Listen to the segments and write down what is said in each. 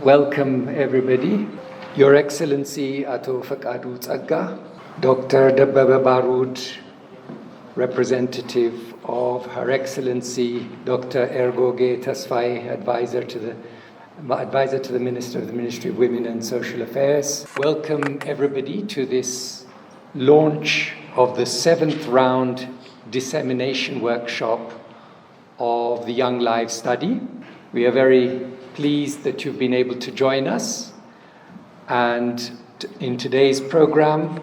Welcome everybody. Your Excellency Ato Fekadu Tsega, Dr Debebe Barud, representative of Her Excellency Dr Ergogie Tesfaye, advisor to the Minister of the Ministry of Women and Social Affairs. Welcome everybody to this launch of the 7th round dissemination workshop of the Young Lives study. We are very pleased that you've been able to join us, and in today's program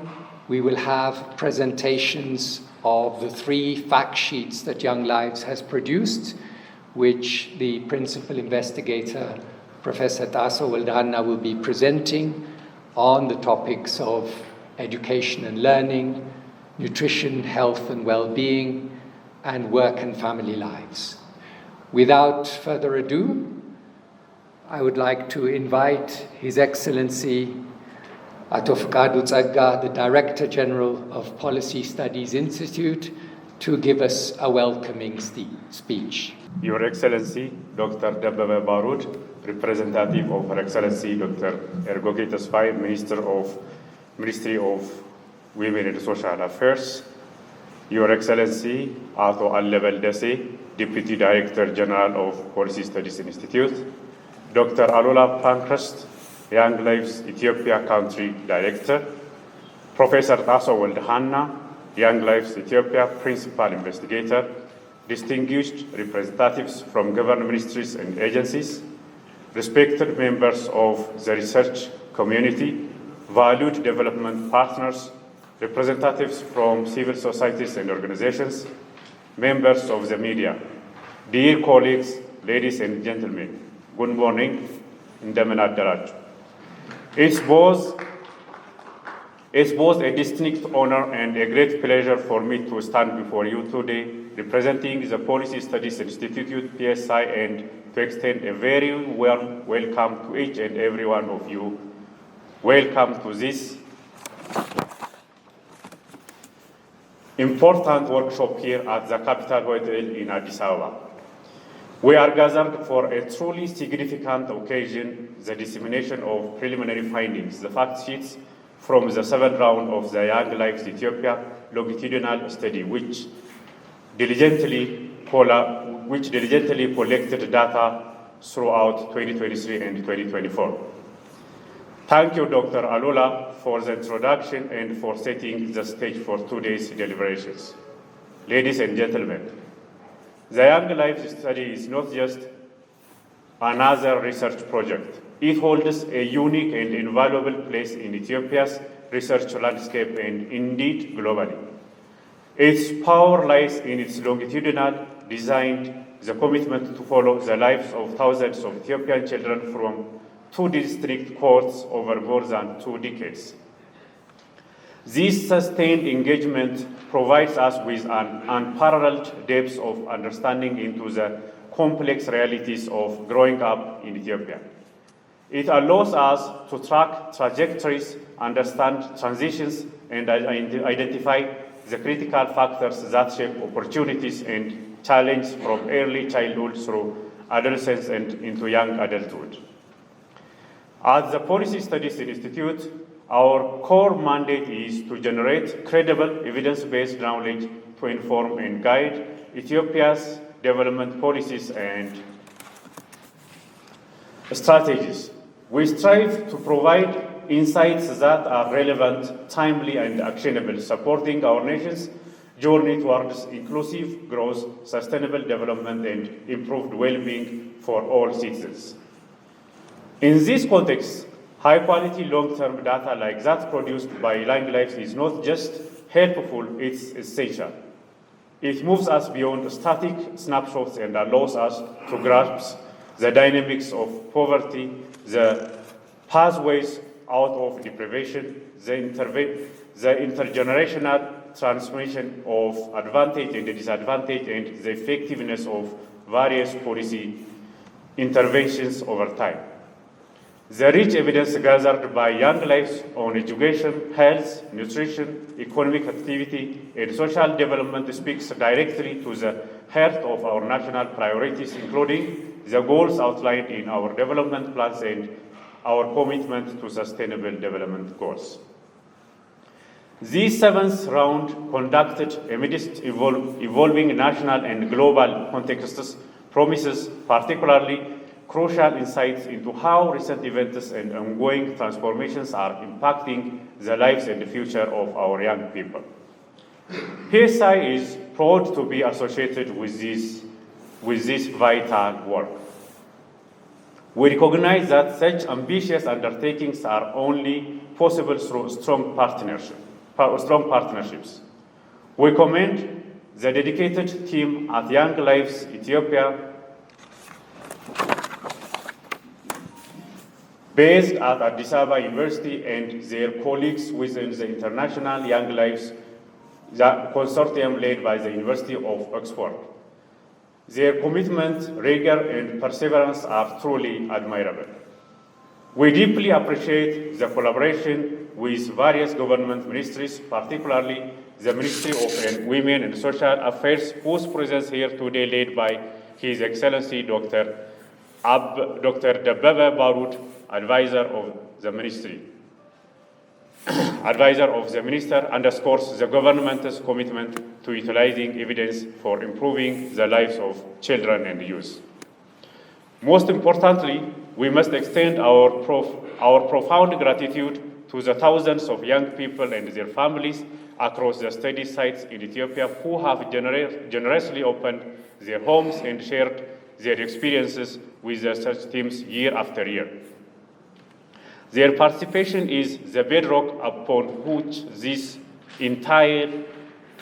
we will have presentations of the 3 fact sheets that Young Lives has produced, which the Principal Investigator, Professor Tassew Woldehanna, will be presenting on the topics of education and learning, nutrition, health and well-being, and work and family lives. Without further ado, I would like to invite His Excellency Ato Fekadu Tsega, the Director General of Policy Studies Institute, to give us a welcoming speech. Your Excellency, Dr Debebe Barud, representative of Her Excellency Dr Ergogie Tesfaye, Ministry of Women and Social Affairs. Your Excellency, Ato Alula Pankhurst, Deputy Director General of Policy Studies Institute. Dr Alula Pankhurst, Young Lives Ethiopia Country Director. Professor Tassew Woldehanna, Young Lives Ethiopia Principal Investigator. Distinguished representatives from government ministries and agencies, respected members of the research community, valued development partners, representatives from civil societies and organizations, members of the media, dear colleagues, ladies and gentlemen, good morning, እንደምን አደራችሁ. It's both a distinct honor and a great pleasure for me to stand before you today, representing the Policy Studies Institute, PSI, and to extend a very warm welcome to each and every one of you. Welcome to this important workshop here at the Capital Hotel in Addis Ababa. We are gathered for a truly significant occasion, the dissemination of preliminary findings, the fact sheets from the 7th round of the Young Lives Ethiopia longitudinal study, which diligently collected data throughout 2023 and 2024. Thank you, Dr. Alula, for the introduction and for setting the stage for today's deliberations. Ladies and gentlemen, the Young Lives study is not just another research project. It holds a unique and invaluable place in Ethiopia's research landscape and indeed globally. Its power lies in its longitudinal design, the commitment to follow the lives of thousands of Ethiopian children from 2 district courts over more than 2 decades. This sustained engagement provides us with an unparalleled depth of understanding into the complex realities of growing up in Ethiopia. It allows us to track trajectories, understand transitions, and identify the critical factors that shape opportunities and challenges from early childhood through adolescence and into young adulthood. At the Policy Studies Institute, our core mandate is to generate credible, evidence-based knowledge to inform and guide Ethiopia's development policies and strategies. We strive to provide insights that are relevant, timely, and actionable, supporting our nation's journey towards inclusive growth, sustainable development, and improved well-being for all citizens. In this context, high-quality long-term data like that produced by Young Lives is not just helpful, it's essential. It moves us beyond static snapshots and allows us to grasp the dynamics of poverty, the pathways out of deprivation, the intergenerational transmission of advantage and disadvantage, and the effectiveness of various policy interventions over time. The rich evidence gathered by Young Lives on education, health, nutrition, economic activity, and social development speaks directly to the heart of our national priorities, including the goals outlined in our development plans and our commitment to sustainable development goals. This seventh round, conducted amidst evolving national and global contexts, promises particularly crucial insights into how recent events and ongoing transformations are impacting the lives and the future of our young people. PSI is proud to be associated with this vital work. We recognize that such ambitious undertakings are only possible through strong partnerships. We commend the dedicated team at Young Lives Ethiopia, based at Addis Ababa University, and their colleagues within the International Young Lives Consortium led by the University of Oxford. Their commitment, rigor, and perseverance are truly admirable. We deeply appreciate the collaboration with various government ministries, particularly the Ministry of Women and Social Affairs, whose presence here today led by His Excellency Dr. Debebe Barud, Advisor of the Ministry. Advisor of the Minister, underscores the government's commitment to utilizing evidence for improving the lives of children and youth. Most importantly, we must extend our profound gratitude to the thousands of young people and their families across the study sites in Ethiopia who have generously opened their homes and shared their experiences with the research teams year after year. Their participation is the bedrock upon which this entire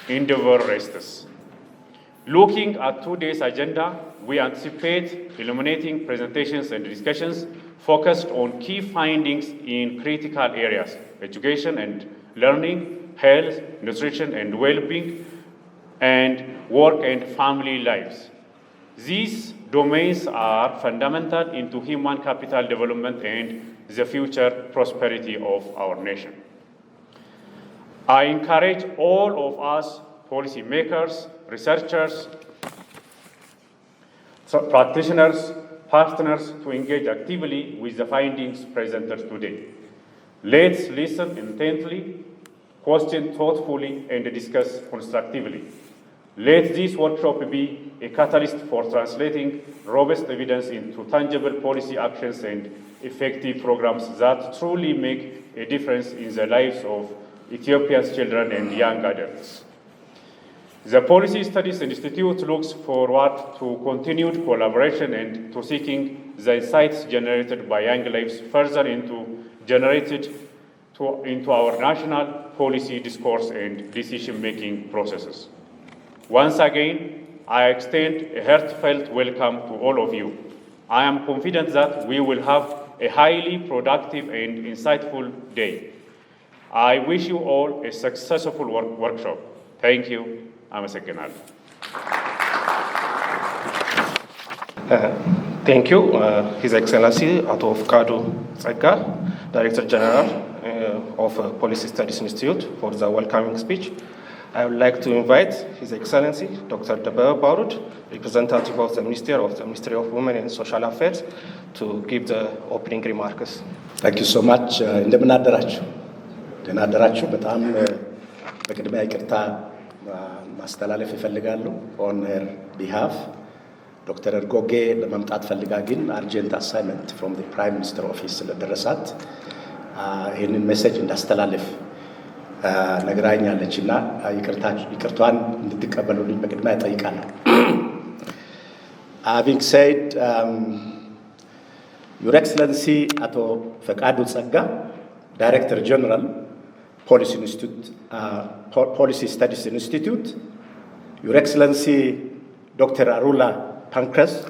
endeavor rests. Looking at today's agenda, we anticipate illuminating presentations and discussions focused on key findings in critical areas: education and learning, health, nutrition and well-being, and work and family lives. These domains are fundamental into human capital development and the future prosperity of our nation. I encourage all of us, policymakers, researchers, practitioners, partners, to engage actively with the findings presented today. Let's listen intently, question thoughtfully, and discuss constructively. Let this workshop be a catalyst for translating robust evidence into tangible policy actions and effective programs that truly make a difference in the lives of Ethiopia's children and young adults. The Policy Studies Institute looks forward to continued collaboration and to seeking the insights generated by Young Lives further into our national policy discourse and decision-making processes. Once again, I extend a heartfelt welcome to all of you. I am confident that we will have a highly productive and insightful day. I wish you all a successful workshop. Thank you. Amasekenal. Thank you, His Excellency Ato Fekadu Tsega, Director General of Policy Studies Institute, for the welcoming speech. I would like to invite His Excellency Dr. Debebe Barud, representative of the Ministry of Women and Social Affairs, to give the opening remarks. Thank you so much. እንደምን አደራችሁ? ደህና አደራችሁ? በጣም በቅድሚያ ይቅርታ ማስተላለፍ እፈልጋለሁ። on her behalf ዶክተር ኤርጎጌ ለመምጣት ፈልጋ ግን አርጀንት አሳይመንት from the Prime Minister Office ስለደረሳት ይህንን ሜሴጅ እንዳስተላለፍ ነግራኛለች እና ይቅርቷን እንድትቀበሉልኝ በቅድሚያ እጠይቃለሁ። Having said, Your Excellency Ato Fekadu Tsega, Director General, Policy Studies Institute, Your Excellency Dr. Alula Pankhurst,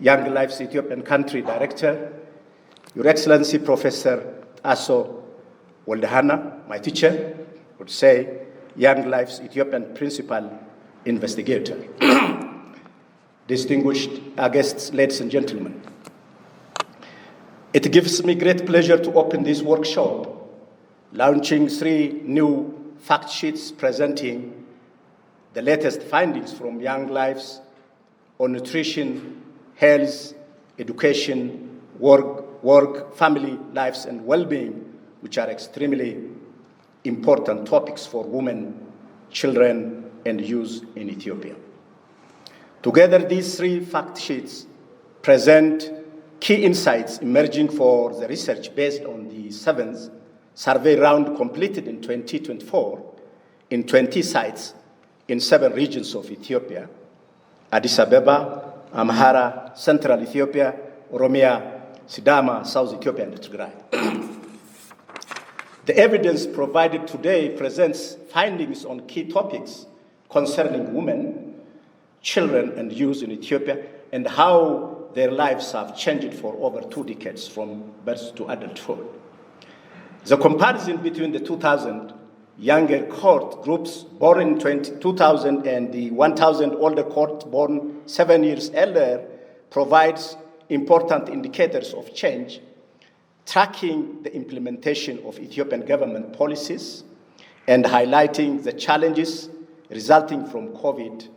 Young Lives Ethiopian Country Director, Your Excellency Professor Tassew Woldehanna, my teacher, would say Young Lives Ethiopian Principal Investigator. Distinguished guests, ladies and gentlemen, it gives me great pleasure to open this workshop, launching 3 new fact sheets presenting the latest findings from Young Lives on nutrition, health, education, work, family lives, and well-being, which are extremely important topics for women, children, and youth in Ethiopia. Together, these three fact sheets present key insights emerging for the research based on the seventh survey round completed in 2024 in 20 sites in 7 regions of Ethiopia: Addis Ababa, Amhara, Central Ethiopia, Oromia, Sidama, South Ethiopia, and Tigray. The evidence provided today presents findings on key topics concerning women, children, and youth in Ethiopia, and how their lives have changed for over 2 decades from birth to adulthood. The comparison between the 2,000 younger cohort groups born in 2000 and the 1,000 older cohort born 7 years earlier provides important indicators of change, tracking the implementation of Ethiopian government policies and highlighting the challenges resulting from COVID,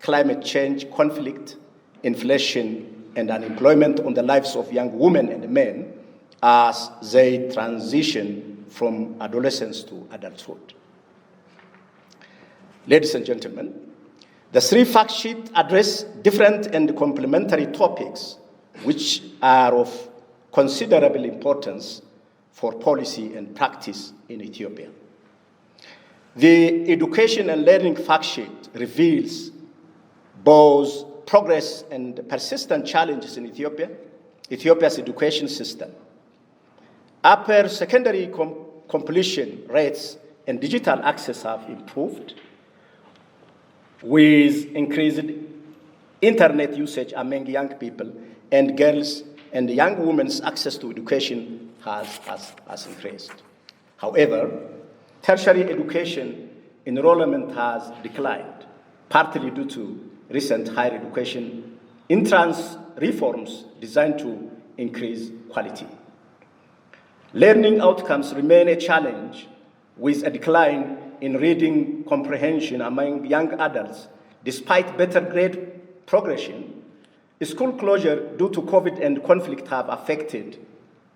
climate change, conflict, inflation, and unemployment on the lives of young women and men as they transition from adolescence to adulthood. Ladies and gentlemen, the 3 fact sheets address different and complementary topics which are of considerable importance for policy and practice in Ethiopia. The education and learning fact sheet reveals both progress and persistent challenges in Ethiopia's education system. Upper secondary completion rates and digital access have improved, with increased internet usage among young people and girls, and young women's access to education has increased. However, tertiary education enrollment has declined, partly due to recent higher education entrance reforms designed to increase quality. Learning outcomes remain a challenge, with a decline in reading comprehension among young adults despite better grade progression. School closure due to COVID and conflict have affected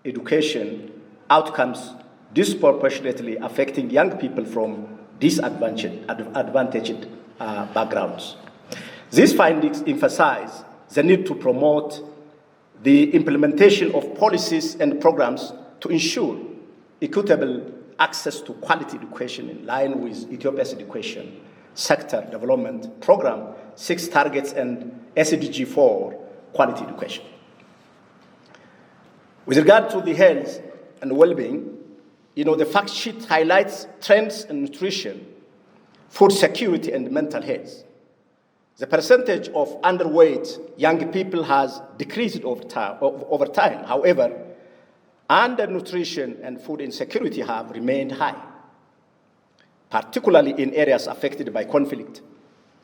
education outcomes, disproportionately affecting young people from disadvantaged backgrounds. These findings emphasize the need to promote the implementation of policies and programs to ensure equitable access to quality education in line with Ethiopia's education sector development program, 6 targets, and SDG 4, quality education. With regard to the health and well-being, the fact sheet highlights trends in nutrition, food security, and mental health. The percentage of underweight young people has decreased over time. However, undernutrition and food insecurity have remained high, particularly in areas affected by conflict,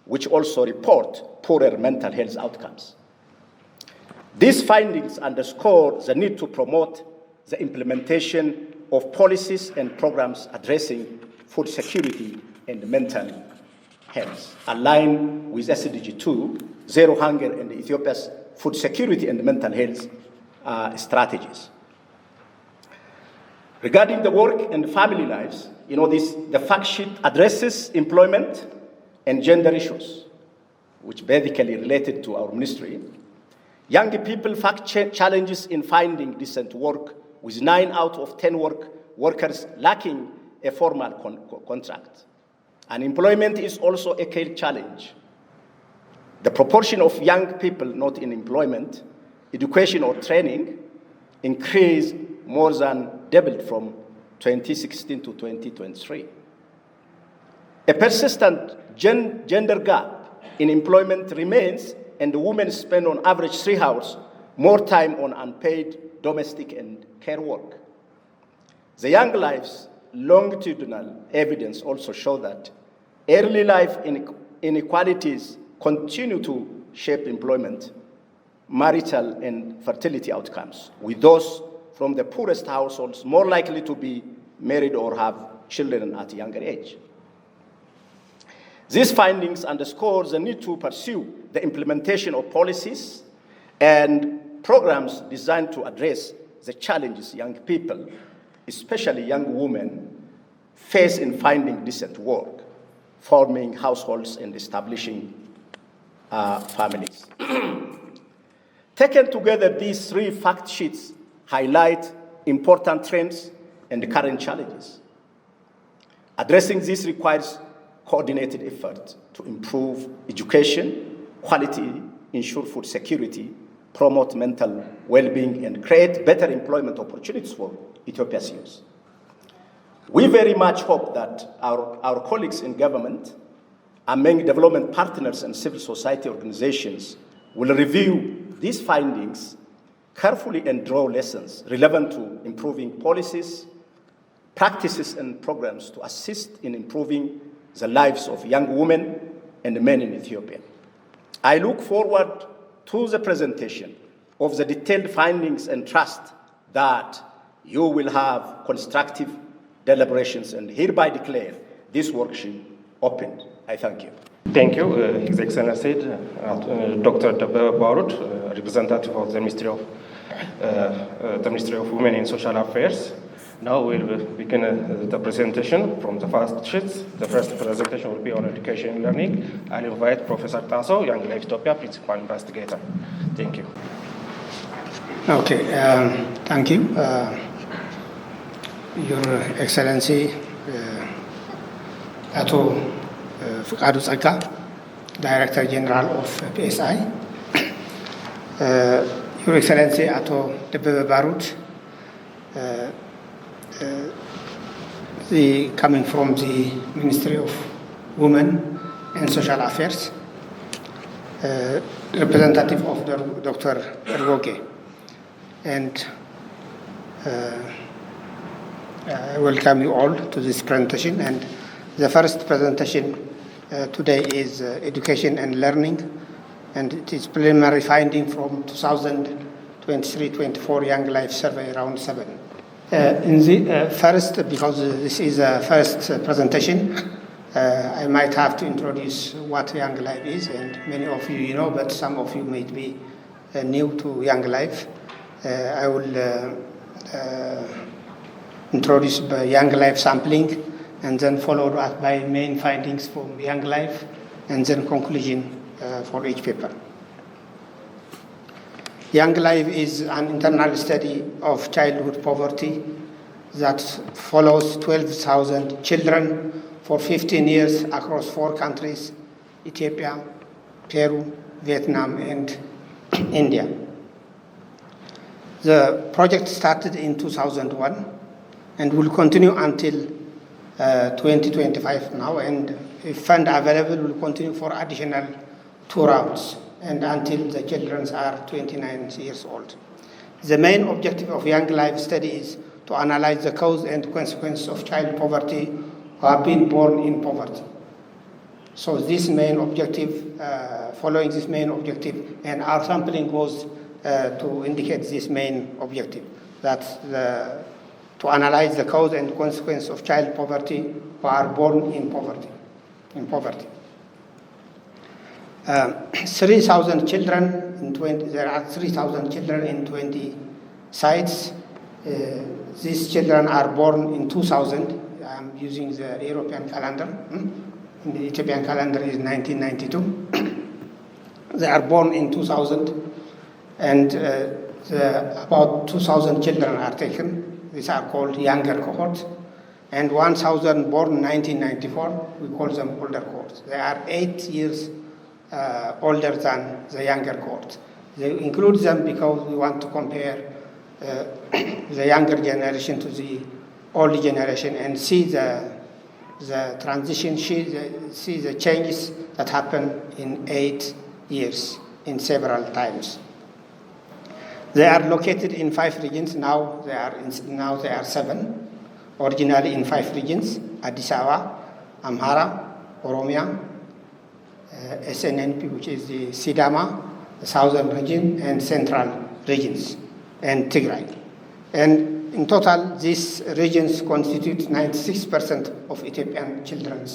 which also report poorer mental health outcomes. These findings underscore the need to promote the implementation of policies and programs addressing food security and mental health, aligned with SDG 2, Zero Hunger, and Ethiopia's food security and mental health strategies. Regarding the work and family lives, the fact sheet addresses employment and gender issues, which basically related to our ministry. Young people face challenges in finding decent work, with 9 out of 10 workers lacking a formal contract. Unemployment is also a key challenge. The proportion of young people not in employment, education, or training increased more than doubled from 2016 to 2023. A persistent gender gap in employment remains, and women spend on average 3 hours more time on unpaid domestic and care work. The Young Lives longitudinal evidence also show that early life inequalities continue to shape employment, marital, and fertility outcomes, with those from the poorest households more likely to be married or have children at a younger age. These findings underscore the need to pursue the implementation of policies and programs designed to address the challenges young people, especially young women, face in finding decent work, forming households, and establishing families. Taken together, these three fact sheets highlight important trends and current challenges. Addressing this requires coordinated effort to improve education, quality, ensure food security, promote mental well-being, and create better employment opportunities for Ethiopia's youth. We very much hope that our colleagues in government, among development partners and civil society organizations, will review these findings carefully and draw lessons relevant to improving policies, practices, and programs to assist in improving the lives of young women and men in Ethiopia. I look forward to the presentation of the detailed findings and trust that you will have constructive deliberations, and hereby declare this workshop open. I thank you. Thank you, His Excellency, Dr Debebe Barud, representative of the Ministry of Women and Social Affairs. Now we'll begin the presentation from the first sheets. The first presentation will be on education and learning. I'll invite Professor Tassew, Young Lives Ethiopia Principal Investigator. Thank you. Okay, thank you. Your Excellency, Ato Fekadu Tsega, Director General of PSI, Your Excellency Ato Debebe Barud, coming from the Ministry of Women and Social Affairs, representative of Dr Ergogie, and I welcome you all to this presentation. And the first presentation today is education and learning, and it is preliminary finding from 2023-24 Young Life Survey Round 7. In the first, because this is a first presentation, I might have to introduce what Young Life is, and many of you know, but some of you might be new to Young Life. I will introduce by Young Life sampling, and then followed up by main findings from Young Life, and then conclusion for each paper. Young Life is an internal study of childhood poverty that follows 12,000 children for 15 years across 4 countries: Ethiopia, Peru, Vietnam, and India. The project started in 2001 and will continue until 2025 now, and if fund available will continue for additional 2 rounds and until the children are 29 years old. The main objective of Young Life study is to analyze the cause and consequences of child poverty who have been born in poverty. So this main objective, following this main objective, and our sampling goes to indicate this main objective, that's to analyze the cause and consequence of child poverty who are born in poverty. 3,000 children in 20. There are 3,000 children in 20 sites. These children are born in 2000. I'm using the European calendar. The Ethiopian calendar is 1992. They are born in 2000, and about 2,000 children are taken. These are called younger cohorts, and 1,000 born in 1994, we call them older cohorts. They are 8 years older than the younger cohorts. They include them because we want to compare the younger generation to the old generation and see the transition, see the changes that happen in 8 years in several times. They are located in 5 regions. Now they are 7. Originally in 5 regions: Addis Ababa, Amhara, Oromia, SNNP, which is the Sidama, the southern region, and central regions, and Tigray. And in total, these regions constitute 96% of Ethiopian children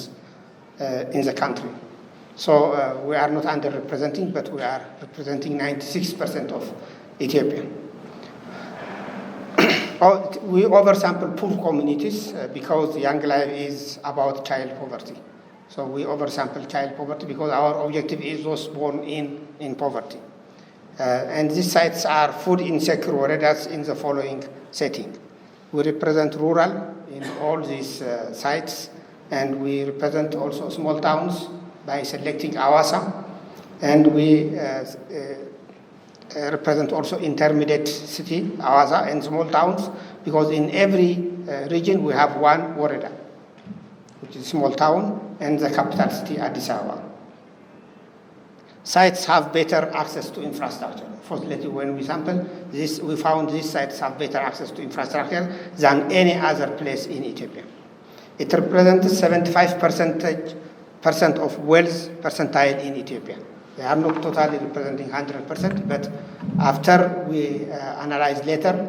in the country. So we are not underrepresenting, but we are representing 96% of Ethiopia. We oversample poor communities because Young Life is about child poverty. So we oversample child poverty because our objective is those born in poverty. And these sites are food insecure areas in the following setting. We represent rural in all these sites, and we represent also small towns by selecting Awasa, and we represent also intermediate city, Awasa, and small towns, because in every region we have one woreda, which is a small town, and the capital city, Addis Ababa. Sites have better access to infrastructure. Fortunately, when we sample this, we found these sites have better access to infrastructure than any other place in Ethiopia. It represents 75% of wealth percentile in Ethiopia. They are not totally representing 100%, but after we analyze later,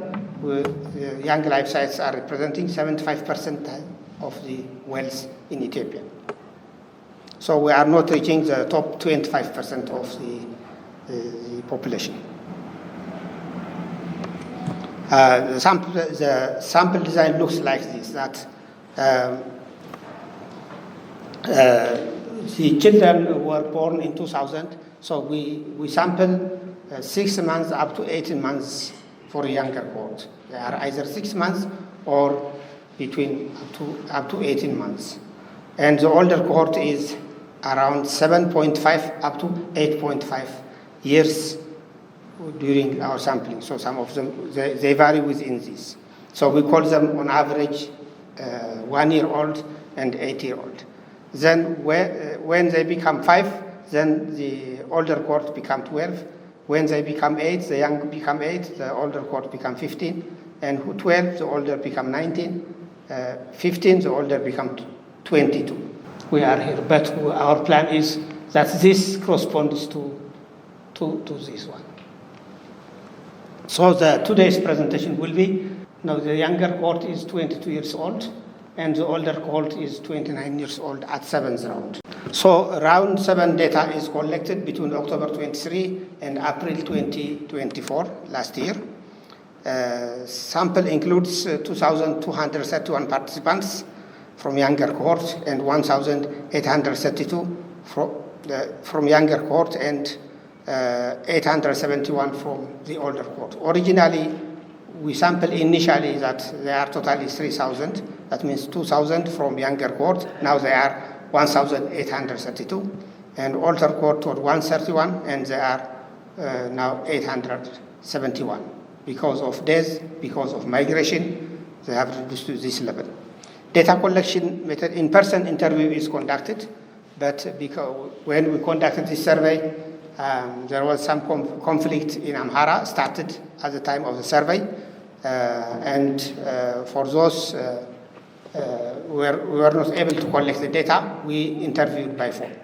Young Life sites are representing 75% of the wealth in Ethiopia. So we are not reaching the top 25% of the population. The sample design looks like this, that the children were born in 2000, so we sample 6 months up to 18 months for a younger cohort. They are either 6 months or between up to 18 months. And the older cohort is around 7.5 up to 8.5 years during our sampling. So some of them, they vary within this. So we call them on average 1-year-old and 8-year-old. Then when they become 5, then the older cohort become 12. When they become 8, the young become 8, the older cohort become 15. And 12, the older become 19. 15, the older become 22. We are here, but our plan is that this corresponds to this one. So today's presentation will be, now the younger cohort is 22 years old, and the older cohort is 29 years old at 7th round. So round 7 data is collected between October 23 and April 2024, last year. Sample includes 2,231 participants from younger cohort and 1,832 from younger cohort and 871 from the older cohort. Originally, we sampled initially that there are totally 3,000. That means 2,000 from younger cohort. Now they are 1,832. And older cohort were 131, and they are now 871. Because of death, because of migration, they have reduced to this level. Data collection method, in-person interview is conducted, but because when we conducted this survey, there was some conflict in Amhara, started at the time of the survey, and for those we were not able to collect the data, we interviewed by phone.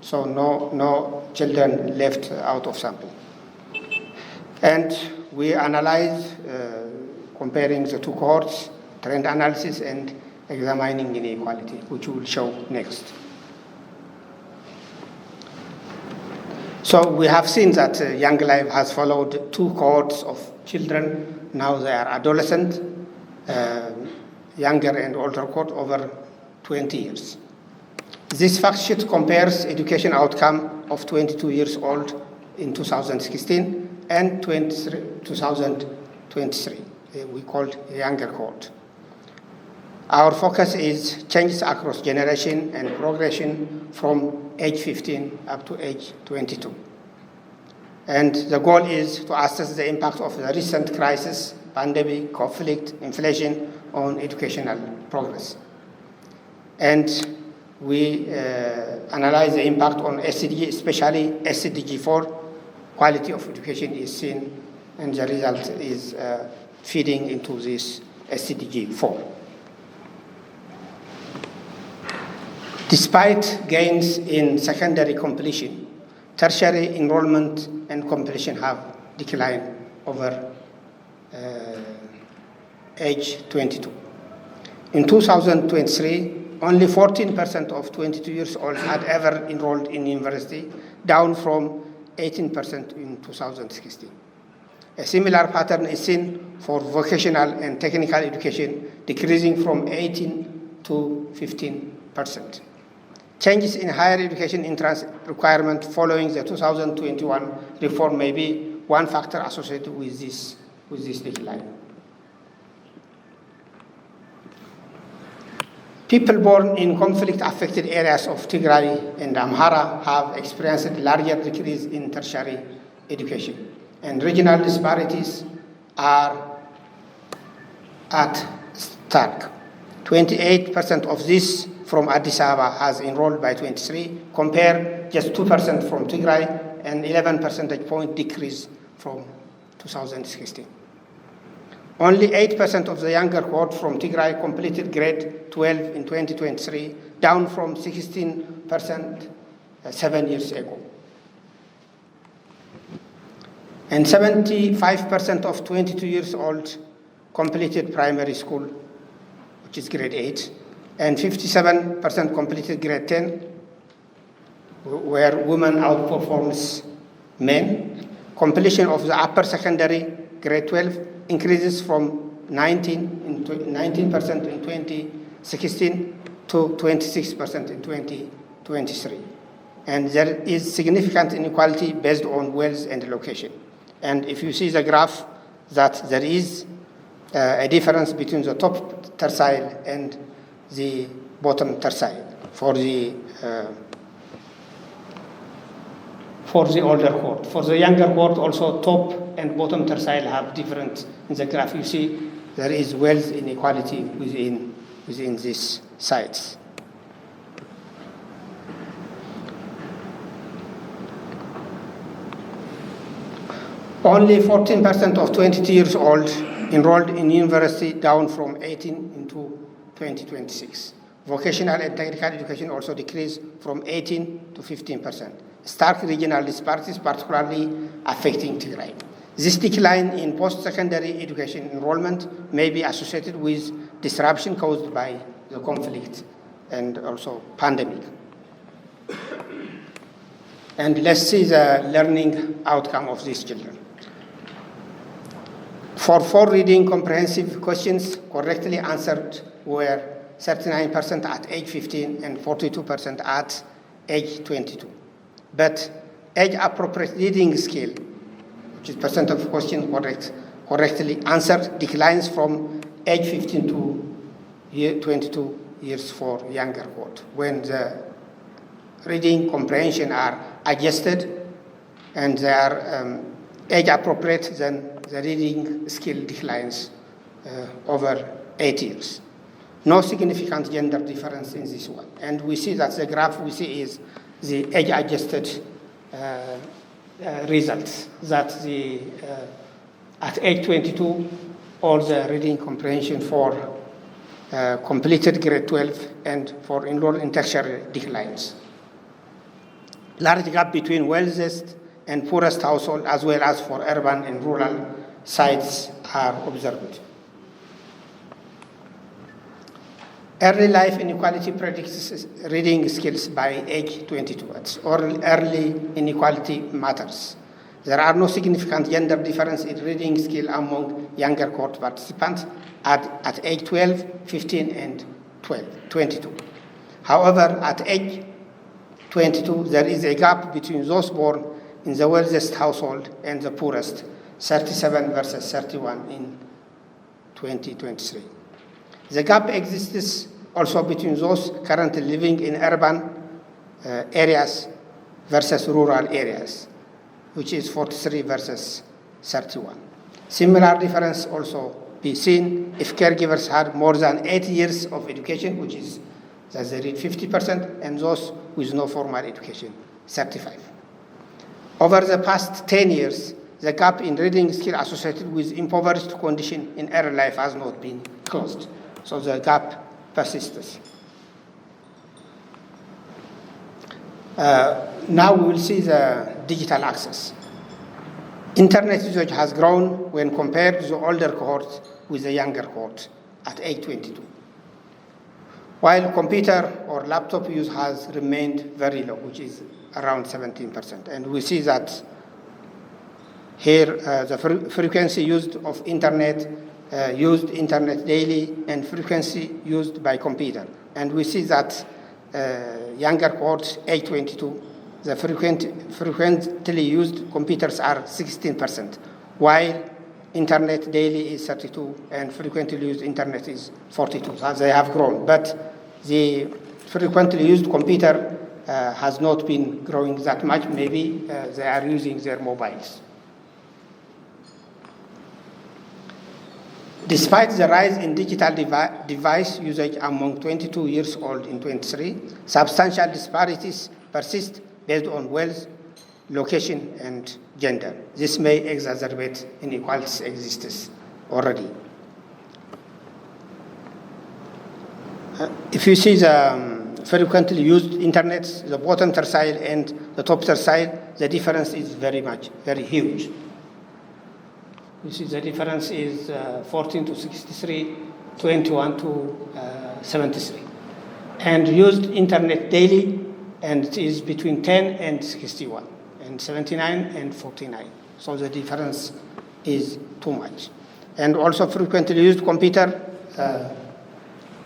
So no children left out of sample. And we analyzed, comparing the two cohorts, trend analysis and examining inequality, which we will show next. So we have seen that Young Life has followed 2 cohorts of children. Now they are adolescent, younger and older cohort over 20 years. This fact sheet compares education outcome of 22 years old in 2016 and 2023. We called a younger cohort. Our focus is changes across generation and progression from age 15 up to age 22. And the goal is to assess the impact of the recent crisis, pandemic, conflict, inflation on educational progress. And we analyze the impact on SDG, especially SDG 4. Quality of education is seen, and the result is feeding into this SDG 4. Despite gains in secondary completion, tertiary enrollment and completion have declined over age 22. In 2023, only 14% of 22 years old had ever enrolled in university, down from 18% in 2016. A similar pattern is seen for vocational and technical education, decreasing from 18 to 15%. Changes in higher education entrance requirement following the 2021 reform may be one factor associated with this decline. People born in conflict-affected areas of Tigray and Amhara have experienced a larger decrease in tertiary education, and regional disparities are at stark. 28% of this from Addis Ababa has enrolled by 23, compare just 2% from Tigray and 11 percentage point decrease from 2016. Only 8% of the younger cohort from Tigray completed grade 12 in 2023, down from 16% 7 years ago. And 75% of 22 years old completed primary school, which is grade 8, and 57% completed grade 10, where women outperforms men. Completion of the upper secondary, grade 12, increases from 19% in 2016 to 26% in 2023. And there is significant inequality based on wealth and location. And if you see the graph, that there is a difference between the top tertile and the bottom tertile for the older cohort. For the younger cohort, also top and bottom tertile have different. In the graph, you see there is wealth inequality within these sites. Only 14% of 22 years old enrolled in university, down from 18 in 2026. Vocational and technical education also decreased from 18 to 15%. Stark regional disparities, particularly affecting Tigray. This decline in post-secondary education enrollment may be associated with disruption caused by the conflict and also pandemic. And let's see the learning outcome of these children. For 4 reading comprehensive questions, correctly answered were 39% at age 15 and 42% at age 22. But age-appropriate reading skill, which is percent of questions correctly answered, declines from age 15 to 22 years for younger cohort, when the reading comprehension are adjusted and they are age-appropriate, then the reading skill declines over 8 years. No significant gender difference in this one. And we see that the graph we see is the age-adjusted results, that at age 22, all the reading comprehension for completed grade 12 and for enrolled in tertiary declines. Large gap between wealthiest and poorest household, as well as for urban and rural sites, are observed. Early life inequality predicts reading skills by age 22. It's early inequality matters. There are no significant gender difference in reading skill among younger cohort participants at age 12, 15, and 22. However, at age 22, there is a gap between those born in the wealthiest household and the poorest, 37 versus 31 in 2023. The gap exists also between those currently living in urban areas versus rural areas, which is 43 versus 31. Similar difference also be seen if caregivers had more than 8 years of education, which is that they read 50%, and those with no formal education, 35. Over the past 10 years, the gap in reading skill associated with impoverished condition in early life has not been closed. So the gap persists. Now we will see the digital access. Internet usage has grown when compared to the older cohort with the younger cohort at age 22. While computer or laptop use has remained very low, which is around 17%. And we see that Here, the frequency used of internet, used internet daily, and frequency used by computer. And we see that younger cohorts, age 22, the frequently used computers are 16%, while internet daily is 32, and frequently used internet is 42. So they have grown, but the frequently used computer has not been growing that much. Maybe they are using their mobiles. Despite the rise in digital device usage among 22 years old in 23, substantial disparities persist based on wealth, location, and gender. This may exacerbate inequalities existence already. If you see the frequently used internet, the bottom tercile and the top tercile, the difference is very huge. You see the difference is 14 to 63, 21 to 73. And used internet daily, and it is between 10 and 61, and 79 and 49. So the difference is too much. And also frequently used computer,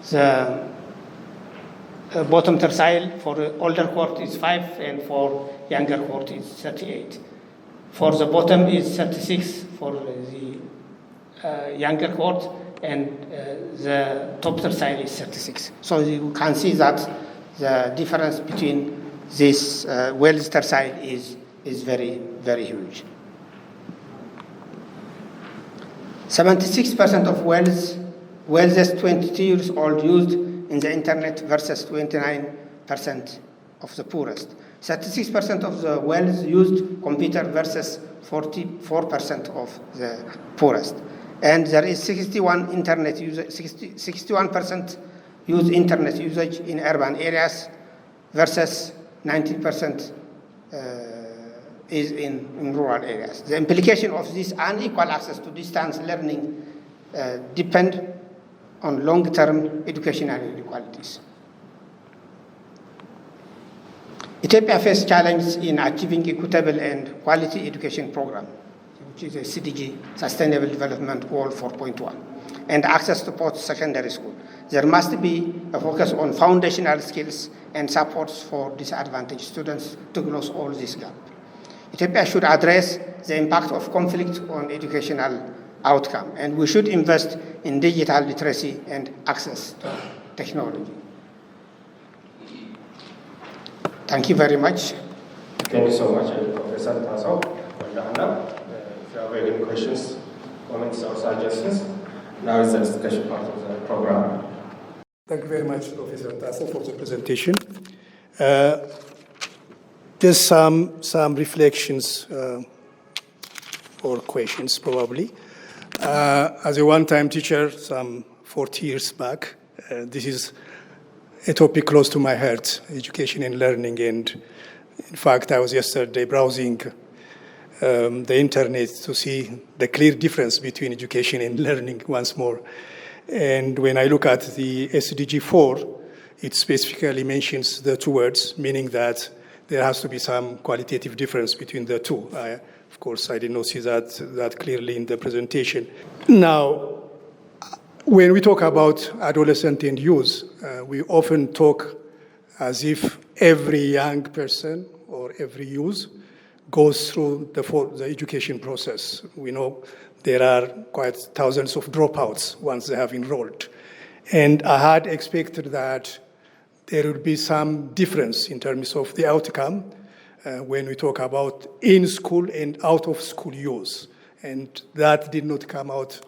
the bottom tercile for the older cohort is 5, and for younger cohort is 38. For the bottom is 36 for the younger cohort, and the top tercile is 36. So you can see that the difference between this wealth tercile is very huge. 76% of wealthiest 22 years old used in the internet versus 29% of the poorest. 36% of the wealth used computer versus 44% of the poorest. And there is 61% use internet usage in urban areas versus 19% is in rural areas. The implication of this unequal access to distance learning depend on long-term educational inequalities. Ethiopia faces challenges in achieving equitable and quality education program, which is a CDG, Sustainable Development Goal 4.1, and access to post-secondary school. There must be a focus on foundational skills and supports for disadvantaged students to close all this gap. Ethiopia should address the impact of conflict on educational outcome, and we should invest in digital literacy and access to technology. Thank you very much. Thank you so much, Professor Tassew Woldehanna. If you have any questions, comments, or suggestions, now is the discussion part of the program. Thank you very much, Professor Tassew, for the presentation. There's some reflections or questions, probably. As a one-time teacher, some 40 years back, this is a topic close to my heart, education and learning. And in fact, I was yesterday browsing the internet to see the clear difference between education and learning once more. And when I look at the SDG 4, it specifically mentions the two words, meaning that there has to be some qualitative difference between the two. Of course, I did not see that clearly in the presentation. Now, when we talk about adolescent and youth, we often talk as if every young person or every youth goes through the education process. We know there are quite thousands of dropouts once they have enrolled. And I had expected that there would be some difference in terms of the outcome when we talk about in-school and out-of-school youth. And that did not come out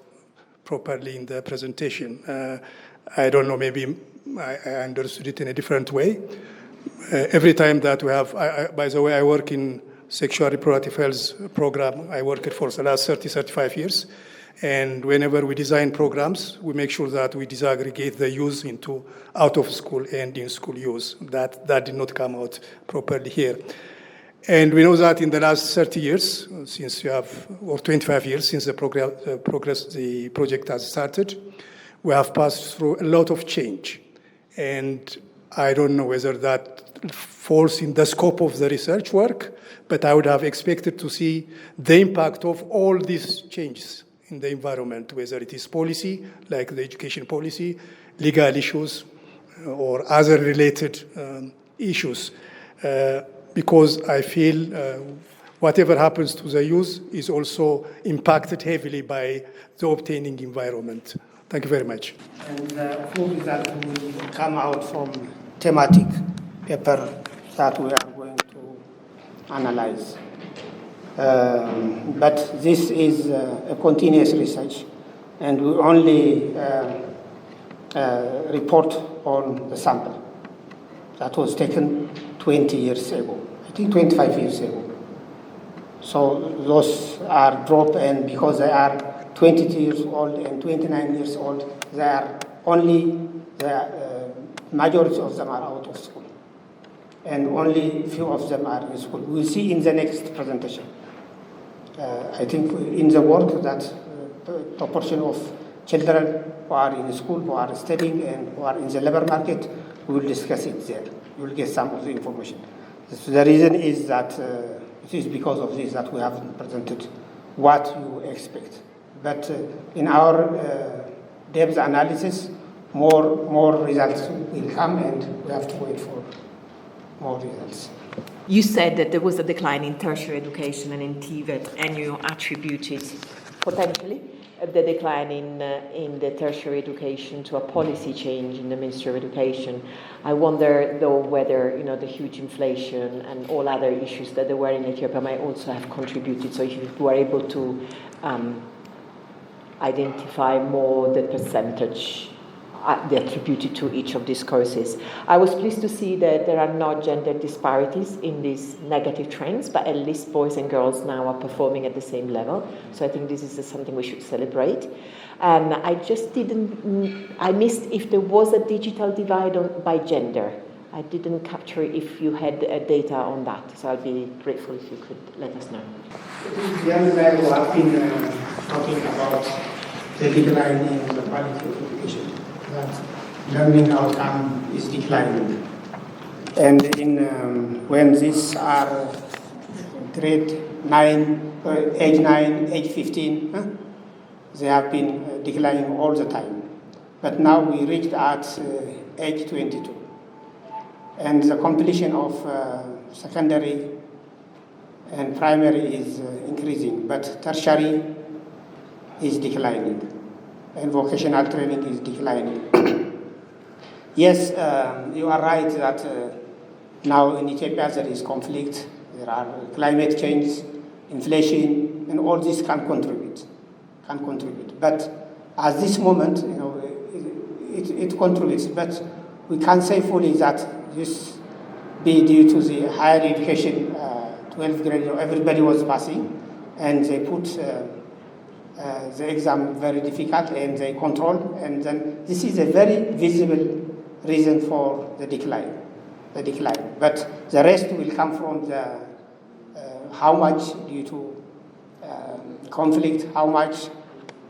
properly in the presentation. I don't know, maybe I understood it in a different way. Every time that we have, by the way, I work in sexual reproductive health program. I worked for the last 35 years. And whenever we design programs, we make sure that we disaggregate the youth into out-of-school and in-school youth. That did not come out properly here. And we know that in the last 30 years, since you have, or 25 years since the project has started, we have passed through a lot of change. And I don't know whether that falls in the scope of the research work, but I would have expected to see the impact of all these changes in the environment, whether it is policy, like the education policy, legal issues, or other related issues. Because I feel whatever happens to the youth is also impacted heavily by the obtaining environment. Thank you very much. And the full result will come out from thematic paper that we are going to analyze. But this is a continuous research, and we only report on the sample that was taken 20 years ago, I think 25 years ago. So those are dropped, and because they are 22 years old and 29 years old, they are only, the majority of them are out of school. And only few of them are in school. We'll see in the next presentation. I think in the work that proportion of children who are in school, who are studying, and who are in the labor market, we will discuss it there. You will get some of the information. So the reason is that it is because of this that we haven't presented what you expect. But in our depth analysis, more results will come, and we have to wait for more results. You said that there was a decline in tertiary education and in TVET, and you attributed potentially the decline in the tertiary education to a policy change in the Ministry of Education. I wonder, though, whether the huge inflation and all other issues that there were in Ethiopia might also have contributed. So if you were able to identify more the percentage attributed to each of these courses. I was pleased to see that there are no gender disparities in these negative trends, but at least boys and girls now are performing at the same level. So I think this is something we should celebrate. And I just I missed if there was a digital divide by gender. I didn't capture if you had data on that. So I'll be grateful if you could let us know. The other day we have been talking about the decline in the quality of education. That learning outcome is declining. And when these are grade 9, age 9, age 15, they have been declining all the time. But now we reached at age 22. And the completion of secondary and primary is increasing, but tertiary is declining, and vocational training is declining. Yes, you are right that now in Ethiopia there is conflict, there are climate change, inflation, and all this can contribute. But at this moment, it contributes. But we can't say fully that this be due to the higher education, 12th grade, everybody was passing, and they put the exam very difficult, and they control, and then this is a very visible reason for the decline. But the rest will come from the how much due to conflict, how much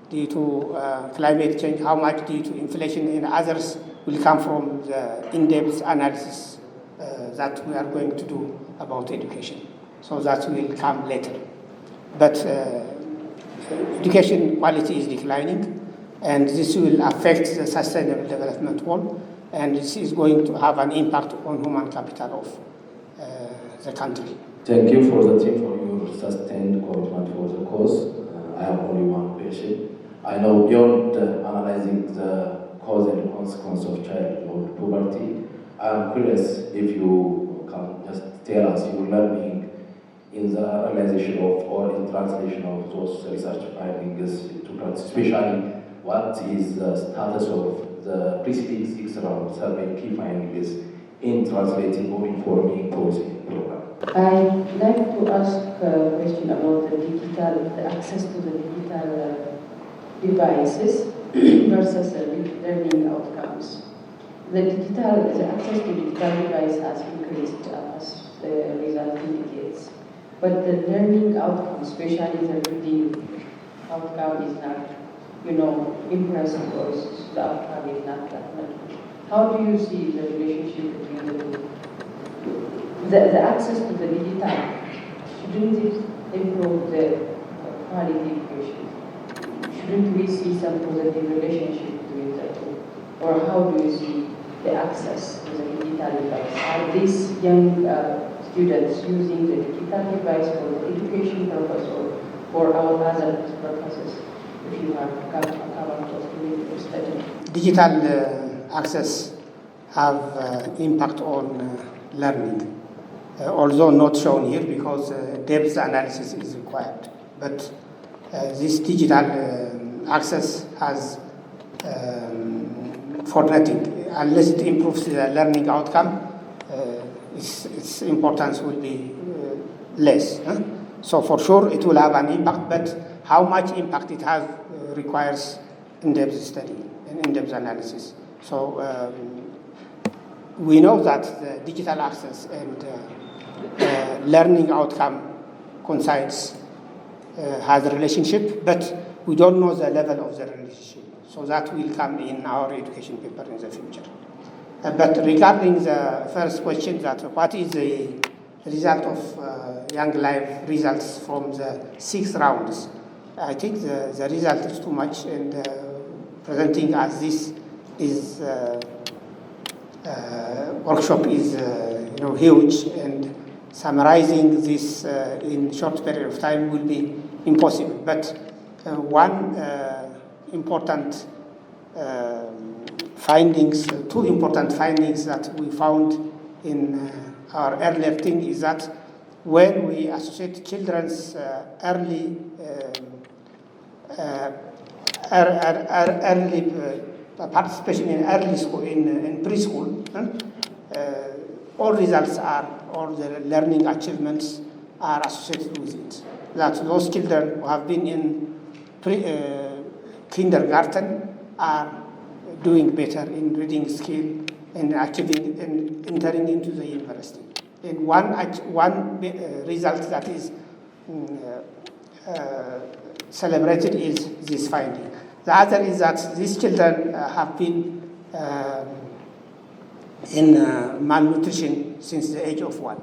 due to climate change, how much due to inflation, and others will come from the in-depth analysis that we are going to do about education. So that will come later. But education quality is declining, and this will affect the sustainable development goal, and this is going to have an impact on human capital of the country. Thank you for the team for your sustained commitment for the cause. I have only one question. I know beyond analyzing the cause and consequence of childhood poverty, I'm curious if you can just tell us your learning in the realization of or in translation of those research findings to practice, especially what is the status of the preceding 6 round survey key findings in translating or informing policy program. I'd like to ask a question about the access to the digital devices versus learning outcomes. The access to digital device has increased as the result indicates, but the learning outcome, especially the reading outcome, is not, impressive, or the outcome is not that much. How do you see the relationship between the two? the access to the digital, shouldn't it improve the quality education? Shouldn't we see some positive relationship with the two? Or how do you see the access to the digital device? Are these young students using the digital device for the education purpose or for our other purposes? If you have come out of perspective. Digital access have impact on learning, although not shown here because depth analysis is required. But this digital access has for nothing unless it improves the learning outcome. Its importance will be less. So for sure it will have an impact, but how much impact it has requires in-depth study and in-depth analysis. So we know that the digital access and learning outcome coincides, has a relationship, but we don't know the level of the relationship. So that will come in our education paper in the future. But regarding the first question, that what is the result of Young Life results from the 6 rounds? I think the result is too much, and presenting as this is workshop is huge, and summarizing this in short period of time will be impossible. But one important findings, two important findings that we found in our earlier thing is that when we associate children's early participation in early school, in preschool, all results are, all the learning achievements are associated with it. That those children who have been in kindergarten are doing better in reading skill and achieving and entering into the university. And one result that is celebrated is this finding. The other is that these children have been in malnutrition since the age of 1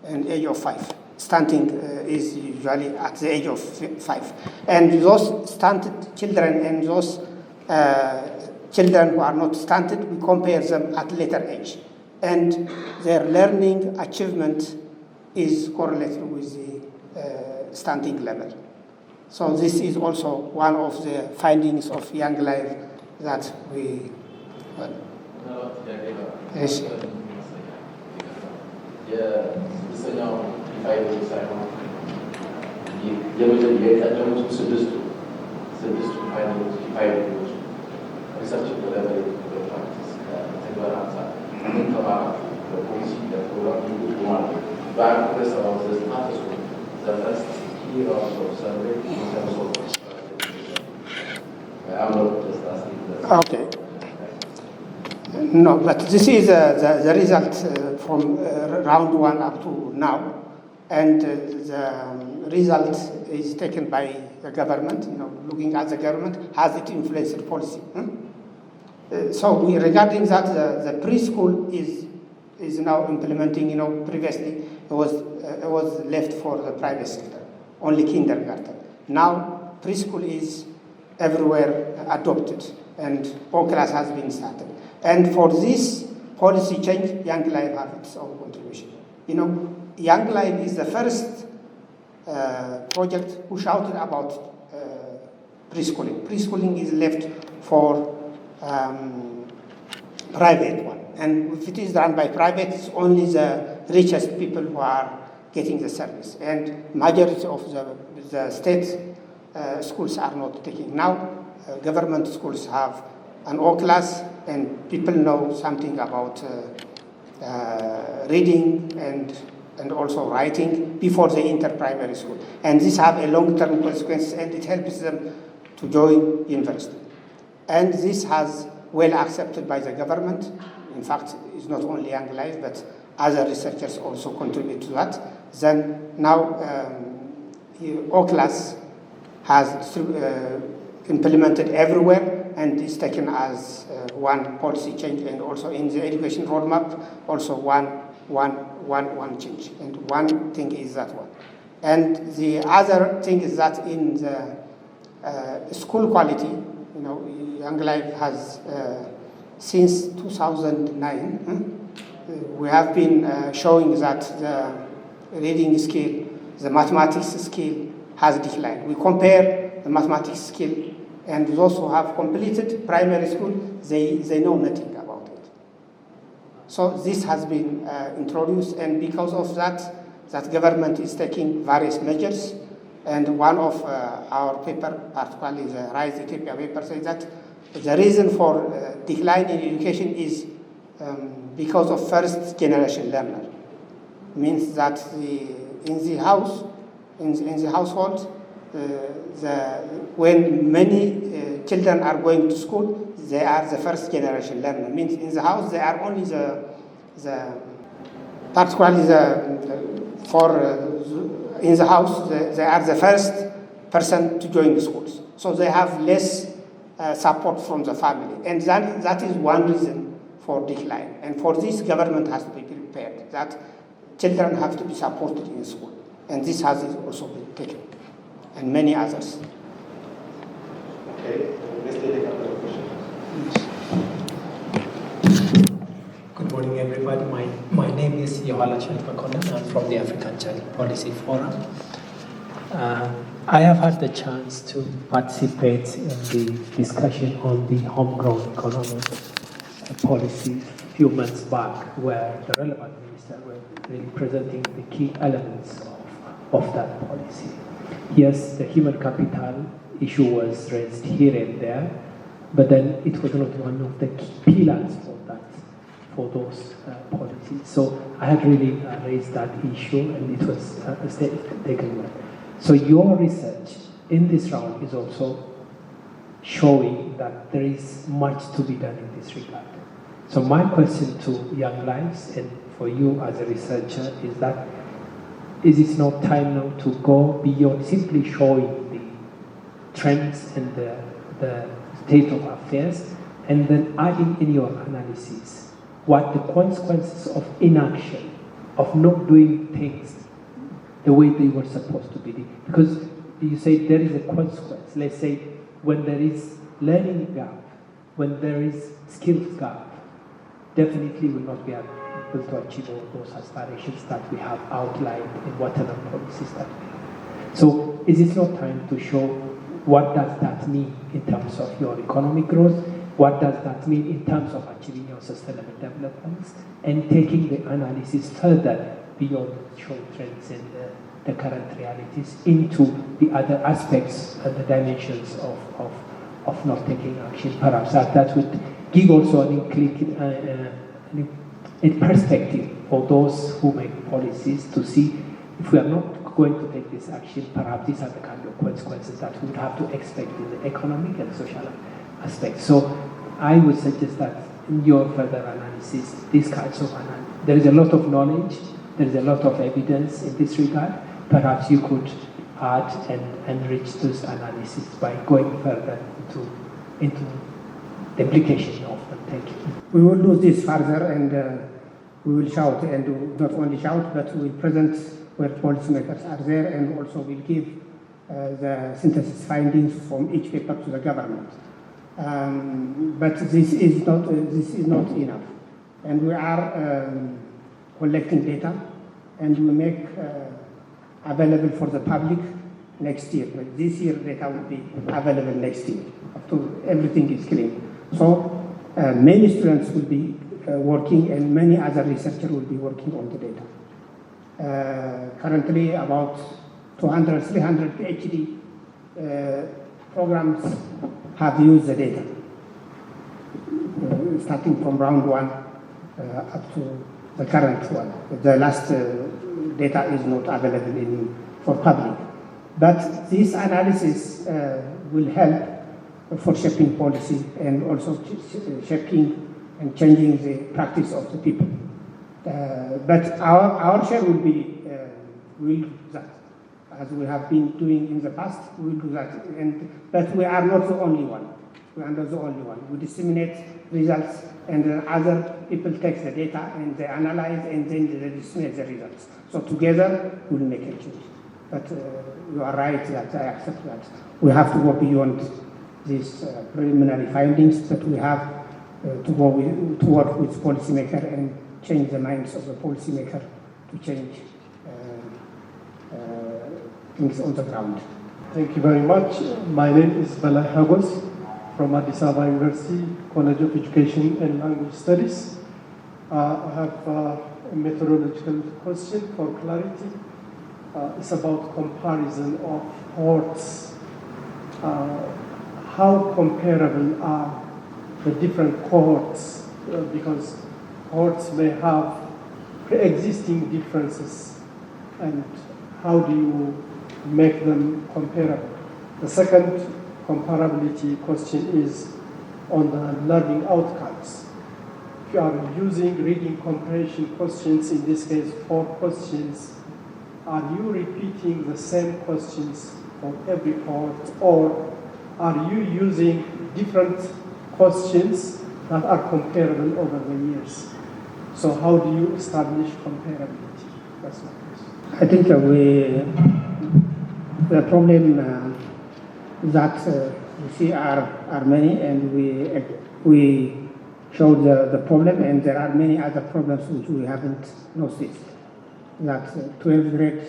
and age of 5. Stunting is usually at the age of 5. And those stunted children and those children who are not stunted, we compare them at later age. And their learning achievement is correlated with the stunting level. So this is also one of the findings of Young Life that we, yes. Okay. No, but this is the result from round 1 up to now, and the result is taken by the government. Looking at the government, has it influenced policy? So regarding that, the preschool is now implementing. Previously it was left for the private sector, only kindergarten. Now preschool is everywhere adopted, and all class has been started. And for this policy change, Young Life has its own contribution. Young Life is the first project who shouted about preschooling. Preschooling is left for private one. And if it is done by private, it's only the richest people who are getting the service. And majority of the state schools are not taking. Now, government schools have an O class, and people know something about reading and also writing before they enter primary school. And this have a long-term consequence, and it helps them to join university. And this has well accepted by the government. In fact, it's not only Young Life, but other researchers also contribute to that. Then now O class has implemented everywhere, and is taken as one policy change, and also in the education roadmap, also one one change. And one thing is that one. And the other thing is that in the school quality, Young Life has, since 2009, we have been showing that the reading skill, the mathematics skill has declined. We compare the mathematics skill, and those who have completed primary school, they know nothing about it. So this has been introduced, and because of that government is taking various measures. And one of our paper, particularly the Lives Ethiopia paper, says that the reason for decline in education is because of first generation learner. Means that in the household, when many children are going to school, they are the first generation learner. Means in the house they are only in the house they are the first person to join the schools. So they have less support from the family, and that is one reason for decline. And for this, government has to be prepared that children have to be supported in school, and this has also been taken, and many others. Okay, let's take a couple of questions. Good morning, everybody. My name is Yohala Chalpakonan. I'm from the African Child Policy Forum. I have had the chance to participate in the discussion on the homegrown economic policies a few months back, where the relevant minister were really presenting the key elements of that policy. Yes, the human capital issue was raised here and there, but then it was not one of the key pillars for those policies. So I had really raised that issue, and it was taken away. So your research in this round is also showing that there is much to be done in this regard. So my question to Young Lives and for you as a researcher is that, is it not time now to go beyond simply showing the trends and the state of affairs, and then adding in your analysis what the consequences of inaction, of not doing things the way they were supposed to be? Because you say there is a consequence. Let's say when there is learning gap, when there is skills gap, definitely will not be able to achieve all those aspirations that we have outlined in whatever policies that we have. So is it not time to show what does that mean in terms of your economic growth? What does that mean in terms of achieving your sustainable development, and taking the analysis further beyond short trends and the current realities into the other aspects and the dimensions of not taking action? Perhaps that would give also a perspective for those who make policies to see if we are not going to take this action, perhaps these are the kind of consequences that we would have to expect in the economic and social aspects. So I would suggest that in your further analysis, these kinds of analysis, there is a lot of knowledge, there is a lot of evidence in this regard. Perhaps you could add and enrich this analysis by going further into the implication of them. Thank you. We will do this further, and we will shout, and not only shout, but we will present where policymakers are there, and also will give the synthesis findings from each paper to the government. But this is not enough, and we are collecting data, and we make available for the public next year. But this year data will be available next year after everything is clean. So many students will be working, and many other researchers will be working on the data. Currently, about 200, 300 PhD programs have used the data, starting from round one up to the current one. The last data is not available for public. But this analysis will help for shaping policy, and also shaping and changing the practice of the people. But our share will be, we'll do that. As we have been doing in the past, we'll do that. But we are not the only one. We are not the only one. We disseminate results, and then other people take the data and they analyze and then they disseminate the results. So together we'll make a change. But you are right that I accept that we have to go beyond these preliminary findings, but we have to work with policymaker and change the minds of the policymaker to change things on the ground. Thank you very much. My name is Balai Hagos from Addis Ababa University, College of Education and Language Studies. I have a methodological question for clarity. It's about comparison of cohorts. How comparable are the different cohorts? Because cohorts may have pre-existing differences, and how do you make them comparable? The second comparability question is on the learning outcomes. If you are using reading comprehension questions, in this case 4 questions, are you repeating the same questions for every cohort, or are you using different questions that are comparable over the years? So how do you establish comparability? That's my question. I think the problem that we see are many, and we showed the problem, and there are many other problems which we haven't noticed. That 12th grade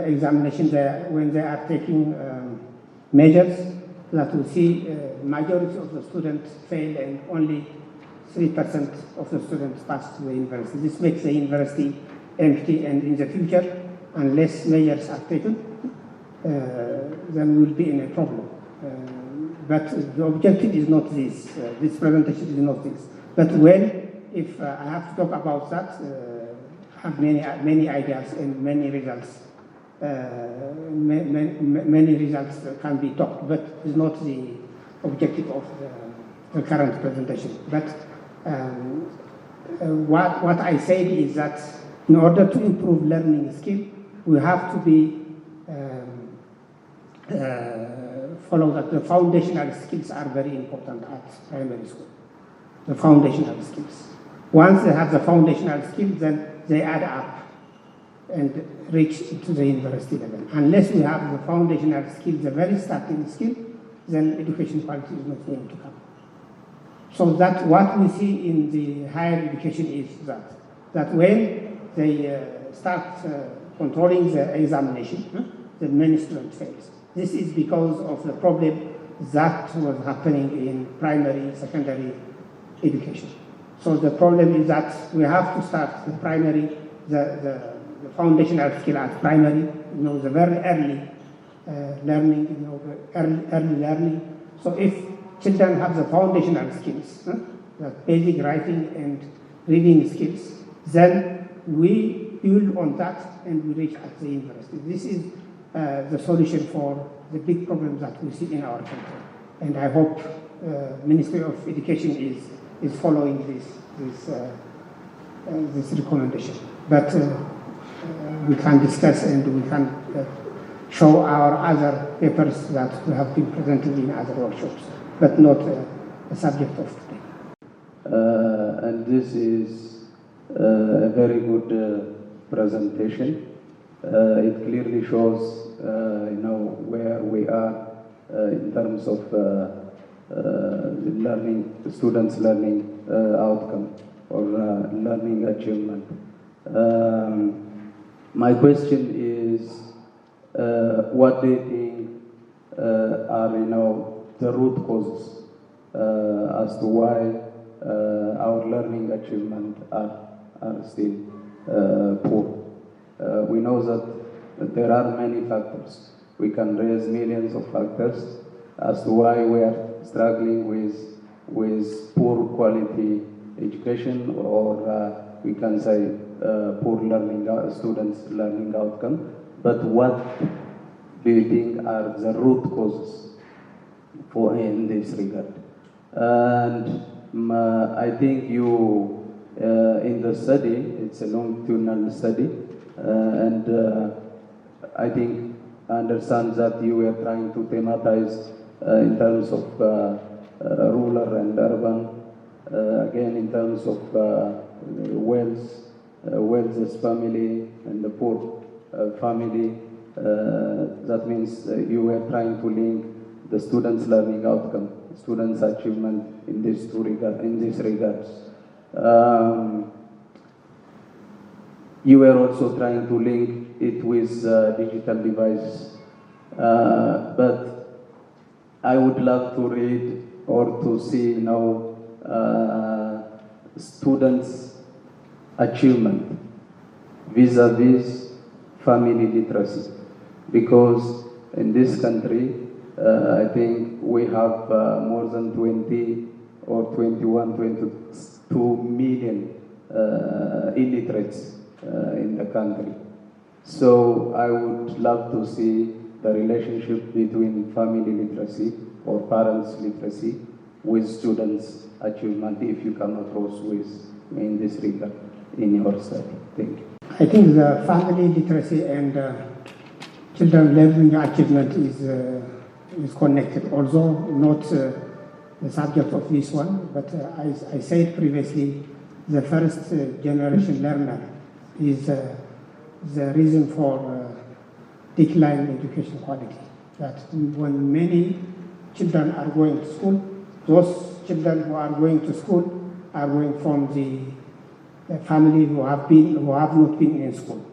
examination, when they are taking measures, that we see majority of the students fail and only 3% of the students pass to the university. This makes the university empty, and in the future, unless measures are taken, then we'll be in a problem. But the objective is not this. This presentation is not this. But if I have to talk about that, I have many ideas and many results. Many results can be talked, but it's not the objective of the current presentation. But what I said is that in order to improve learning skill, we have to be follow that the foundational skills are very important at primary school. The foundational skills. Once they have the foundational skills, then they add up and reach to the university level. Unless we have the foundational skills, the very starting skill, then education quality is not going to come. So that what we see in the higher education is that when they start controlling the examination, the many students fail. This is because of the problem that was happening in primary, secondary education. So the problem is that we have to start the primary, the foundational skill at primary, the very early learning, early learning. So if children have the foundational skills, the basic writing and reading skills, then we build on that and we reach at the university. This is the solution for the big problems that we see in our country. And I hope Ministry of Education is following this recommendation. But we can discuss and we can show our other papers that we have been presented in other workshops, but not the subject of today. And this is a very good presentation. It clearly shows, where we are in terms of students' learning outcome or learning achievement. My question is, what do you think are the root causes as to why our learning achievement are still poor? We know that there are many factors. We can raise millions of factors as to why we are struggling with poor quality education, or we can say poor students' learning outcome. But what do you think are the root causes in this regard? And I think you, in the study, it's a longitudinal study, and I think I understand that you were trying to thematize in terms of rural and urban, again in terms of wealthiest family and the poor family. That means you were trying to link the students' learning outcome, students' achievement in these regards. You were also trying to link it with digital devices. But I would love to read or to see students' achievement vis-a-vis family literacy, because in this country, I think we have more than 20 or 21, 22 million illiterates in the country. So I would love to see the relationship between family literacy or parents' literacy with students' achievement, if you can approach with in this regard in your study. Thank you. I think the family literacy and children learning achievement is connected, although not the subject of this one, but I said previously, the first generation learner is the reason for decline in education quality. That when many children are going to school, those children who are going to school are going from the family who have not been in school.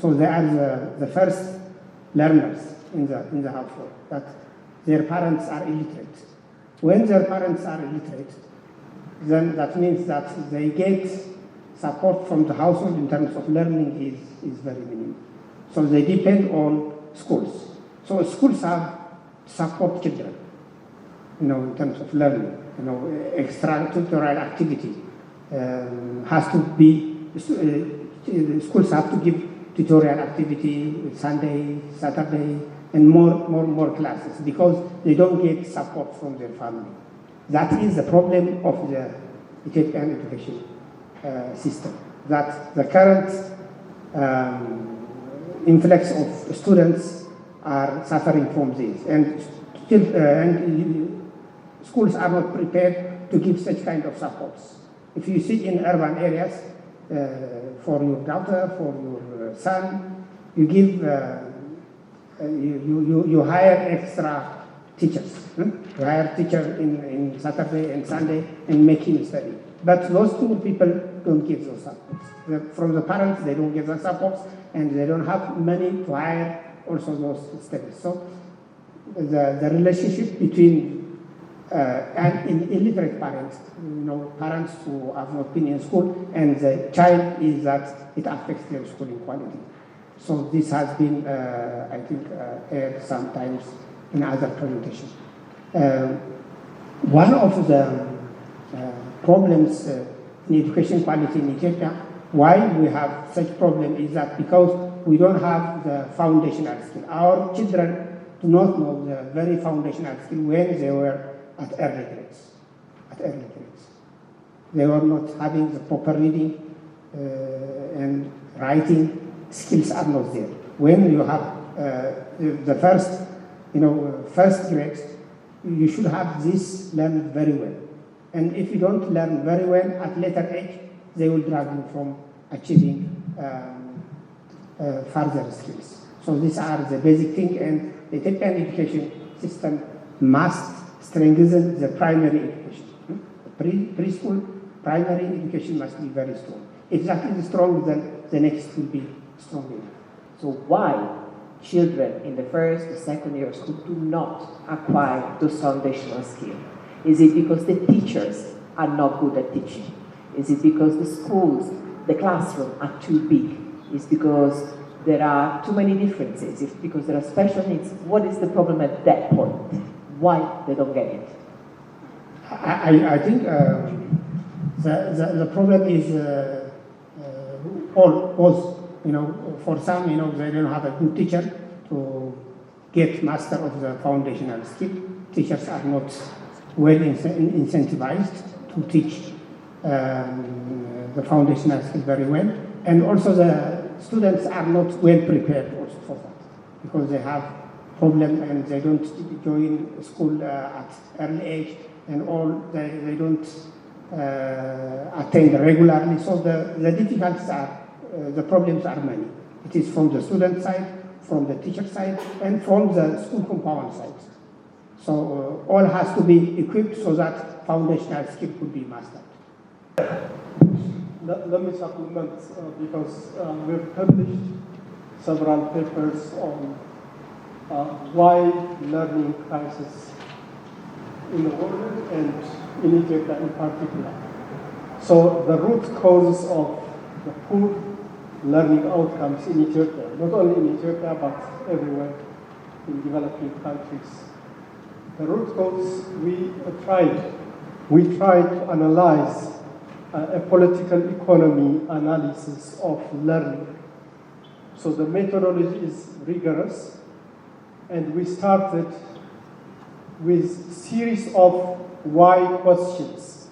So they are the first learners in the household, that their parents are illiterate. When their parents are illiterate, then that means that they get support from the household in terms of learning is very minimal. So they depend on schools. So schools have support children, in terms of learning, extracurricular activity has to be, schools have to give tutorial activity Sunday, Saturday, and more classes, because they don't get support from their family. That is the problem of the Ethiopian education system, that the current influx of students are suffering from this, and schools are not prepared to give such kind of supports. If you see in urban areas, for your daughter, for your son, you give, you hire extra teachers. You hire teacher in Saturday and Sunday and make him study. But those two people don't give those supports. From the parents, they don't give the supports, and they don't have money to hire also those studies. So the relationship between and illiterate parents, parents who have not been in school, and the child, is that it affects their schooling quality. So this has been, I think, aired sometimes in other presentations. One of the problems in education quality in Ethiopia, why we have such problem, is that because we don't have the foundational skill. Our children do not know the very foundational skill when they were at early grades. They were not having the proper reading and writing skills are not there. When you have the first grades, you should have this learned very well. And if you don't learn very well at later age, they will drag you from achieving further skills. So these are the basic thing, and the Ethiopian education system must strengthen the primary education. Preschool, primary education must be very strong. If that is strong, then the next will be strong enough. So why children in the first or second year of school do not acquire those foundational skills? Is it because the teachers are not good at teaching? Is it because the schools, the classroom are too big? Is it because there are too many differences? Is it because there are special needs? What is the problem at that point? Why they don't get it? I think the problem is both. For some, they don't have a good teacher to get master of the foundational skill. Teachers are not well incentivized to teach the foundational skill very well, and also the students are not well prepared also for that, because they have problem, and they don't join school at early age, and all they don't attend regularly. So the difficulties are, the problems are many. It is from the student side, from the teacher side, and from the school compound side. So all has to be equipped so that foundational skill could be mastered. Let me supplement because we've published several papers on why learning crisis in the world and in Ethiopia in particular. So the root causes of the poor learning outcomes in Ethiopia, not only in Ethiopia but everywhere in developing countries. The root cause we tried to analyze a political economy analysis of learning. So the methodology is rigorous, and we started with series of why questions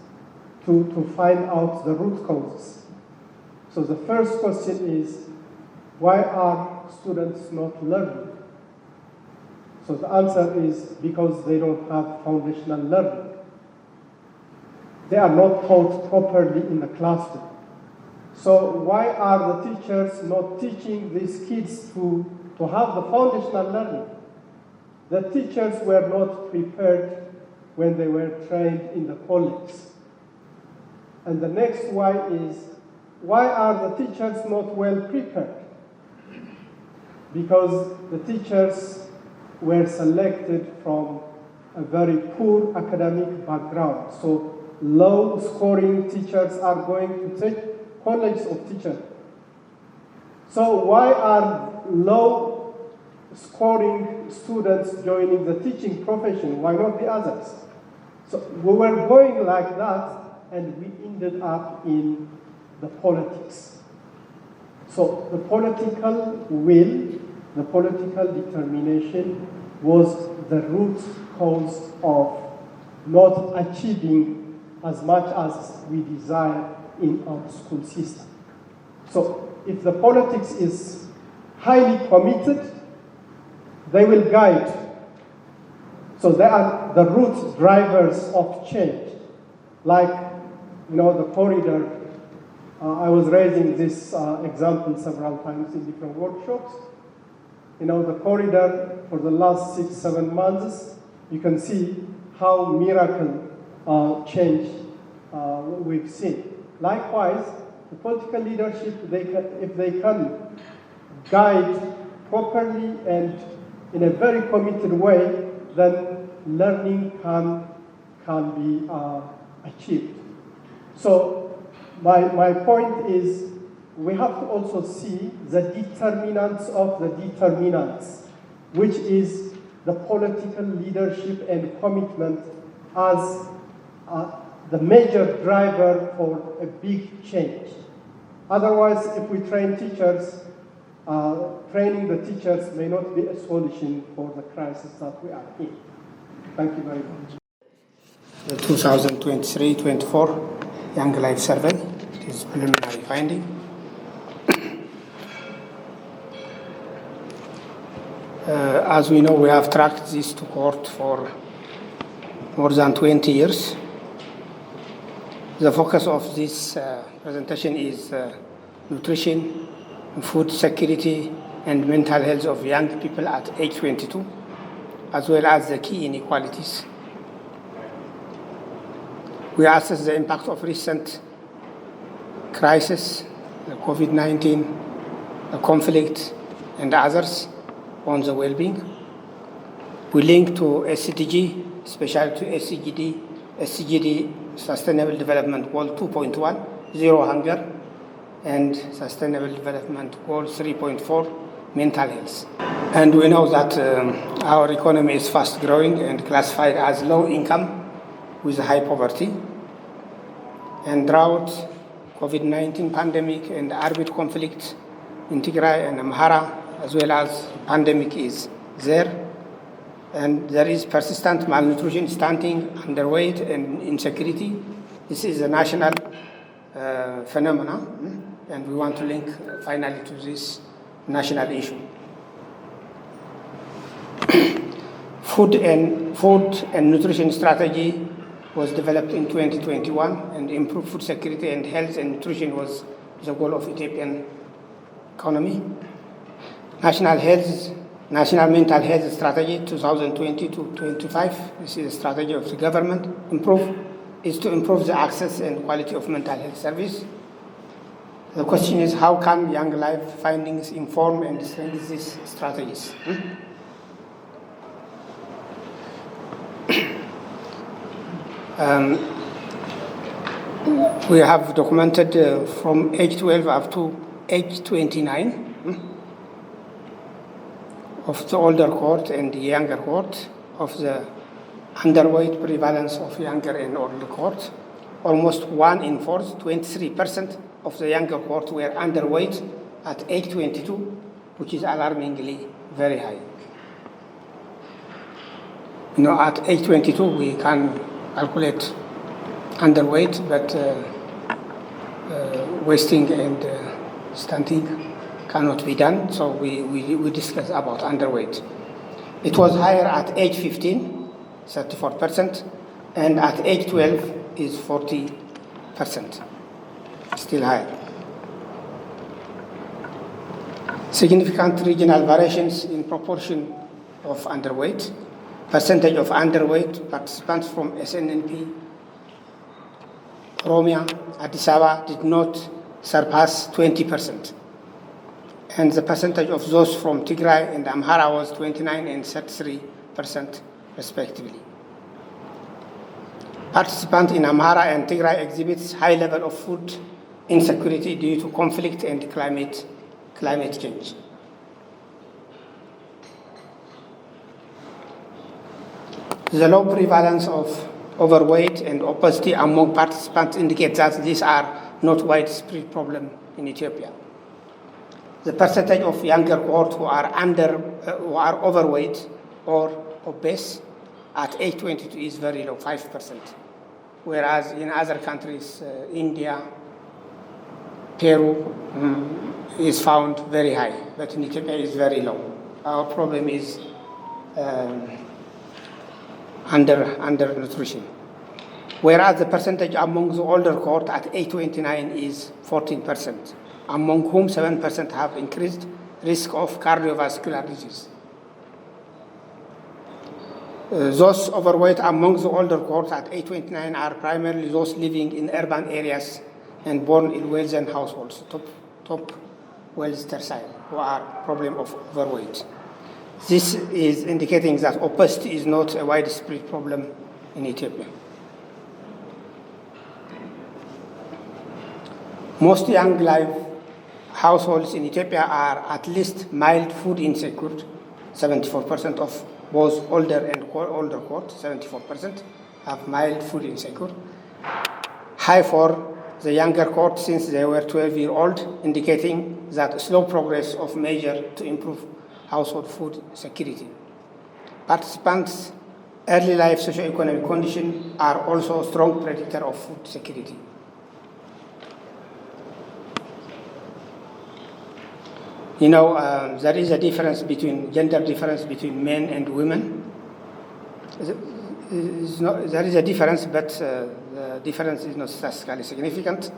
to find out the root causes. So the first question is, why are students not learning? So the answer is because they don't have foundational learning. They are not taught properly in the classroom. So why are the teachers not teaching these kids to have the foundational learning? The teachers were not prepared when they were trained in the college. And the next why is, why are the teachers not well prepared? Because the teachers were selected from a very poor academic background. So low-scoring teachers are going to take college of teachers. So why are low-scoring students joining the teaching profession? Why not the others? So we were going like that, and we ended up in the politics. So the political will, the political determination was the root cause of not achieving as much as we desire in our school system. So if the politics is highly committed, they will guide. So they are the root drivers of change. Like, the corridor, I was raising this example several times in different workshops. The corridor for the last 6-7 months, you can see how miracle change we've seen. Likewise, the political leadership, if they can guide properly and in a very committed way, then learning can be achieved. So my point is, we have to also see the determinants of the determinants, which is the political leadership and commitment as the major driver for a big change. Otherwise, if we train teachers, training the teachers may not be a solution for the crisis that we are in. Thank you very much. The 2023-24 Young Life Survey, it is preliminary finding. As we know, we have tracked this cohort for more than 20 years. The focus of this presentation is nutrition, food security, and mental health of young people at age 22, as well as the key inequalities. We assess the impact of recent crisis, the COVID-19, the conflict, and others on the well-being. We link to SDG, especially to SDG Sustainable Development Goal 2.1, Zero Hunger, and Sustainable Development Goal 3.4, Mental Health. And we know that our economy is fast growing and classified as low income with high poverty. And drought, COVID-19 pandemic, and armed conflict in Tigray and Amhara, as well as pandemic is there. And there is persistent malnutrition, stunting, underweight, and insecurity. This is a national phenomenon, and we want to link finally to this national issue. food and nutrition strategy was developed in 2021, and improved food security and health and nutrition was the goal of Ethiopian economy. National mental health strategy 2020 to 25. This is a strategy of the government. Is to improve the access and quality of mental health service. The question is, how can Young Life findings inform and strengthen these strategies? We have documented from age 12 up to age 29 of the older cohort and the younger cohort of the underweight prevalence of younger and older cohort. Almost 1 in 4, 23% of the younger cohort were underweight at age 22, which is alarmingly very high. At age 22, we can calculate underweight, but wasting and stunting cannot be done, so we discuss about underweight. It was higher at age 15, 34%, and at age 12 is 40%, still high. Significant regional variations in proportion of underweight. Percentage of underweight participants from SNNP, Oromia, Addis Ababa did not surpass 20%. And the percentage of those from Tigray and Amhara was 29 and 33%, respectively. Participants in Amhara and Tigray exhibits high level of food insecurity due to conflict and climate change. The low prevalence of overweight and obesity among participants indicates that these are not widespread problem in Ethiopia. The percentage of younger cohort who are overweight or obese at age 22 is very low, 5%. Whereas in other countries, India, Peru, is found very high, but in Ethiopia is very low. Our problem is under nutrition. Whereas the percentage among the older cohort at age 29 is 14%, among whom 7% have increased risk of cardiovascular disease. Those overweight among the older cohort at age 29 are primarily those living in urban areas and born in wealthy households, top wealth tercile, who are problem of overweight. This is indicating that obesity is not a widespread problem in Ethiopia. Most young life households in Ethiopia are at least mild food insecure. 74% of both older and older cohort, 74% have mild food insecure. High for the younger cohort since they were 12-year-old, indicating that slow progress of measure to improve household food security. Participants' early life socioeconomic conditions are also a strong predictor of food security. There is a gender difference between men and women. There is a difference, but the difference is not statistically significant.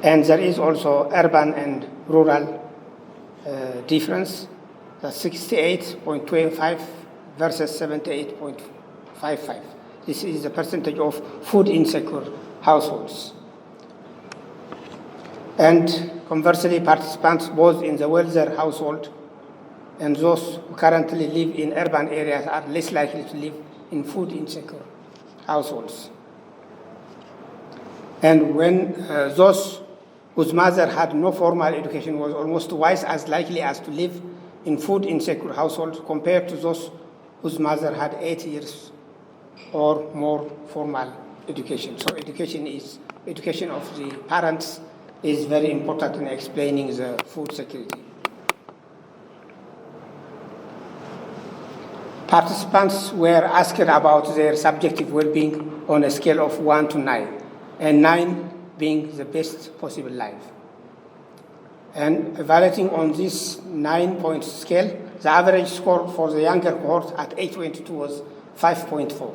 And there is also urban and rural difference. That's 68.25 versus 78.55. This is the percentage of food insecure households. And conversely, participants both in the wealthier household and those who currently live in urban areas are less likely to live in food insecure households. And when those whose mother had no formal education was almost twice as likely as to live in food insecure households compared to those whose mother had 8 years or more formal education. So education of the parents is very important in explaining the food security. Participants were asked about their subjective well-being on a scale of 1 to 9, and 9 being the best possible life. And evaluating on this 9-point scale, the average score for the younger cohort at age 22 was 5.4,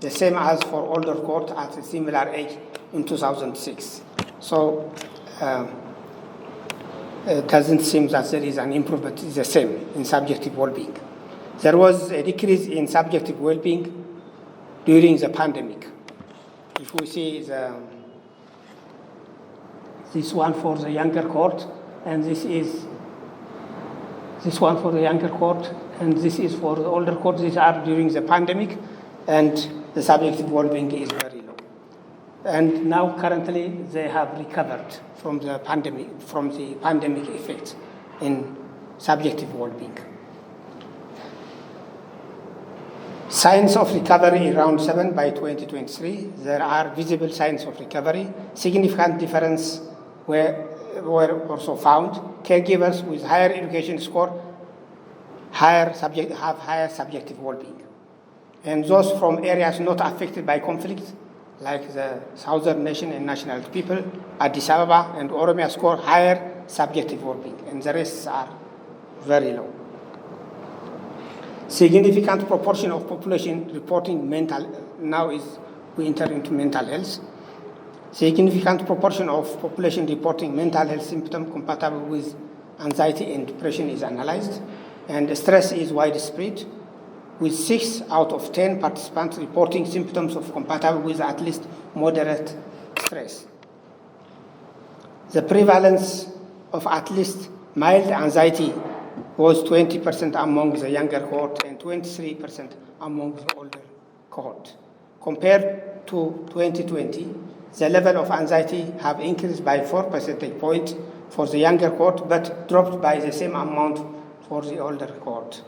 the same as for older cohort at a similar age in 2006. So it doesn't seem that there is an improvement. It's the same in subjective well-being. There was a decrease in subjective well-being during the pandemic. If we see this one for the younger cohort, and this one for the younger cohort, and this is for the older cohort. These are during the pandemic, and the subjective well-being is very low. And now currently they have recovered from the pandemic effect in subjective well-being. Signs of recovery around 7 by 2023. There are visible signs of recovery. Significant difference were also found. Caregivers with higher education score have higher subjective well-being. And those from areas not affected by conflict, like the southern nation and nationality people, Addis Ababa and Oromia score higher subjective well-being, and the rest are very low. Significant proportion of population reporting we enter into mental health. Significant proportion of population reporting mental health symptoms compatible with anxiety and depression is analyzed, and stress is widespread, with 6 out of 10 participants reporting symptoms of compatible with at least moderate stress. The prevalence of at least mild anxiety was 20% among the younger cohort and 23% among the older cohort. Compared to 2020, the level of anxiety have increased by 4 percentage points for the younger cohort, but dropped by the same amount for the older cohort.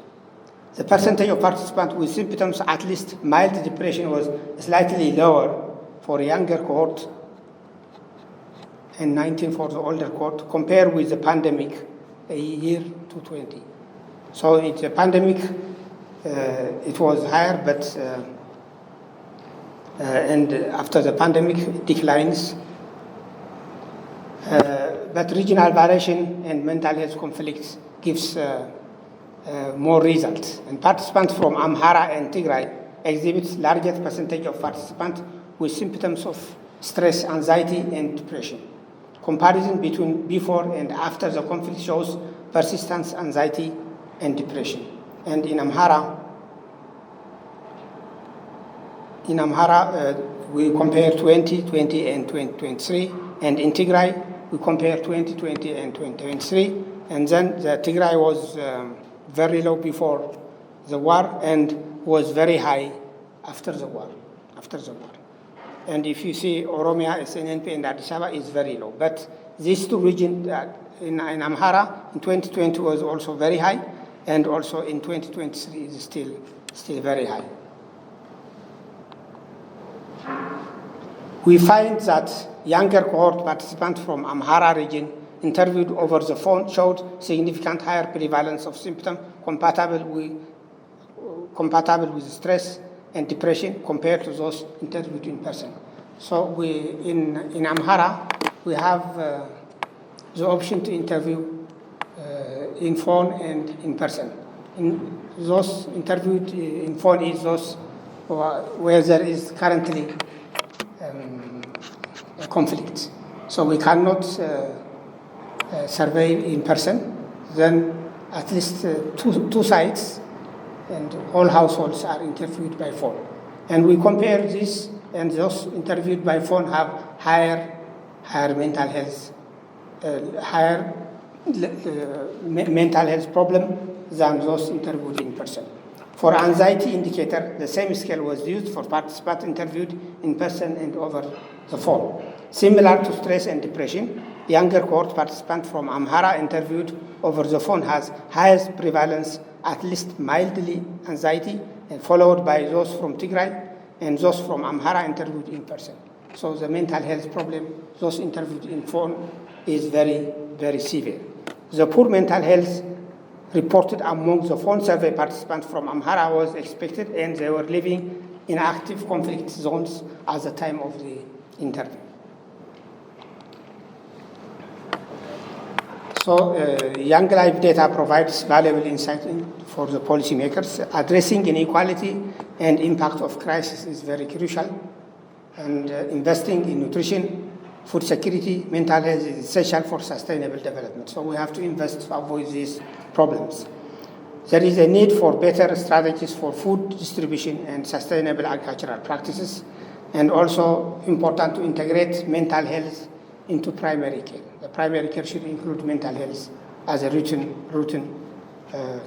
The percentage of participants with symptoms at least mild depression was slightly lower for younger cohort and 19 for the older cohort, compared with the pandemic a year to 20. So in the pandemic, it was higher, but and after the pandemic it declines. But regional variation and mental health conflicts gives more results. And participants from Amhara and Tigray exhibit largest percentage of participants with symptoms of stress, anxiety, and depression. Comparison between before and after the conflict shows persistent anxiety and depression. And in Amhara, we compare 2020 and 2023, and in Tigray we compare 2020 and 2023, and then the Tigray was very low before the war and was very high after the war. And if you see Oromia, SNNP, and Addis Ababa is very low. But these two regions in Amhara in 2020 was also very high, and also in 2023 is still very high. We find that younger cohort participants from Amhara region interviewed over the phone showed significant higher prevalence of symptoms compatible with stress and depression compared to those interviewed in person. So in Amhara, we have the option to interview in phone and in person. In those interviewed in phone is those where there is currently a conflict. So we cannot survey in person. Then at least two sites and all households are interviewed by phone. And we compare this, and those interviewed by phone have higher mental health, mental health problem than those interviewed in person. For anxiety indicator, the same scale was used for participants interviewed in person and over the phone. Similar to stress and depression, younger cohort participant from Amhara interviewed over the phone has highest prevalence, at least mildly anxiety, and followed by those from Tigray and those from Amhara interviewed in person. So the mental health problem, those interviewed in phone, is very, very severe. The poor mental health reported among the phone survey participants from Amhara was expected, and they were living in active conflict zones at the time of the interview. So Young Life data provides valuable insight for the policymakers. Addressing inequality and impact of crisis is very crucial. And investing in nutrition, food security, mental health is essential for sustainable development. So we have to invest to avoid these problems. There is a need for better strategies for food distribution and sustainable agricultural practices, and also important to integrate mental health into primary care. The primary care should include mental health as a routine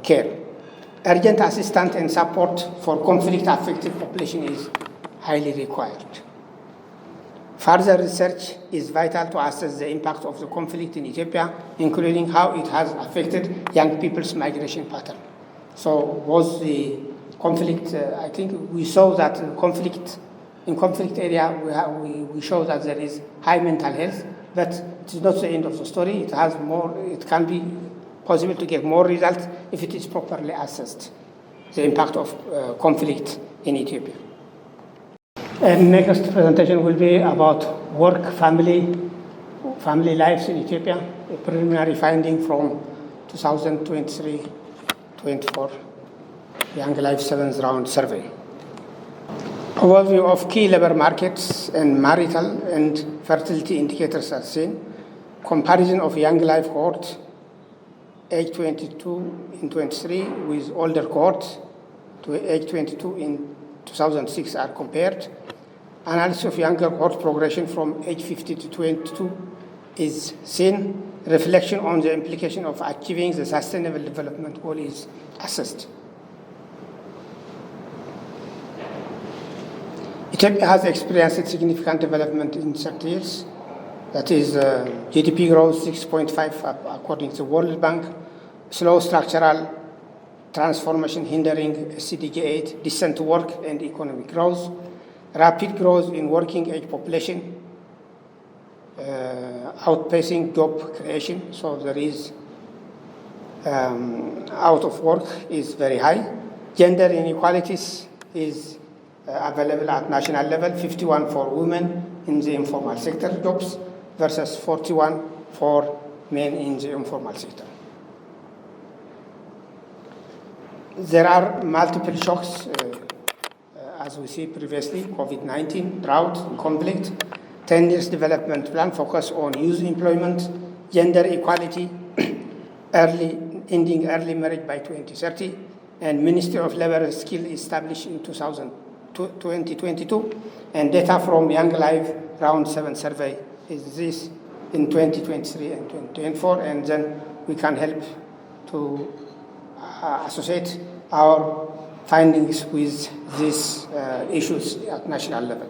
care. Urgent assistance and support for conflict-affected population is highly required. Further research is vital to assess the impact of the conflict in Ethiopia, including how it has affected young people's migration pattern. So was the conflict, I think we saw that in conflict area, we show that there is high mental health, but it is not the end of the story. It has more, it can be possible to get more results if it is properly assessed, the impact of conflict in Ethiopia. And next presentation will be about work, family lives in Ethiopia, a preliminary finding from 2023-24 Young Life 7th Round Survey. Overview of key labor markets and marital and fertility indicators are seen. Comparison of Young Life cohort, age 22 in 23 with older cohort to age 22 in 2006 are compared. Analysis of younger cohort progression from age 50 to 22 is seen. Reflection on the implication of achieving the sustainable development goal is assessed. Ethiopia has experienced significant development in 30 years. That is GDP growth 6.5 according to the World Bank, slow structural transformation hindering CDG 8, decent work and economic growth, rapid growth in working age population, outpacing job creation, so there is out of work is very high. Gender inequalities is available at national level, 51 for women in the informal sector jobs versus 41 for men in the informal sector. There are multiple shocks, as we see previously, COVID-19, drought, conflict, 10 years development plan focus on youth employment, gender equality, ending early marriage by 2030, and Ministry of Labor skill established in 2022, and data from Young Life Round 7 survey is this in 2023 and 2024, and then we can help to associate our findings with these issues at national level.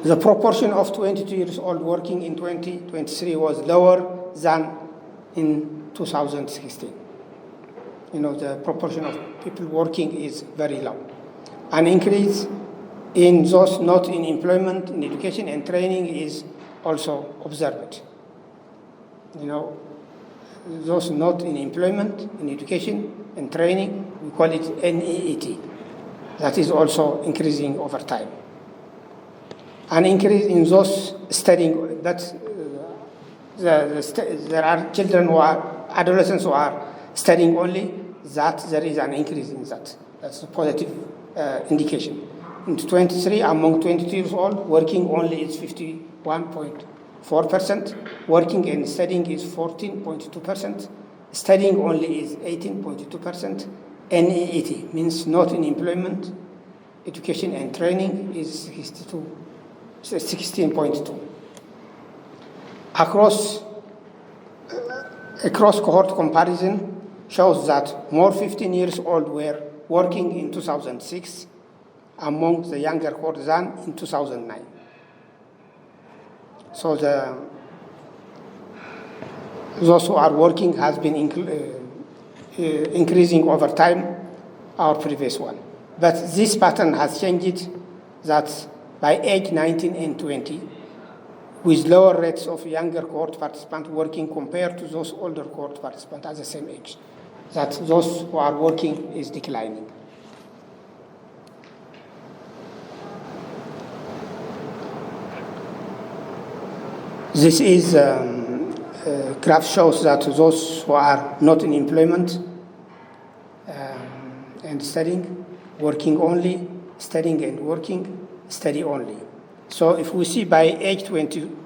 The proportion of 22 years old working in 2023 was lower than in 2016. You know, the proportion of people working is very low. An increase in those not in employment, in education and training is also observed. You know, those not in employment, in education and training, we call it NEET. That is also increasing over time. An increase in those studying, there are children who are, adolescents who are studying only, that there is an increase in that. That's a positive indication. In 23, among 22 years old, working only is 51.4%, working and studying is 14.2%, studying only is 18.2%, NEET means not in employment, education and training is 16.2. Across cohort comparison shows that more 15 years old were working in 2006 among the younger cohort than in 2009. So those who are working has been increasing over time, our previous one. But this pattern has changed, that by age 19 and 20, with lower rates of younger cohort participants working compared to those older cohort participants at the same age, that those who are working is declining. This is graph shows that those who are not in employment and studying, working only, studying and working, study only. So if we see by age 22,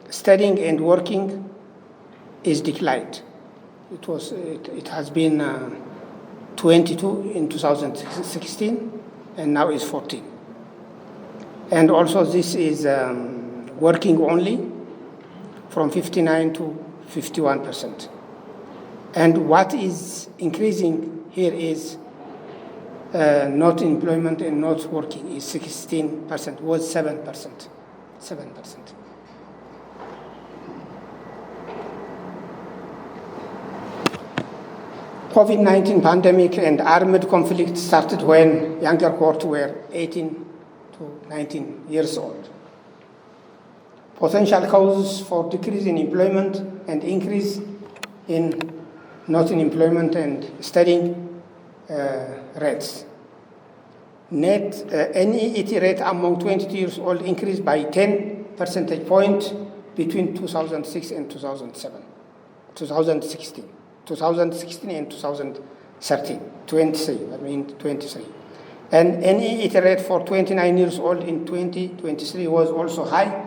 studying and working is declined. It has been 22 in 2016, and now is 14. And also this is working only from 59 to 51%. And what is increasing here is not employment and not working is 16%, was 7%. COVID-19 pandemic and armed conflict started when younger cohorts were 18 to 19 years old. Potential causes for decrease in employment and increase in not in employment and studying rates. Net NEET rate among 22 years old increased by 10 percentage points between 2006 and 2016 and 2013, 23. And NEET rate for 29 years old in 2023 was also high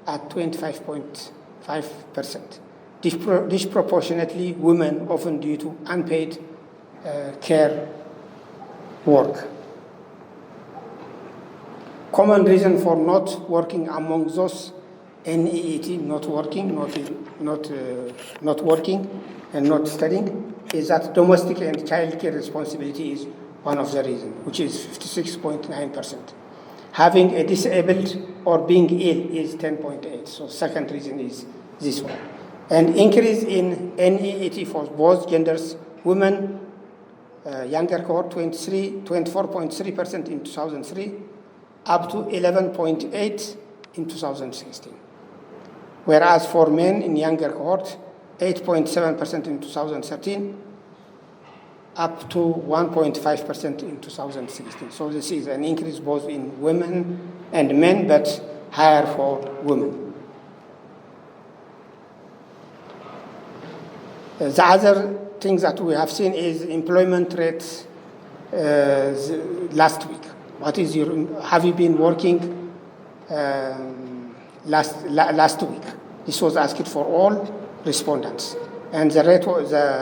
at 25.5%. Disproportionately women, often due to unpaid care work. Common reason for not working among those NEET, not working and not studying, is that domestic and child care responsibility is one of the reasons, which is 56.9%. Having a disabled or being ill is 10.8%. So second reason is this one. And increase in NEET for both genders, women, younger cohort 24.3% in 2003, up to 11.8% in 2016. Whereas for men in younger cohort, 8.7% in 2013, up to 1.5% in 2016. So this is an increase both in women and men, but higher for women. The other thing that we have seen is employment rates last week. Have you been working last week? This was asked for all respondents. And the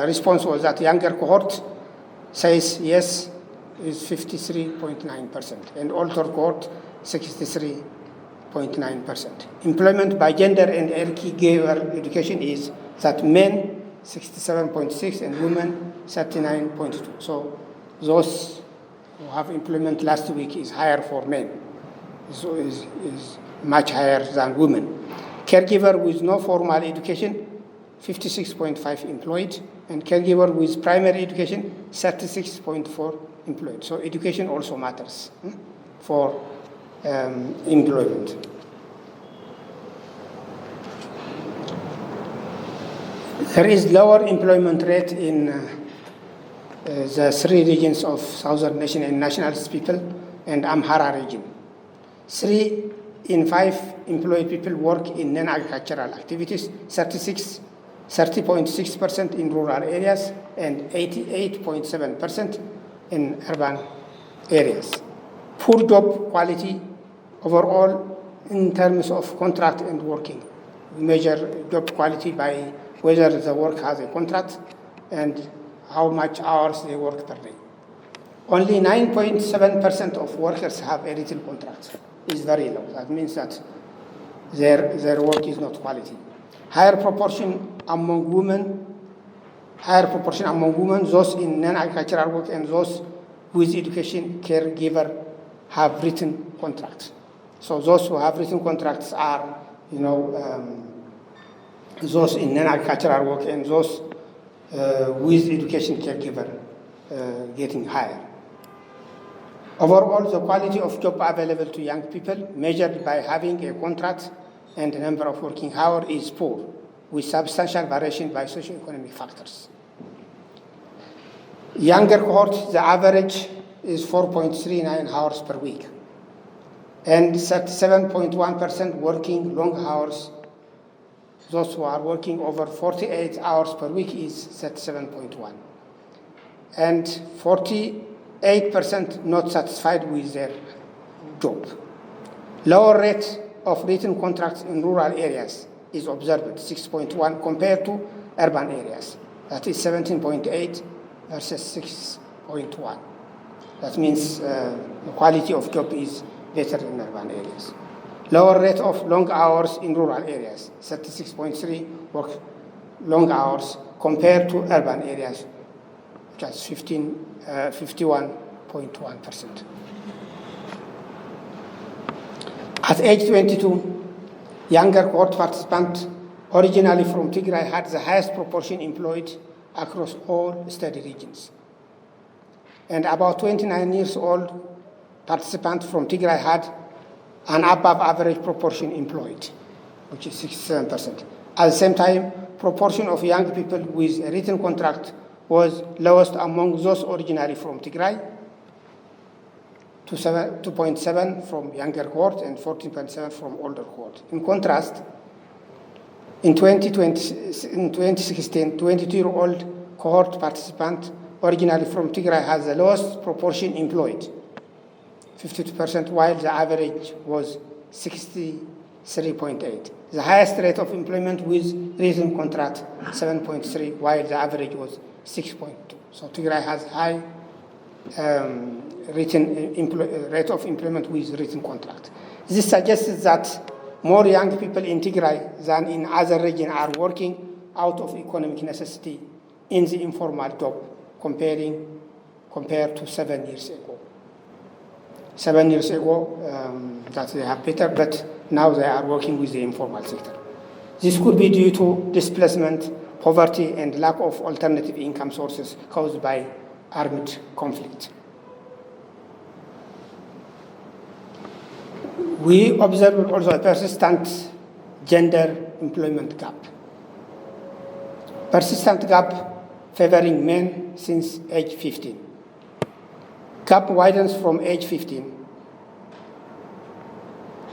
response was that younger cohort says yes is 53.9%, and older cohort 63.9%. Employment by gender and Ergogie education is that men 67.6% and women 39.2%. So those who have employment last week is higher for men, so is much higher than women. Caregiver with no formal education, 56.5% employed, and caregiver with primary education, 36.4% employed. So education also matters for employment. There is lower employment rate in the three regions of Southern Nation and Nationalist people and Amhara region. 3 in 5 employed people work in non-agricultural activities, 30.6% in rural areas, and 88.7% in urban areas. Poor job quality overall in terms of contract and working. We measure job quality by whether the work has a contract and how much hours they work per day. Only 9.7% of workers have a written contract. It's very low. That means that their work is not quality. Higher proportion among women, those in non-agricultural work and those with education caregiver have written contracts. So those who have written contracts are, those in non-agricultural work and those with education caregiver getting higher. Overall, the quality of job available to young people measured by having a contract and the number of working hours is poor, with substantial variation by socioeconomic factors. Younger cohort, the average is 4.39 hours per week. and 37.1% working long hours. Those who are working over 48 hours per week is 37.1%. And 48% not satisfied with their job. Lower rate of written contracts in rural areas is observed, 6.1 compared to urban areas. That is 17.8 versus 6.1. That means the quality of job is better in urban areas. Lower rate of long hours in rural areas, 36.3 work long hours compared to urban areas, just 51.1%. At age 22, younger cohort participants originally from Tigray had the highest proportion employed across all study regions. And about 29 years old participants from Tigray had an above average proportion employed, which is 67%. At the same time, proportion of young people with a written contract was lowest among those originally from Tigray, 2.7 from younger cohort and 14.7 from older cohort. In contrast, in 2016, 22-year-old cohort participant originally from Tigray has the lowest proportion employed, 52%, while the average was 63.8. The highest rate of employment with written contract, 7.3, while the average was 6.2. So Tigray has high rate of employment with written contract. This suggests that more young people in Tigray than in other regions are working out of economic necessity in the informal job compared to 7 years ago. 7 years ago, that they have better, but now they are working with the informal sector. This could be due to displacement, poverty, and lack of alternative income sources caused by armed conflict. We observe also a persistent gender employment gap. Persistent gap favoring men since age 15. Gap widens from age 15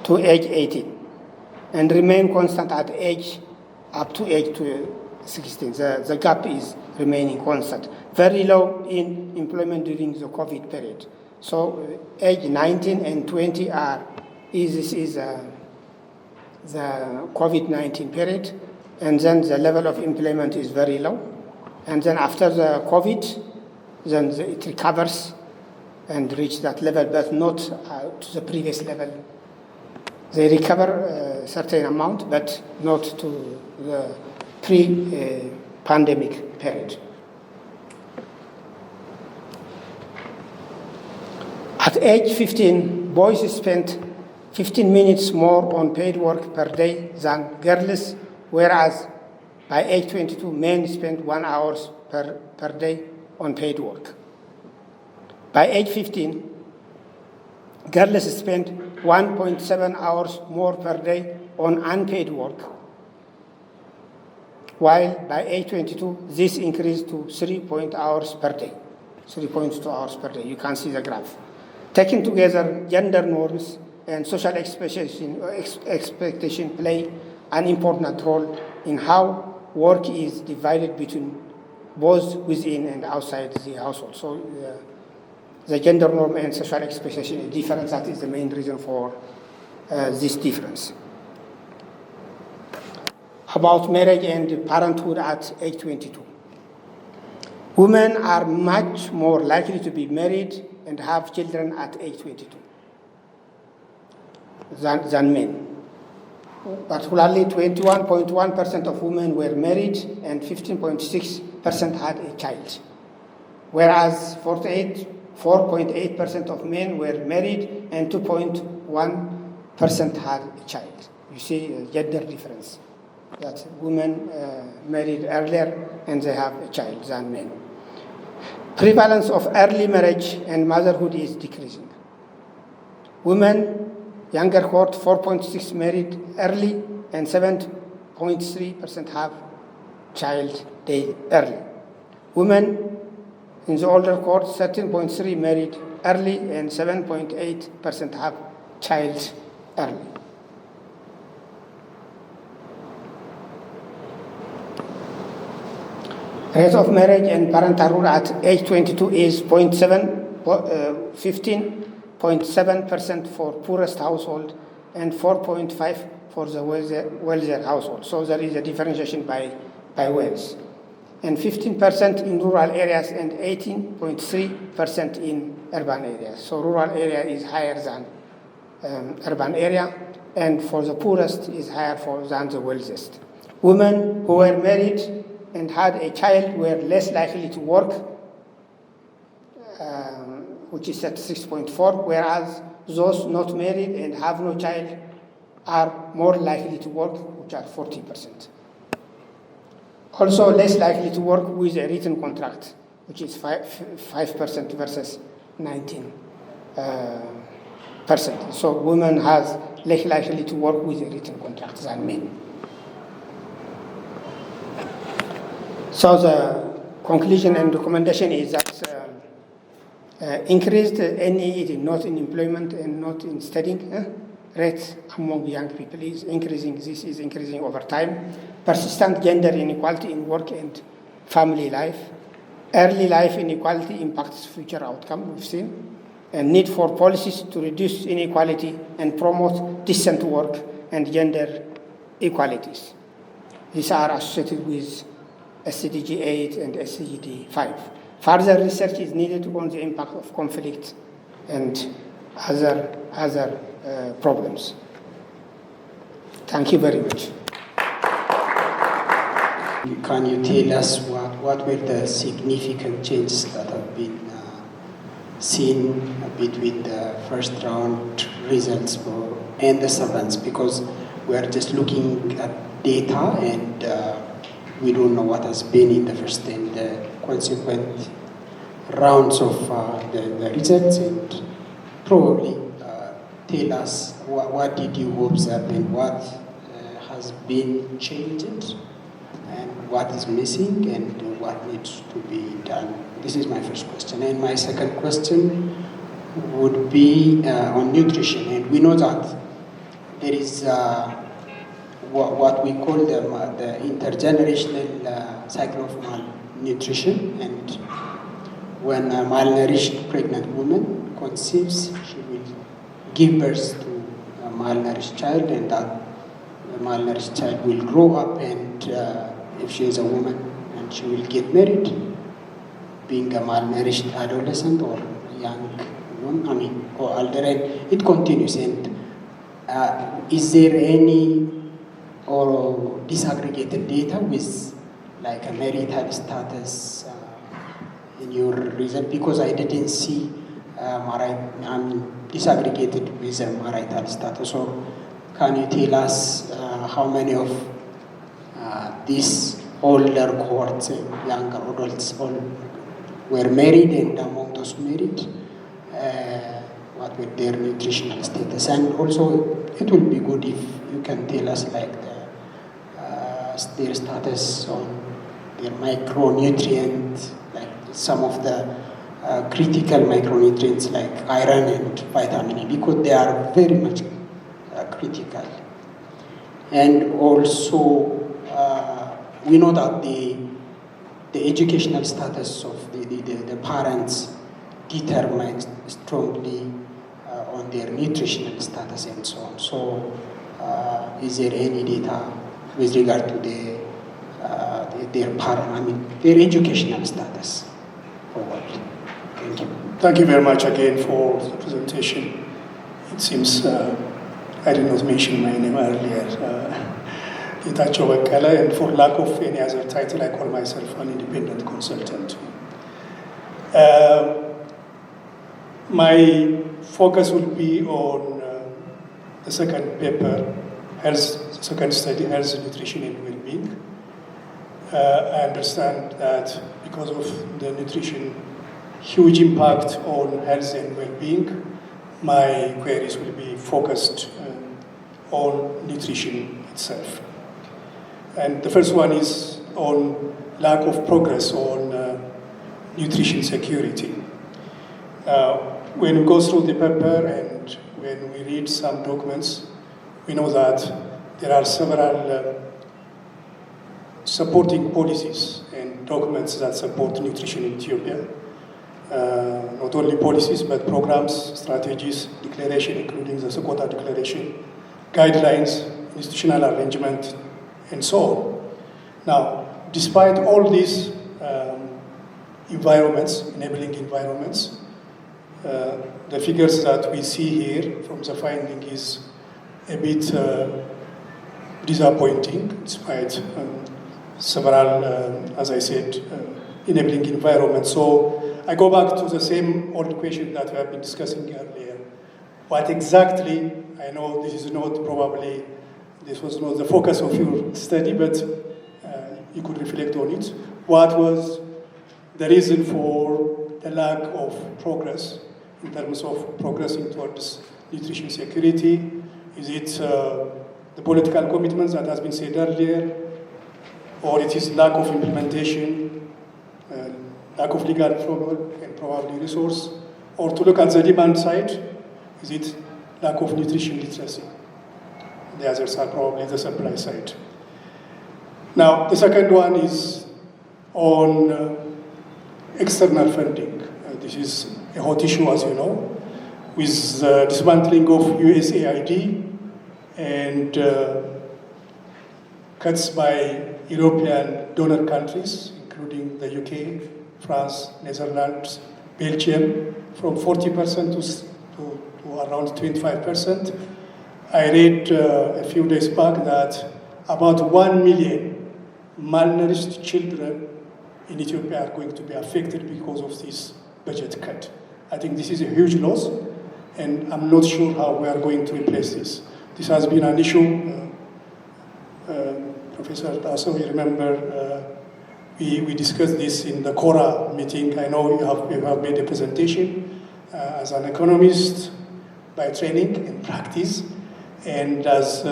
to age 18 and remain constant at age up to age 16. The gap is remaining constant. Very low in employment during the COVID period. So age 19 and 20 is the COVID-19 period, and then the level of employment is very low. And then after the COVID, then it recovers and reach that level, but not to the previous level. They recover a certain amount, but not to the pre-pandemic period. At age 15, boys spent 15 minutes more on paid work per day than girls, whereas by age 22, men spend 1 hour per day on paid work. By age 15, girls spend 1.7 hours more per day on unpaid work, while by age 22, this increased to 3.2 hours per day. 3.2 hours per day. You can see the graph. Taken together, gender norms and social expectation play an important role in how work is divided between both within and outside the household. So the gender norm and social expectation is different. That is the main reason for this difference. About marriage and parenthood at age 22. Women are much more likely to be married and have children at age 22 than men. Particularly 21.1% of women were married and 15.6% had a child, whereas 4.8% of men were married and 2.1% had a child. You see a gender difference, that women married earlier and they have a child than men. Prevalence of early marriage and motherhood is decreasing. Women, younger cohort, 4.6 married early and 7.3% have child early. Women in the older cohort, 13.3 married early and 7.8% have child early. Rate of marriage and parental rule at age 22 is 15.7% for poorest household and 4.5% for the wealthier household. So there is a differentiation by wealth. And 15% in rural areas and 18.3% in urban areas. So rural area is higher than urban area, and for the poorest is higher than the wealthiest. Women who were married and had a child were less likely to work, which is at 6.4, whereas those not married and have no child are more likely to work, which are 40%. Also less likely to work with a written contract, which is 5% versus 19%. So women has less likely to work with a written contract than men. So the conclusion and recommendation is that increased NEET, not in employment and not in studying, rates among young people is increasing. This is increasing over time. Persistent gender inequality in work and family life. Early life inequality impacts future outcome, we've seen. And need for policies to reduce inequality and promote decent work and gender equalities. These are associated with SDG 8 and SDG 5. Further research is needed on the impact of conflict and other problems. Thank you very much. Can you tell us what were the significant changes that have been seen between the first round results and the seventh? Because we are just looking at data and we don't know what has been in the first and the consequent rounds of the results, and probably tell us what did you observe and what has been changed and what is missing and what needs to be done. This is my first question. And my second question would be on nutrition. And we know that there is what we call the intergenerational cycle of malnutrition. And when a malnourished pregnant woman conceives, she will give birth to a malnourished child, and that malnourished child will grow up, and if she is a woman, and she will get married, being a malnourished adolescent or young woman, or older, and it continues. And is there any or disaggregated data with like a marital status in your result? Because I didn't see disaggregated with a marital status. So can you tell us how many of these older cohorts and younger adults were married, and among those married, what were their nutritional status? And also, it will be good if you can tell us like their status on their micronutrient, like some of the critical micronutrients like iron and vitamin E, because they are very much critical. And also, we know that the educational status of the parents determines strongly on their nutritional status and so on. So, is there any data with regard to their educational status forward? Thank you. Thank you very much again for the presentation. It seems I did not mention my name earlier. Tassew Woldehanna, and for lack of any other title, I call myself an independent consultant. My focus will be on the second paper, second study, health, nutrition, and well-being. I understand that because of the nutrition, huge impact on health and well-being, my queries will be focused on nutrition itself. And the first one is on lack of progress on nutrition security. When we go through the paper and when we read some documents, we know that there are several supporting policies and documents that support nutrition in Ethiopia. Not only policies, but programs, strategies, declaration, including the Sokota Declaration, guidelines, institutional arrangement, and so on. Now, despite all these environments, enabling environments, the figures that we see here from the finding is a bit disappointing, despite several, as I said, enabling environments. So I go back to the same old question that we have been discussing earlier. What exactly, I know this is not probably, this was not the focus of your study, but you could reflect on it. What was the reason for the lack of progress in terms of progressing towards nutrition security? Is it the political commitments that has been said earlier, or it is lack of implementation, lack of legal framework and probably resource, or to look at the demand side, is it lack of nutrition literacy? The others are probably the supply side. Now, the second one is on external funding. This is a hot issue, as you know, with the dismantling of USAID and cuts by European donor countries, including the UK, France, Netherlands, Belgium, from 40% to around 25%. I read a few days back that about 1 million malnourished children in Ethiopia are going to be affected because of this budget cut. I think this is a huge loss, and I'm not sure how we are going to replace this. This has been an issue. Professor Tassew, you remember we discussed this in the KORA meeting. I know you have made a presentation as an economist by training and practice, and as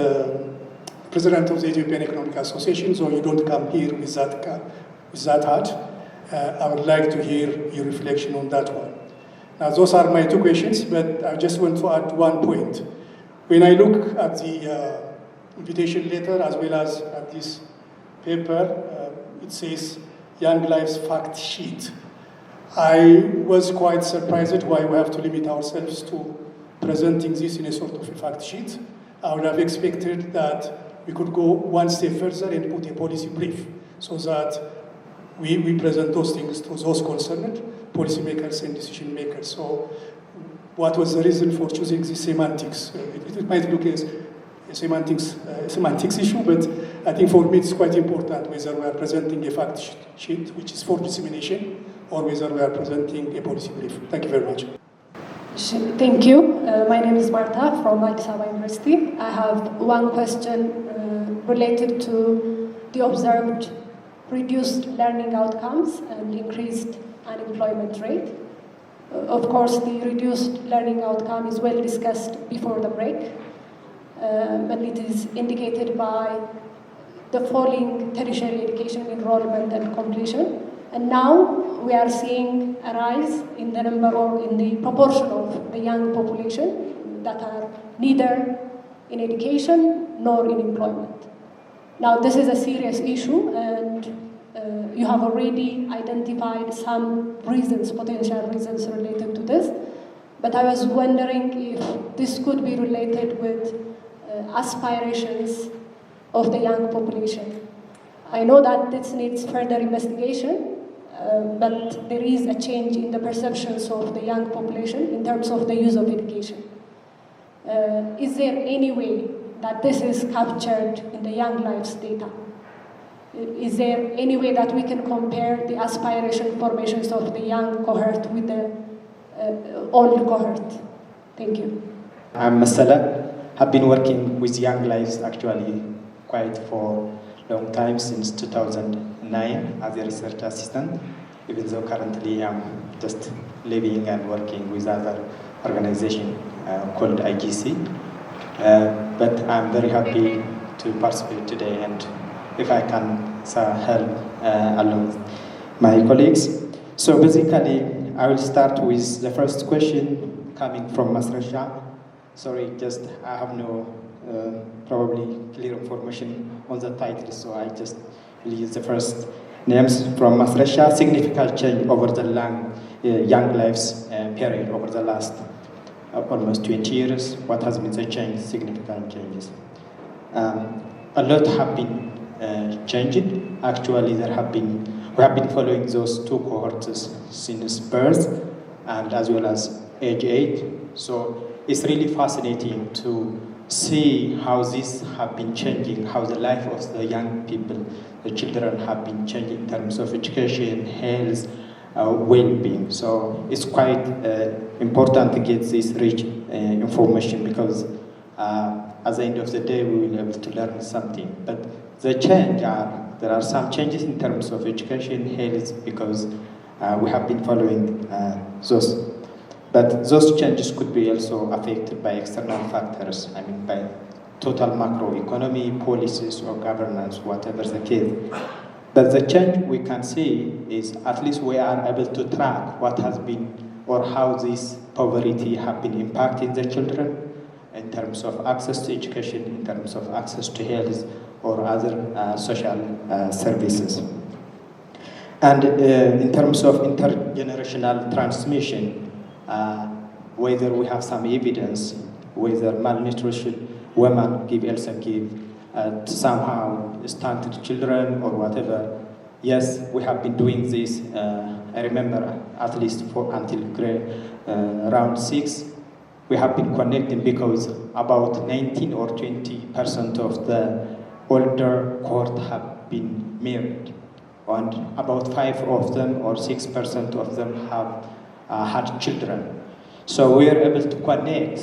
president of the Ethiopian Economic Association, so you don't come here with that hat. I would like to hear your reflection on that one. Now, those are my two questions, but I just want to add one point. When I look at the invitation letter as well as at this paper, it says Young Lives Fact Sheet. I was quite surprised why we have to limit ourselves to presenting this in a sort of a fact sheet. I would have expected that we could go one step further and put a policy brief so that we present those things to those concerned, policymakers and decision makers. So what was the reason for choosing this semantics? It might look as a semantics issue, but I think for me it's quite important whether we are presenting a fact sheet, which is for dissemination, or whether we are presenting a policy brief. Thank you very much. Thank you. My name is Marta from Addis Ababa University. I have one question related to the observed reduced learning outcomes and increased unemployment rate. Of course, the reduced learning outcome is well discussed before the break, and it is indicated by the falling tertiary education enrollment and completion. And now we are seeing a rise in the number or in the proportion of the young population that are neither in education nor in employment. Now, this is a serious issue, and you have already identified some reasons, potential reasons related to this. But I was wondering if this could be related with aspirations of the young population. I know that this needs further investigation, but there is a change in the perceptions of the young population in terms of the use of education. Is there any way that this is captured in the Young Lives data? Is there any way that we can compare the aspiration formations of the young cohort with the old cohort? Thank you. I'm Mesele. I've been working with Young Lives actually quite for a long time, since 2009 as a research assistant, even though currently I'm just living and working with other organization called IGC. But I'm very happy to participate today, and if I can help along my colleagues. So basically, I will start with the first question coming from Masresha. Sorry, just I have no probably clear information on the title, so I just will use the first names from Masresha. Significant change over the young lives period over the last almost 20 years. What has been the change? Significant changes. A lot have been changing. Actually, we have been following those two cohorts since birth and as well as age 8. So it's really fascinating to see how these have been changing, how the life of the young people, the children have been changing in terms of education, health, well-being. So it's quite important to get this rich information because at the end of the day we will be able to learn something. But there are some changes in terms of education, health, because we have been following those. But those changes could be also affected by external factors, I mean by total macroeconomy, policies or governance, whatever the case. But the change we can see is at least we are able to track what has been or how this poverty have been impacting the children in terms of access to education, in terms of access to health or other social services. And in terms of intergenerational transmission, whether we have some evidence, whether malnutrition, women also give somehow stunted children or whatever. Yes, we have been doing this, I remember at least until round 6, we have been connecting because about 19 or 20% of the older cohort have been married. And about 5 of them or 6% of them have had children. So we are able to connect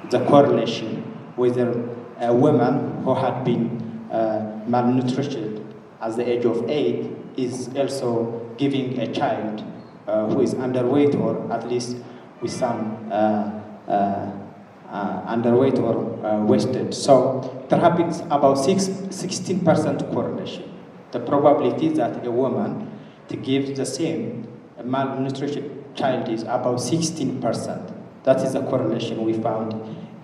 the correlation with a woman who had been malnourished at the age of 8 is also giving a child who is underweight or at least with some underweight or wasted. So there have been about 16% correlation. The probability that a woman to give the same malnutrition child is about 16%. That is the correlation we found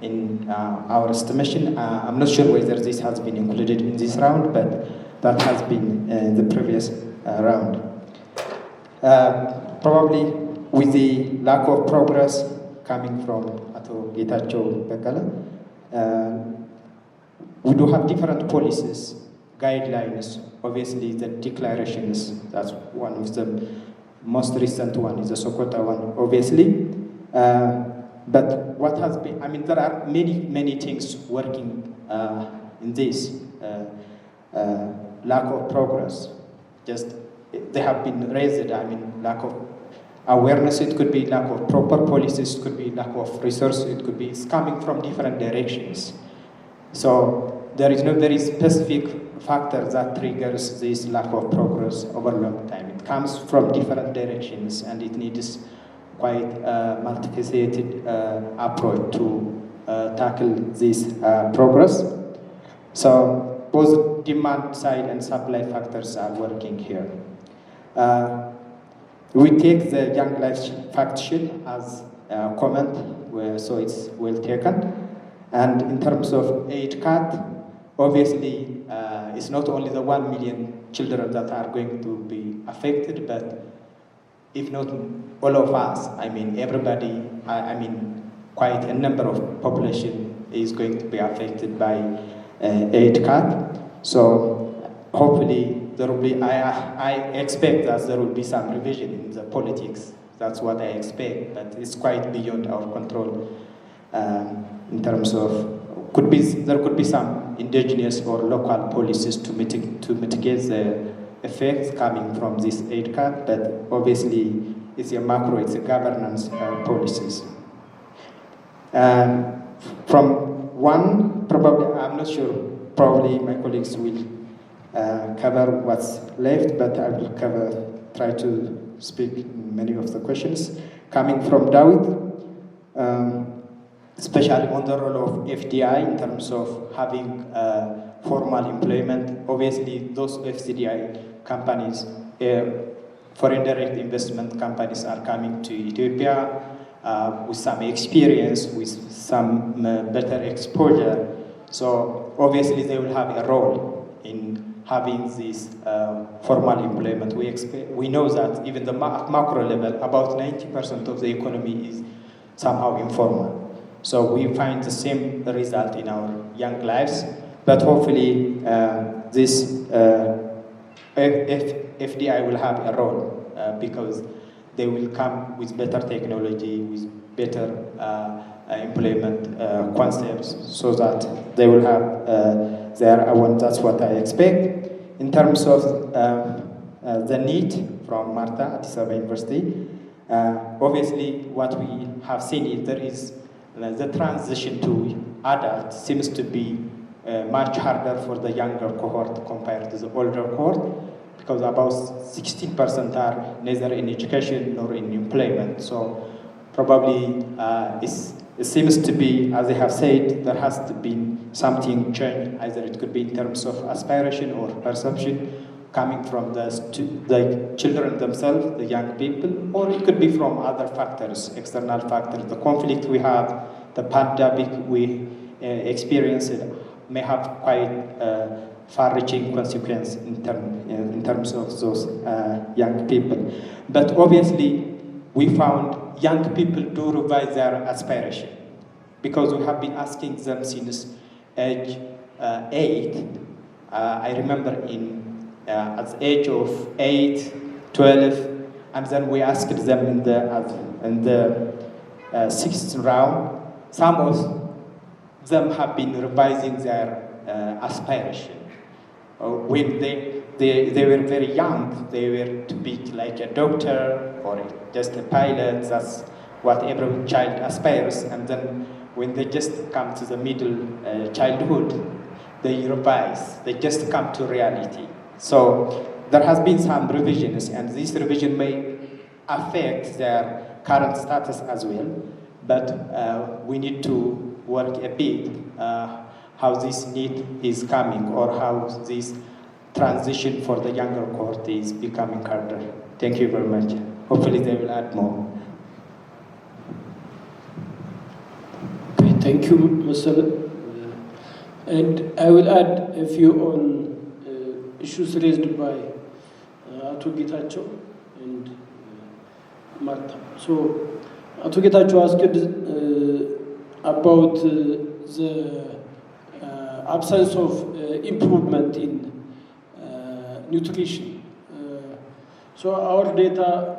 in our estimation. I'm not sure whether this has been included in this round, but that has been in the previous round. Probably with the lack of progress coming from Ato Fekadu, we do have different policies, guidelines, obviously the declarations, that's one of the most recent one is the Sokoto one, obviously. But what has been, I mean, there are many things working in this lack of progress. Just, they have been raised, I mean, lack of awareness, it could be lack of proper policies, it could be lack of resources, it could be, it's coming from different directions. So there is no very specific factor that triggers this lack of progress over a long time. It comes from different directions and it needs quite a multifaceted approach to tackle this progress. So both demand side and supply factors are working here. We take the Young Lives fact sheet as a comment, so it's well taken. And in terms of aid cut, obviously, it's not only the 1 million children that are going to be affected, but if not all of us, I mean, everybody, I mean, quite a number of population is going to be affected by aid cut. So hopefully there will be, I expect that there will be some revision in the politics. That's what I expect, but it's quite beyond our control in terms of, there could be some indigenous or local policies to mitigate the effects coming from this aid cut, but obviously it's a macro, it's a governance policies. From one, probably, I'm not sure, probably my colleagues will cover what's left, but I will try to speak many of the questions. Coming from Dawit, especially on the role of FDI in terms of having formal employment. Obviously, those FCDI companies, foreign direct investment companies are coming to Ethiopia. with some experience, with some better exposure. So obviously they will have a role in having this formal employment. We know that even the macro level, about 90% of the economy is somehow informal. So we find the same result in our young lives, but hopefully this FDI will have a role because they will come with better technology, with better employment concepts, so that they will have their own. That's what I expect. In terms of the need from Marta at Tassew University, obviously what we have seen is there is the transition to adult seems to be much harder for the younger cohort compared to the older cohort, because about 16% are neither in education nor in employment. So probably it seems to be, as I have said, there has to be something changed. Either it could be in terms of aspiration or perception coming from the children themselves, the young people, or it could be from other factors, external factors. The conflict we have, the pandemic we experienced may have quite far-reaching consequence in terms of those young people. But obviously, we found young people do revise their aspiration, because we have been asking them since age 8. I remember at the age of 8, 12, and then we asked them in the 6th round. Some of them have been revising their aspiration. When they were very young, they were to be like a doctor or just a pilot. That's what every child aspires. And then when they just come to the middle childhood, they revise. They just come to reality. So there has been some revisions, and this revision may affect their current status as well. But we need to work a bit how this need is coming, or how this transition for the younger cohort is becoming harder. Thank you very much. Hopefully they will add more. Okay, thank you, Mesele. And I will add a few on issues raised by Ato Getachew and Marta. So Ato Getachew asked about the absence of improvement in nutrition. So our data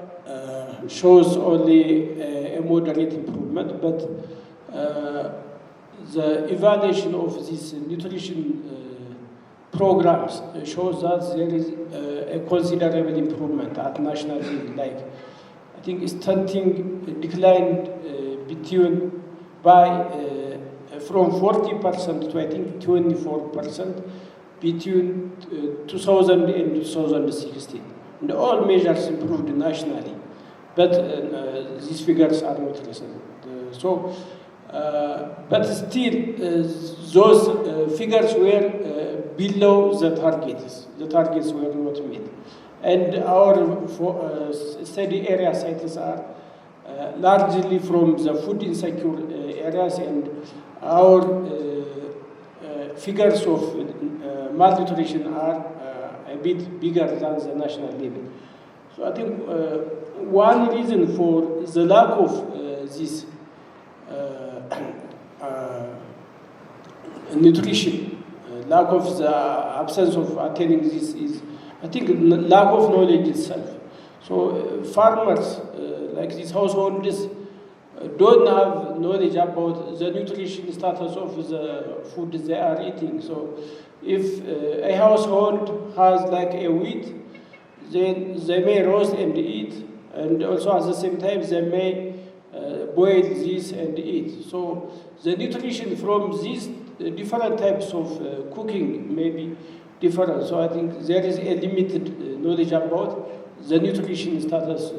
shows only a moderate improvement, but the evaluation of these nutrition programs shows that there is a considerable improvement at national level. Like, I think stunting declined from 40% to I think 24% between 2000 and 2016. And all measures improved nationally, but these figures are not recent. But still, those figures were below the targets. The targets were not met. And our study area sites are largely from the food insecure areas, and our figures of malnutrition are a bit bigger than the national level. So I think one reason for the lack of this nutrition, lack of the absence of attaining this is, I think, lack of knowledge itself. So farmers, like these households, don't have knowledge about the nutrition status of the food they are eating. So if a household has like a wheat, then they may roast and eat, and also at the same time they may boil this and eat. So the nutrition from these different types of cooking may be different. So I think there is a limited knowledge about the nutrition status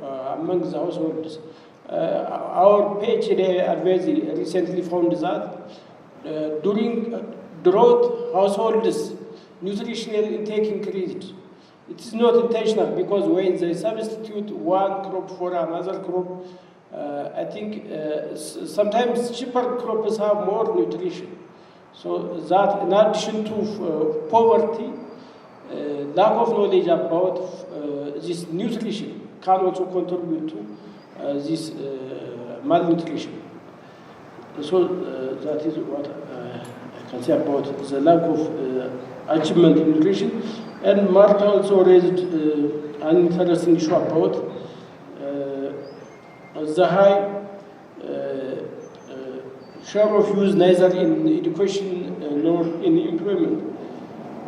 among the households. Our PhD advisor recently found that during drought, households' nutritional intake increased. It is not intentional, because when they substitute one crop for another crop, I think sometimes cheaper crops have more nutrition. So that in addition to poverty, lack of knowledge about this nutrition can also contribute to this malnutrition. So that is what I can say about the lack of achievement in nutrition. And Marta also raised an interesting issue about the high share of youth neither in education nor in employment.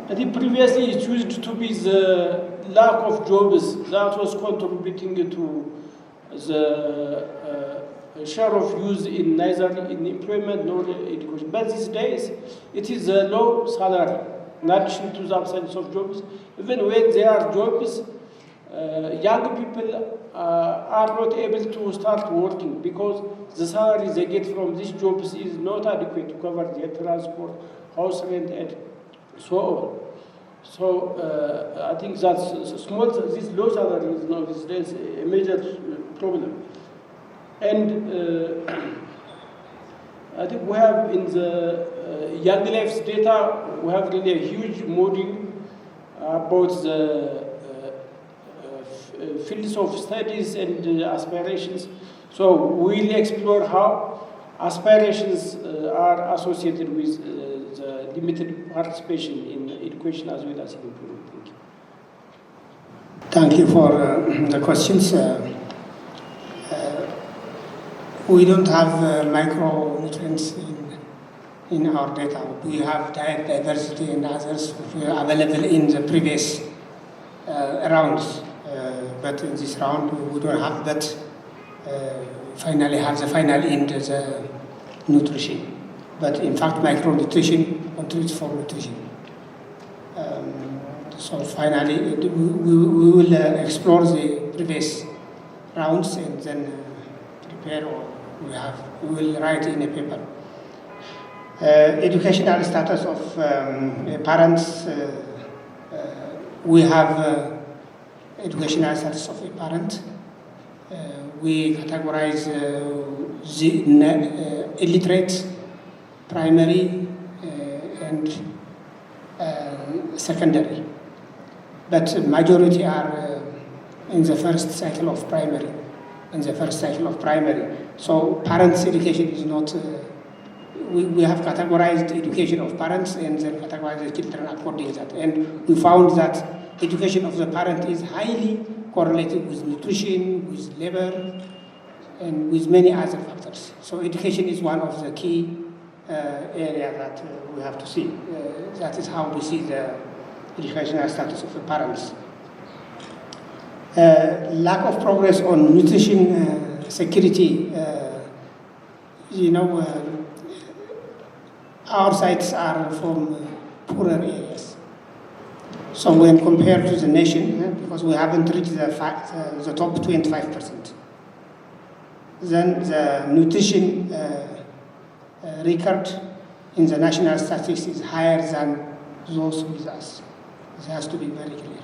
I think previously it used to be the lack of jobs that was contributing to the share of youth in neither in employment nor education. But these days, it is a low salary, in addition to the absence of jobs. Even when there are jobs, young people are not able to start working because the salary they get from these jobs is not adequate to cover their transport, house rent, and so on. So I think that this low salary is now these days a major problem. And I think we have in the Young Lives data, we have really a huge module about the fields of studies and aspirations. So we'll explore how aspirations are associated with the limited participation in education as well as in employment. Thank you. Thank you for the questions. We don't have micronutrients in our data. We have diet diversity and others available in the previous rounds. But in this round, we don't have that. Finally, have the final end, the nutrition. But in fact, micronutrition contributes for nutrition. So finally, we will explore the previous rounds and then prepare or we will write in a paper. Educational status of parents. We have educational status of a parent. We categorize the illiterate, primary, and secondary. But majority are in the first cycle of primary. So parents' education is not. We have categorized education of parents and then categorized the children according to that. And we found that education of the parent is highly correlated with nutrition, with labor, and with many other factors. So education is one of the key areas that we have to see. That is how we see the educational status of the parents. Lack of progress on nutrition security. Our sites are from poorer areas. So when compared to the nation, because we haven't reached the top 25%, then the nutrition record in the national statistics is higher than those with us. It has to be very clear.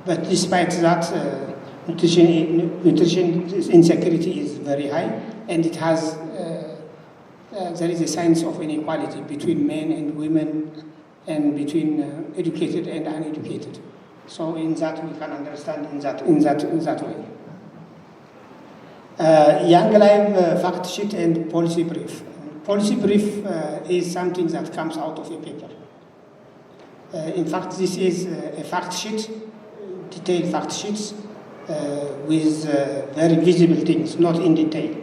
But despite that, nutrition insecurity is very high, and it has there is a sense of inequality between men and women, and between educated and uneducated. So in that we can understand in that way. Young Life fact sheet and policy brief. Policy brief is something that comes out of a paper. In fact, this is a fact sheet, detailed fact sheets with very visible things, not in detail.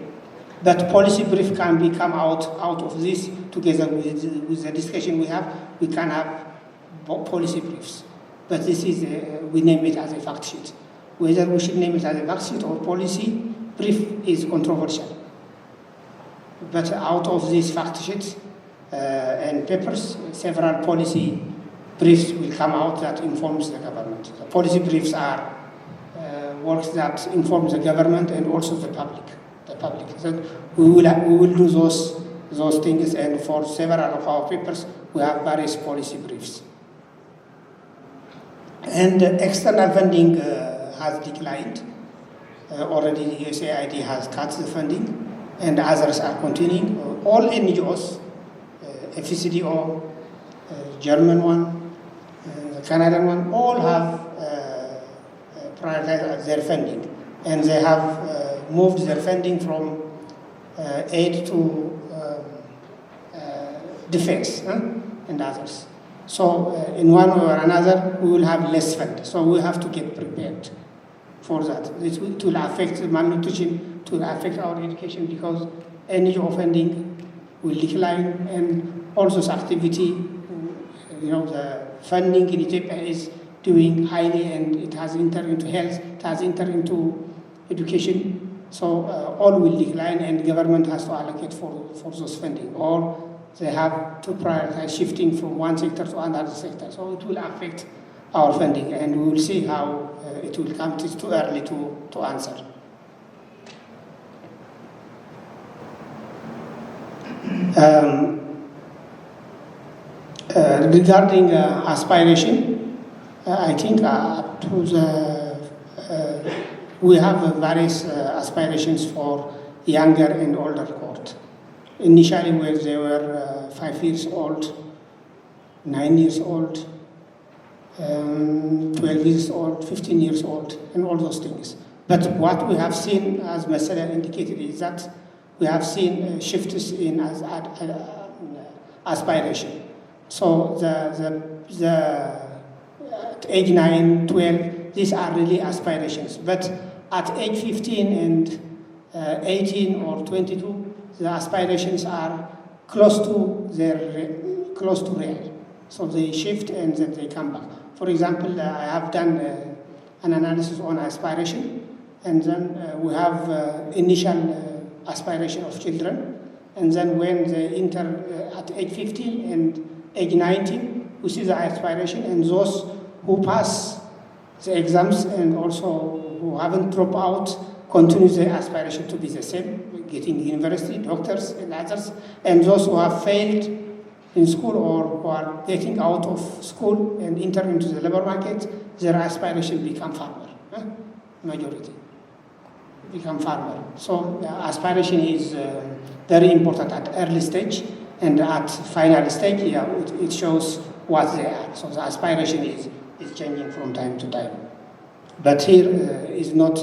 But policy brief can come out of this together with the discussion we have. We can have policy briefs. But this is, we name it as a fact sheet. Whether we should name it as a fact sheet or policy brief is controversial. But out of these fact sheets and papers, several policy briefs will come out that informs the government. The policy briefs are works that inform the government and also the public. So we will do those things, and for several of our papers, we have various policy briefs. And external funding has declined. already the USAID has cut the funding, and others are continuing. All NGOs, FCDO, German one, the Canadian one, all have prioritized their funding, and they have moved their funding from aid to defense and others. So in one way or another, we will have less fund. So we have to get prepared for that. It will affect malnutrition, it will affect our education, because NGO funding will decline, and also this activity, the funding in Ethiopia is doing highly, and it has entered into health, it has entered into education. So all will decline, and government has to allocate for those funding, or they have to prioritize shifting from one sector to another sector. So it will affect our funding, and we will see how it will come. It is too early to answer. Regarding aspiration, I think we have various aspirations for younger and older cohort. Initially, where they were 5 years old, 9 years old, 12 years old, 15 years old, and all those things. But what we have seen, as Mesele indicated, is that we have seen shifts in aspiration. So at age 9, 12, these are really aspirations. But at age 15 and 18 or 22, the aspirations are close to real. So they shift and then they come back. For example, I have done an analysis on aspiration, and then we have initial aspiration of children, and then when they enter at age 15 and age 19, we see the aspiration, and those who pass the exams and also who haven't dropped out continue their aspiration to be the same, getting university, doctors, and others. And those who have failed in school or who are getting out of school and enter into the labor market, their aspiration become farmer. Majority become farmer. So aspiration is very important at early stage, and at final stage, it shows what they are. So the aspiration is changing from time to time. But here is not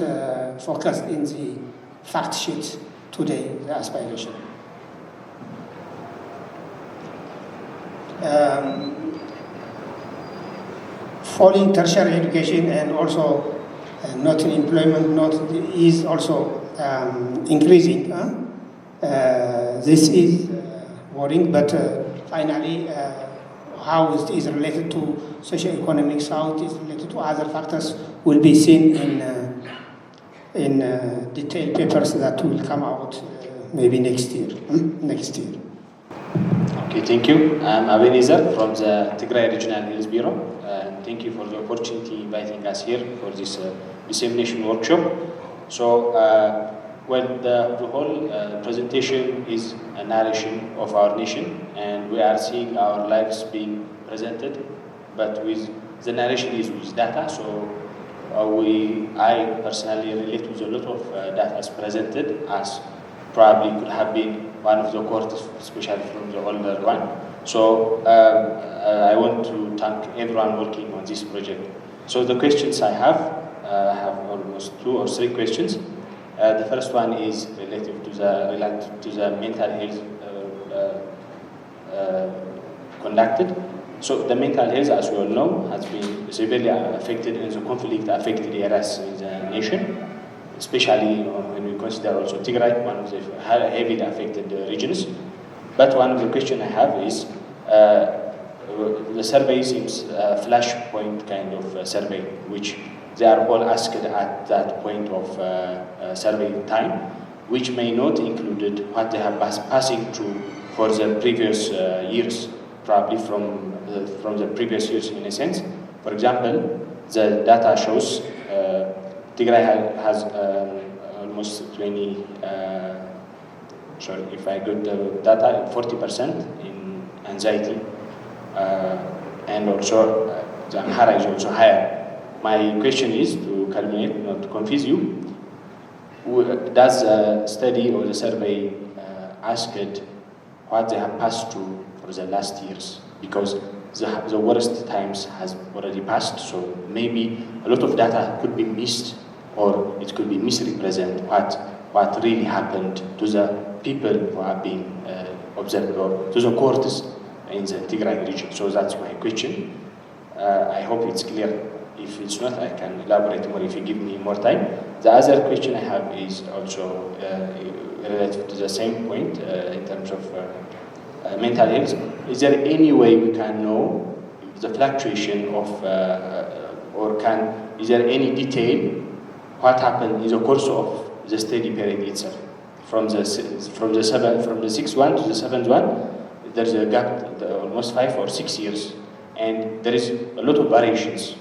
focused in the fact sheet today, the aspiration. Falling tertiary education and also not in employment not is also increasing. This is worrying, but finally how it is related to socio-economics, how it is related to other factors will be seen in detailed papers that will come out maybe next year. Okay, thank you. I'm Abenezer from the Tigray Regional Health Bureau. Thank you for the opportunity inviting us here for this dissemination workshop. So, the whole presentation is a narration of our nation, and we are seeing our lives being presented, but with the narration is with data. So, I personally relate with a lot of data as presented, as probably could have been one of the cohorts, especially from the older one. So I want to thank everyone working on this project. So the questions I have almost 2 or 3 questions. The first one is related to the mental health conducted. So the mental health, as we all know, has been severely affected in the conflict-affected areas in the nation, especially when we consider also Tigray, one of the heavily affected regions. But one of the questions I have is, the survey seems a flashpoint kind of survey, which they are all asked at that point of survey time, which may not include what they have passing through for the previous years, probably from the previous years in a sense. For example, the data shows Tigray has almost 20, if I got the data, 40% in anxiety, and also the Amhara is also higher. My question is, to culminate, not to confuse you, does the study or the survey asked what they have passed through for the last years? Because the worst times has already passed, so maybe a lot of data could be missed, or it could be misrepresented what really happened to the people who are being observed, or to the cohorts in the Tigray region. So that's my question. I hope it's clear. If it's not, I can elaborate more if you give me more time. The other question I have is also related to the same point in terms of mental health. Is there any way we can know the fluctuation of, is there any detail what happened in the course of the study period itself? From the 6th one to the 7th one, there's a gap, almost 5 or 6 years, and there is a lot of variations.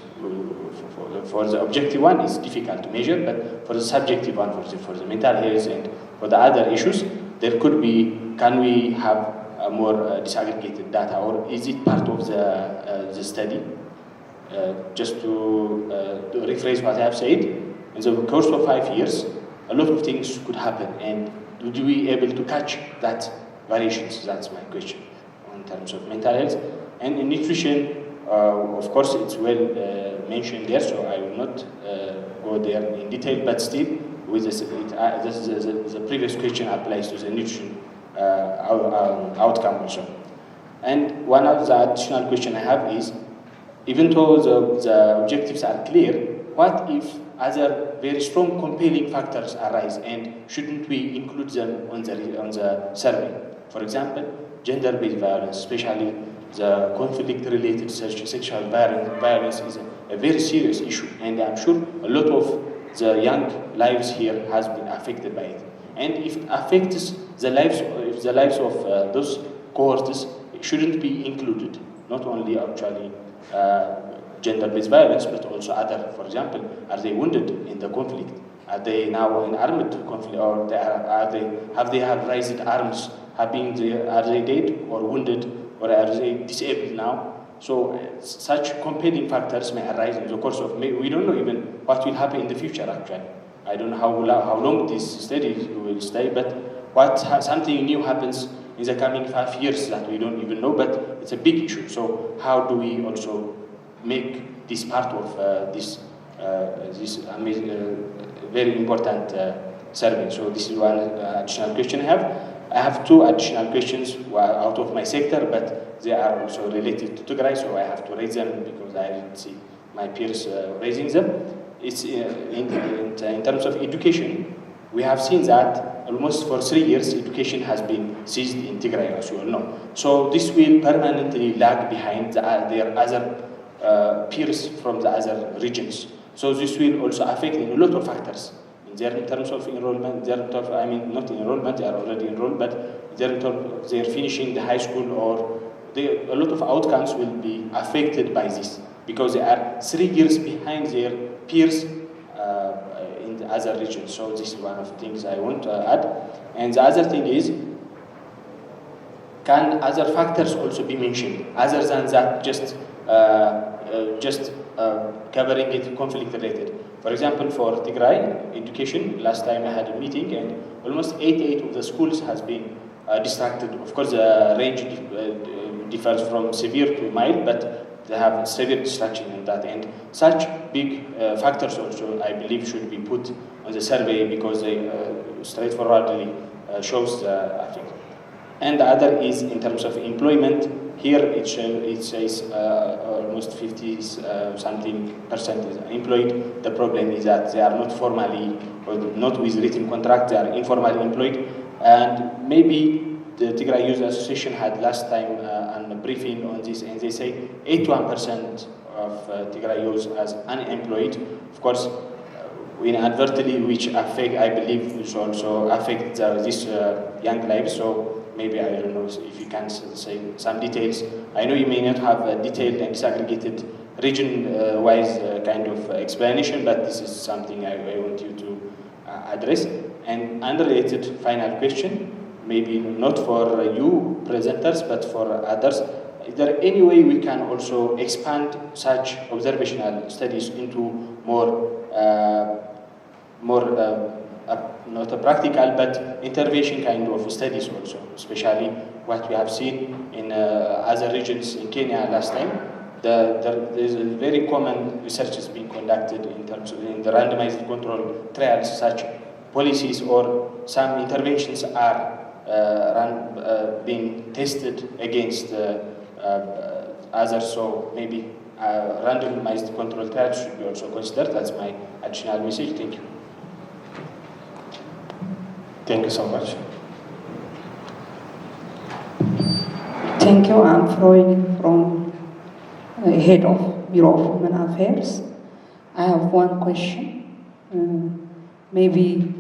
For the objective one, it's difficult to measure, but for the subjective one, for the mental health and for the other issues, there could be, can we have a more disaggregated data, or is it part of the study? Just to rephrase what I have said, in the course of 5 years, a lot of things could happen, and would we be able to catch that variations? That's my question in terms of mental health. And in nutrition, of course, it's well mentioned there, so I will not go there in detail, but still, with the previous question applies to the nutrition outcome also. And one of the additional question I have is, even though the objectives are clear, what if other very strong compelling factors arise, and shouldn't we include them on the survey? For example, gender-based violence, especially the conflict-related sexual violence is a very serious issue, and I'm sure a lot of the young lives here has been affected by it. And if it affects the lives of those cohorts, it shouldn't be included, not only actually gender-based violence, but also other. For example, are they wounded in the conflict? Are they now in armed conflict, or have they raised arms? Are they dead or wounded, or are they disabled now? So such compelling factors may arise in the course of. We don't know even what will happen in the future. Actually, I don't know how long this study will stay, but something new happens in the coming 5 years that we don't even know. But it's a big issue. So how do we also make this part of this amazing, very important survey? So this is one additional question I have. I have 2 additional questions out of my sector, but they are also related to Tigray, so I have to raise them because I didn't see my peers raising them. It's in terms of education. We have seen that almost for 3 years, education has been seized in Tigray, as you all know. So this will permanently lag behind their other peers from the other regions. So this will also affect in a lot of factors. In terms of enrollment, not enrollment, they are already enrolled, but in terms of they're finishing the high school, or a lot of outcomes will be affected by this, because they are 3 years behind their peers in the other regions. So this is one of the things I want to add. And the other thing is, can other factors also be mentioned, other than that just covering it conflict related? For example, for Tigray education, last time I had a meeting, and almost 88 of the schools has been distracted. Of course, the range differs from severe to mild, but they have severe distraction in that. And such big factors also, I believe, should be put on the survey, because they straightforwardly shows the effect. And the other is in terms of employment. Here it says almost 50-something% is employed. The problem is that they are not formally, or not with written contract, they are informally employed. And maybe the Tigray Youth Association had last time a briefing on this, and they say 81% of Tigray youth as unemployed. Of course, inadvertently, which affect, I believe, which also affect this young lives. So maybe, I don't know if you can say some details. I know you may not have a detailed and disaggregated region-wise kind of explanation, but this is something I want you to address. And unrelated final question, maybe not for you presenters, but for others. Is there any way we can also expand such observational studies into more practical but intervention kind of studies also, especially what we have seen in other regions in Kenya last time. There's a very common research is being conducted in terms of in the randomized control trials, such policies or some interventions are being tested against others, so maybe randomized control trials should be also considered. That's my additional message. Thank you. Thank you so much. Thank you. I'm Freud from Head of Bureau of Women Affairs. I have one question. Maybe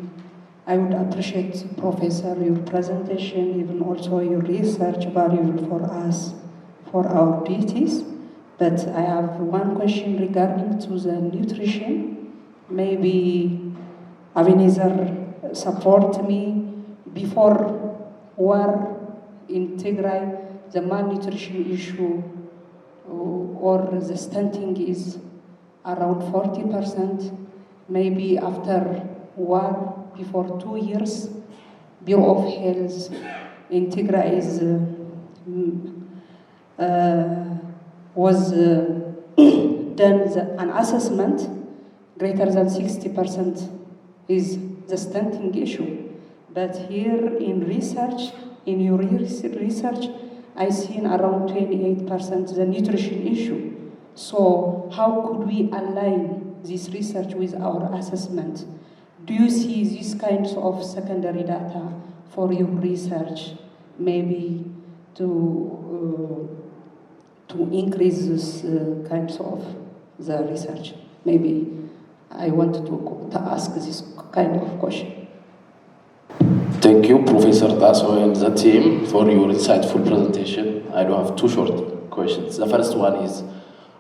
I would appreciate, Professor, your presentation, even also your research valuable for us, for our duties. But I have one question regarding to the nutrition. Maybe Ebenezer support me before war in Tigray, the malnutrition issue or the stunting is around 40%. Maybe after war, before 2 years, Bureau of Health in Tigray is was done an assessment greater than 60% is the stunting issue. But here in research, in your research, I seen around 28% the nutrition issue. So how could we align this research with our assessment? Do you see these kinds of secondary data for your research, maybe to increase this kinds of the research? Maybe I want to ask this kind of question. Thank you, Professor Tassew and the team, for your insightful presentation. I do have two short questions. The first one is,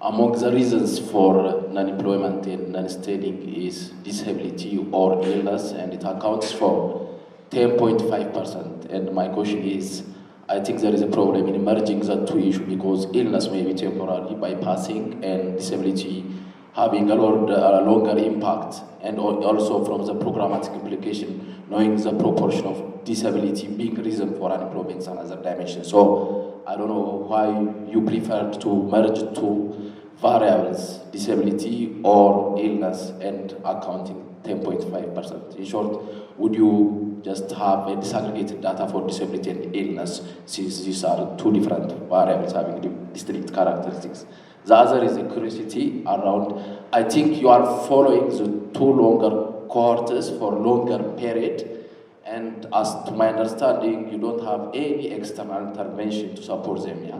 among the reasons for non-employment and non-studying is disability or illness, and it accounts for 10.5%. And my question is, I think there is a problem in merging the two issues, because illness may be temporary bypassing and disability having a longer impact, and also from the programmatic implication, knowing the proportion of disability being reason for unemployment and other dimensions. So I don't know why you preferred to merge two variables, disability or illness, and accounting 10.5%. In short, would you just have a disaggregated data for disability and illness, since these are two different variables having distinct characteristics? The other is a curiosity around, I think you are following the two longer cohorts for longer period, and as to my understanding, you don't have any external intervention to support them, yeah?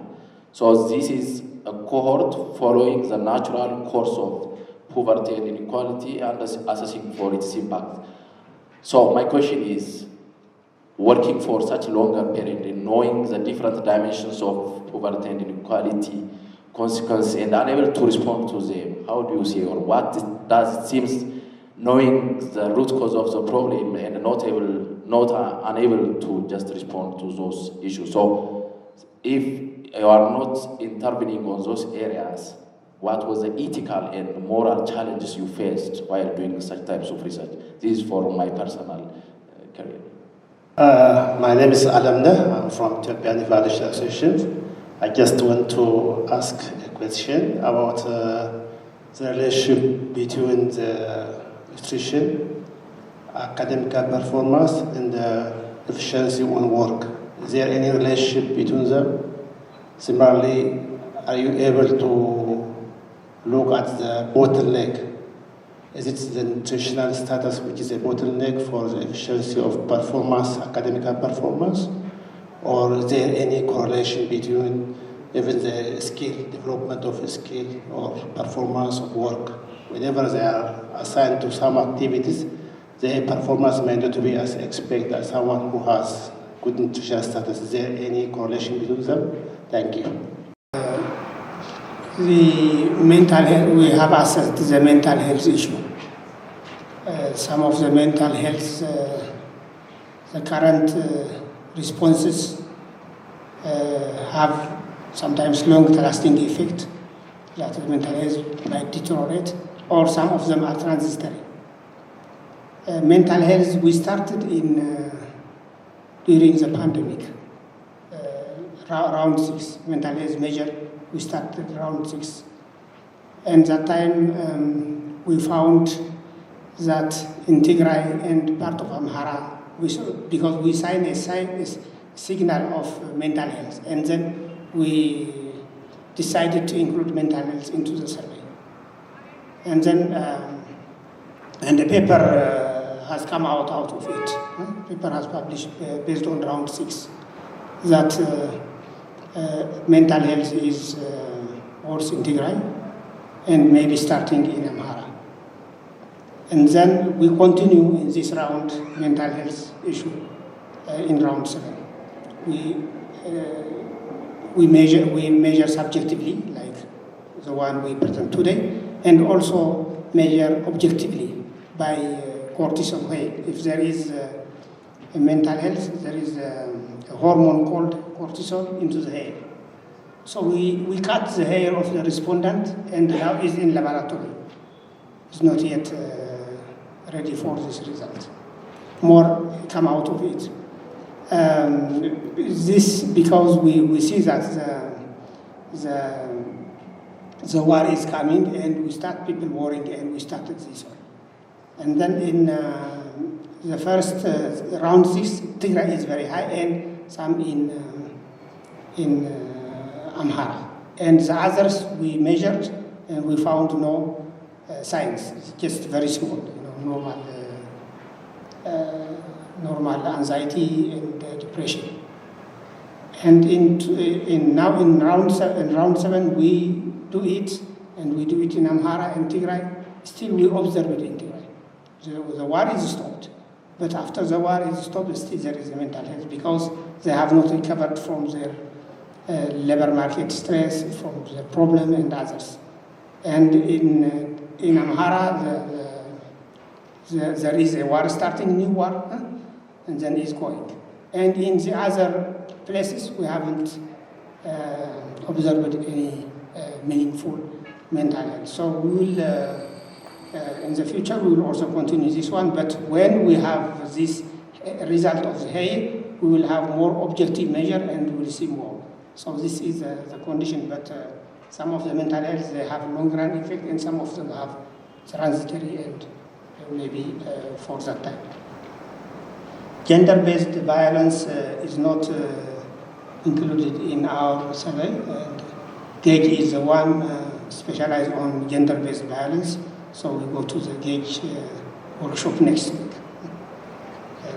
So this is a cohort following the natural course of poverty and inequality and assessing for its impact. So my question is, working for such a longer period and knowing the different dimensions of poverty and inequality consequences and unable to respond to them, how do you see, or what does it seems, knowing the root cause of the problem and unable to just respond to those issues? So if you are not intervening on those areas, what was the ethical and moral challenges you faced while doing such types of research? This is for my personal career. My name is Alamne. I'm from Ethiopian Evaluation Association. I just want to ask a question about the relationship between the nutrition, academic performance, and the efficiency on work. Is there any relationship between them? Similarly, are you able to look at the bottleneck? Is it the nutritional status which is a bottleneck for the efficiency of performance, academic performance? Or is there any correlation between even the skill, development of a skill or performance of work? Whenever they are assigned to some activities, their performance may not be as expected as someone who has good nutritional status. Is there any correlation between them? Thank you. The mental health, we have assessed the mental health issue. Some of the mental health, the current responses have sometimes long-lasting effect, that the mental health might deteriorate, or some of them are transitory. mental health, we started during the pandemic. Round 6, mental health measure, we started round 6. And that time we found that in Tigray and part of Amhara, because we signed a signal of mental health, and then we decided to include mental health into the survey. And then, and the paper has come out of it. Paper has published based on round 6 that mental health is worse in Tigray and maybe starting in Amhara. And then we continue in this round mental health issue in round 7. We measure subjectively, like the one we present today, and also measure objectively by cortisol. If there is a mental health, there is a hormone called cortisol into the hair. So we cut the hair of the respondent, and now is in laboratory. It's not yet ready for this result. More come out of it. This because we see that the war is coming, and we start people worrying, and we started this one. And then in the first round 6, Tigray is very high, and some in Amhara. And the others we measured, and we found no signs. It's just very small, normal anxiety and depression. And now in round 7 we do it, and we do it in Amhara and Tigray. Still we observe it in Tigray. The war is stopped, but after the war is stopped, still there is a mental health because they have not recovered from their labor market stress, from the problem and others. And in Amhara, there is a war starting, new war, and then it's going. And in the other places, we haven't observed any meaningful mental health. So we will, in the future, we will also continue this one, but when we have this result of the hair, we will have more objective measure and we will see more. So this is the condition, but some of the mental health, they have long-run effect, and some of them have transitory and maybe for that time. Gender-based violence is not included in our survey. And GAGE is the one specialized on gender-based violence, so we go to the GAGE workshop next week.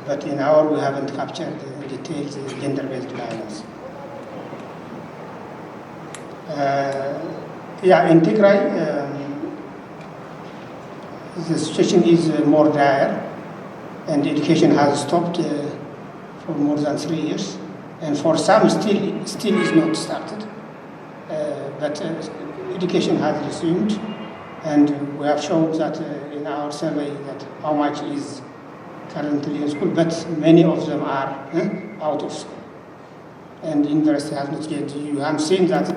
But in our, we haven't captured the details of gender-based violence. In Tigray, the situation is more dire, and education has stopped for more than 3 years, and for some still is not started. But education has resumed, and we have shown that in our survey that how much is currently in school, but many of them are out of school, and university has not yet. You have seen that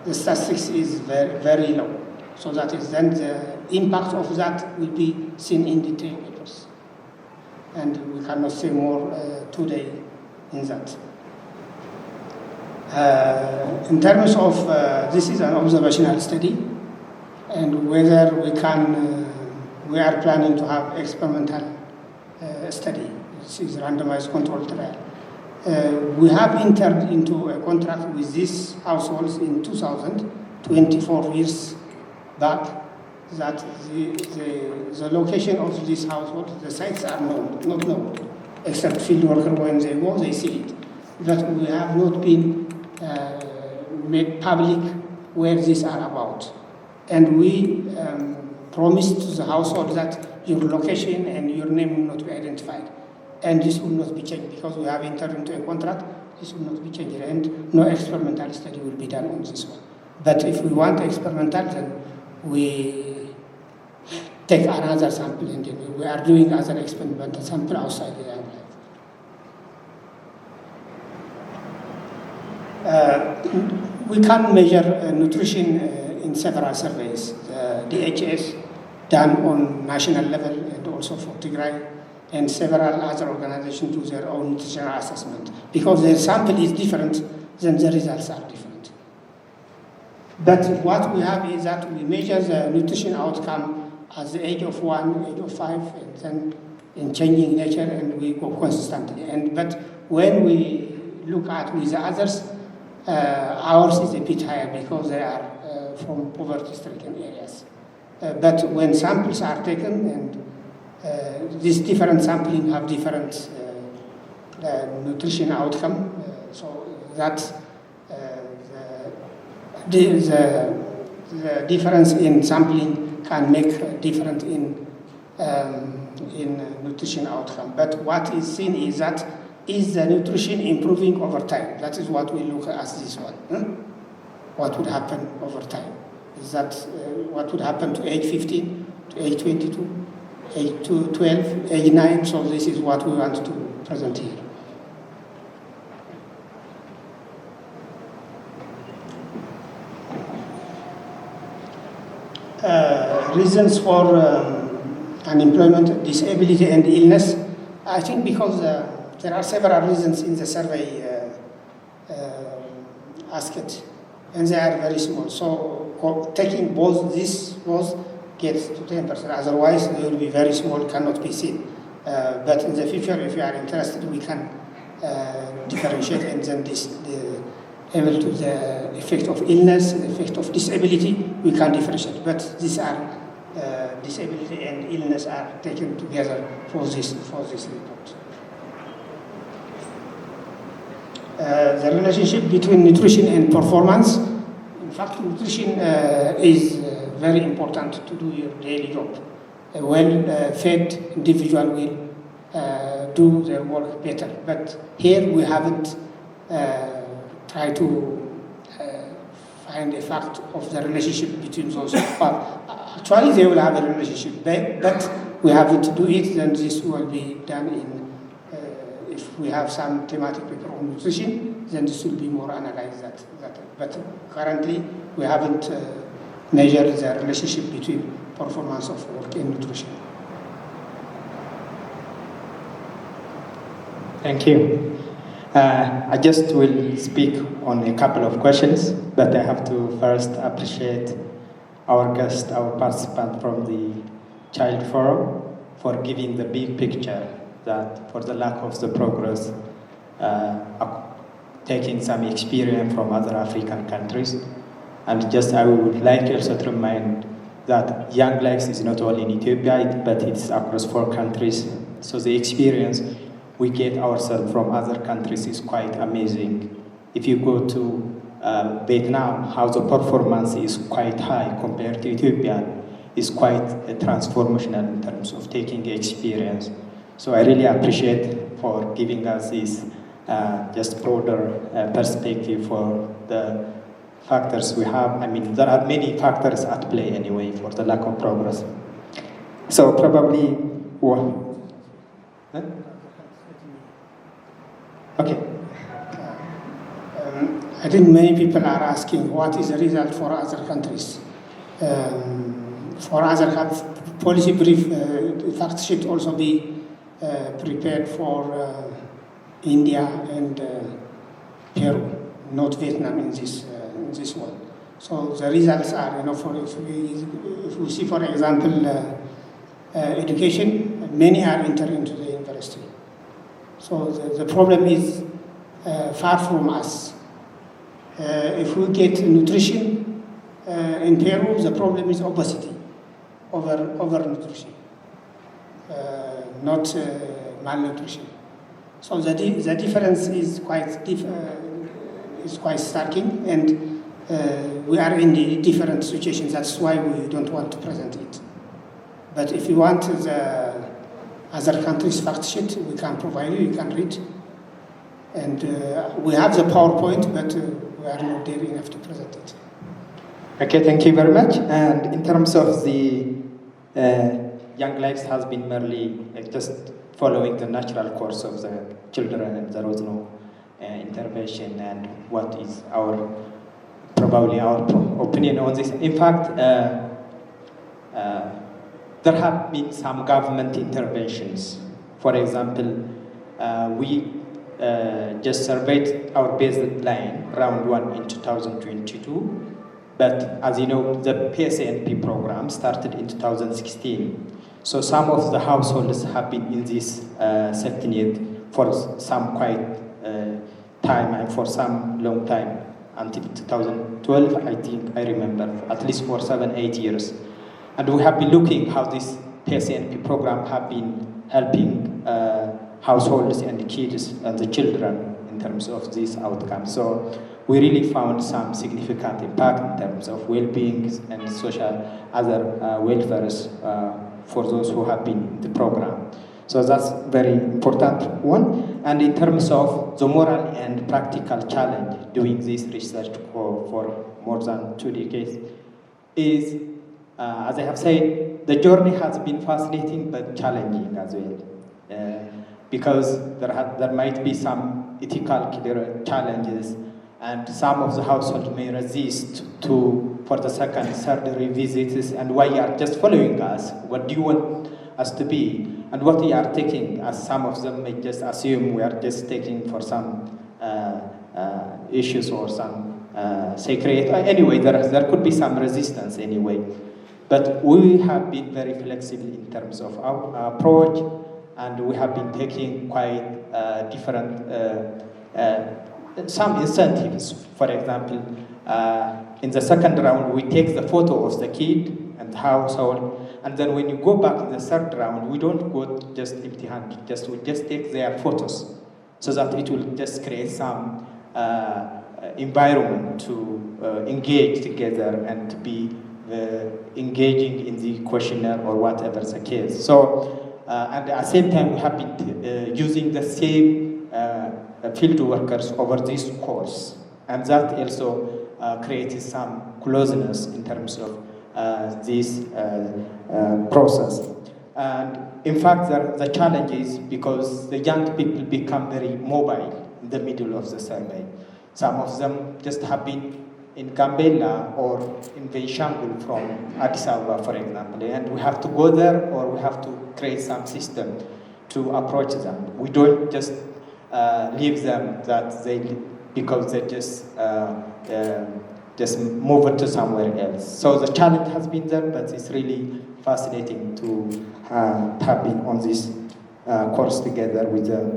the statistics is very, very low. So that is then the impact of that will be seen in detail papers. And we cannot say more today in that. In terms of, this is an observational study, and whether we are planning to have experimental study. This is randomized controlled trial. We have entered into a contract with these households in 2000, 24 years back, that the location of this household, the sites are not known, except field worker when they go, they see it. But we have not been made public where these are about. And we promised to the household that your location and your name will not be identified. And this will not be changed because we have entered into a contract. This will not be changed, and no experimental study will be done on this one. But if we want experimental, then we take another sample, and we are doing other experimental sample outside the young life. We can measure nutrition in several surveys. The DHS done on national level and also for Tigray, and several other organizations do their own nutritional assessment. Because their sample is different, then the results are different. But what we have is that we measure the nutrition outcome at the age of 1, age of 5, and then in changing nature, and we go consistently. But when we look at with the others, ours is a bit higher because they are from poverty-stricken areas. But when samples are taken, and these different sampling have different nutrition outcome, so that the difference in sampling can make a difference in nutrition outcome. But what is seen is that is the nutrition improving over time? That is what we look at this one. What would happen over time? Is that what would happen to age 15, to age 22, age 12, age 9? So this is what we want to present here. Reasons for unemployment, disability, and illness. I think because there are several reasons in the survey asked, and they are very small. So taking both gets to 10%. Otherwise, they will be very small, cannot be seen. But in the future, if you are interested, we can differentiate and then able to the effect of illness, the effect of disability, we can differentiate. But these are disability and illness are taken together for this report. The relationship between nutrition and performance. In fact, nutrition is very important to do your daily job. A well-fed individual will do their work better. But here we haven't tried to find a fact of the relationship between those. Actually, they will have a relationship, but we haven't do it. Then this will be done in. If we have some thematic paper on nutrition, then this will be more analyzed that. But currently, we haven't measured the relationship between performance of work and nutrition. Thank you. I just will speak on a couple of questions, but I have to first appreciate our guest, our participant from the Child Forum, for giving the big picture that for the lack of the progress, taking some experience from other African countries. And just I would like also to remind that Young Lives is not only in Ethiopia, but it's across 4 countries. So the experience we get ourselves from other countries is quite amazing. If you go to Vietnam, how the performance is quite high compared to Ethiopia, is quite transformational in terms of taking experience. So I really appreciate for giving us this just broader perspective for the factors we have. I mean, there are many factors at play anyway for the lack of progress. So probably, okay. I think many people are asking what is the result for other countries. For other policy brief, fact sheet also be prepared for India and Peru, not Vietnam in this one. So the results are, if we see, for example, education, many are entering into the university. So the problem is far from us. If we get nutrition in Peru, the problem is obesity, overnutrition, not malnutrition. So the difference is quite striking, and we are in the different situations. That's why we don't want to present it. But if you want the other countries' fact sheet, we can provide you can read. And we have the PowerPoint, but we are not there enough to present it. Okay, thank you very much. And in terms of the Young Lives has been merely just following the natural course of the children, and there was no intervention. And what is probably our opinion on this? In fact, there have been some government interventions. For example, we just surveyed our baseline round 1 in 2022, but as you know, the PSNP program started in 2016. So some of the households have been in this safety net for some quite time and for some long time, until 2012, I think, I remember, at least for 7-8 years. And we have been looking how this PSNP program have been helping households and the kids and the children in terms of these outcomes. So we really found some significant impact in terms of well-being and social other welfares for those who have been in the program. So that's very important one. And in terms of the moral and practical challenge doing this research for more than 2 decades is, as I have said, the journey has been fascinating but challenging as well. Because there might be some ethical challenges, and some of the households may resist for the second, third revisits, and why you are just following us? What do you want us to be? And what we are taking, as some of them may just assume we are just taking for some issues or some sacred. Anyway, there could be some resistance anyway. But we have been very flexible in terms of our approach, and we have been taking quite different, some incentives. For example, in the second round, we take the photo of the kid and the household, and then when you go back in the third round, we don't go just empty-handed, we just take their photos, so that it will just create some environment to engage together and to be engaging in the questionnaire or whatever the case. So, and at the same time, we have been using the same field workers over this course, and that also created some closeness in terms of this process. And in fact, the challenge is because the young people become very mobile in the middle of the survey. Some of them just have been in Gambela or in Benshangul from Addis Ababa, for example, and we have to go there or we have to create some system to approach them. We don't just leave them because they just move it to somewhere else. So the challenge has been there, but it's really fascinating to have been on this course together with the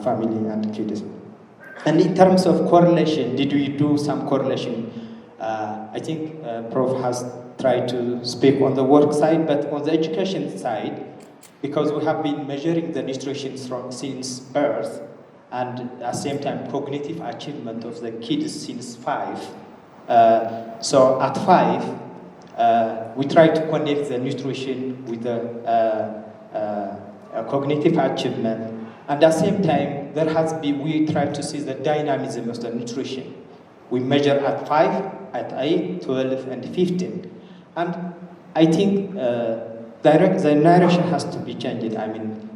family and kids. And in terms of correlation, did we do some correlation? I think Prof has tried to speak on the work side, but on the education side, because we have been measuring the nutrition since birth, and at the same time cognitive achievement of the kids since 5. So at 5, we try to connect the nutrition with the cognitive achievement. And at the same time, we try to see the dynamism of the nutrition. We measure at 5, at 8, 12, and 15. And I think the narration has to be changed. I mean,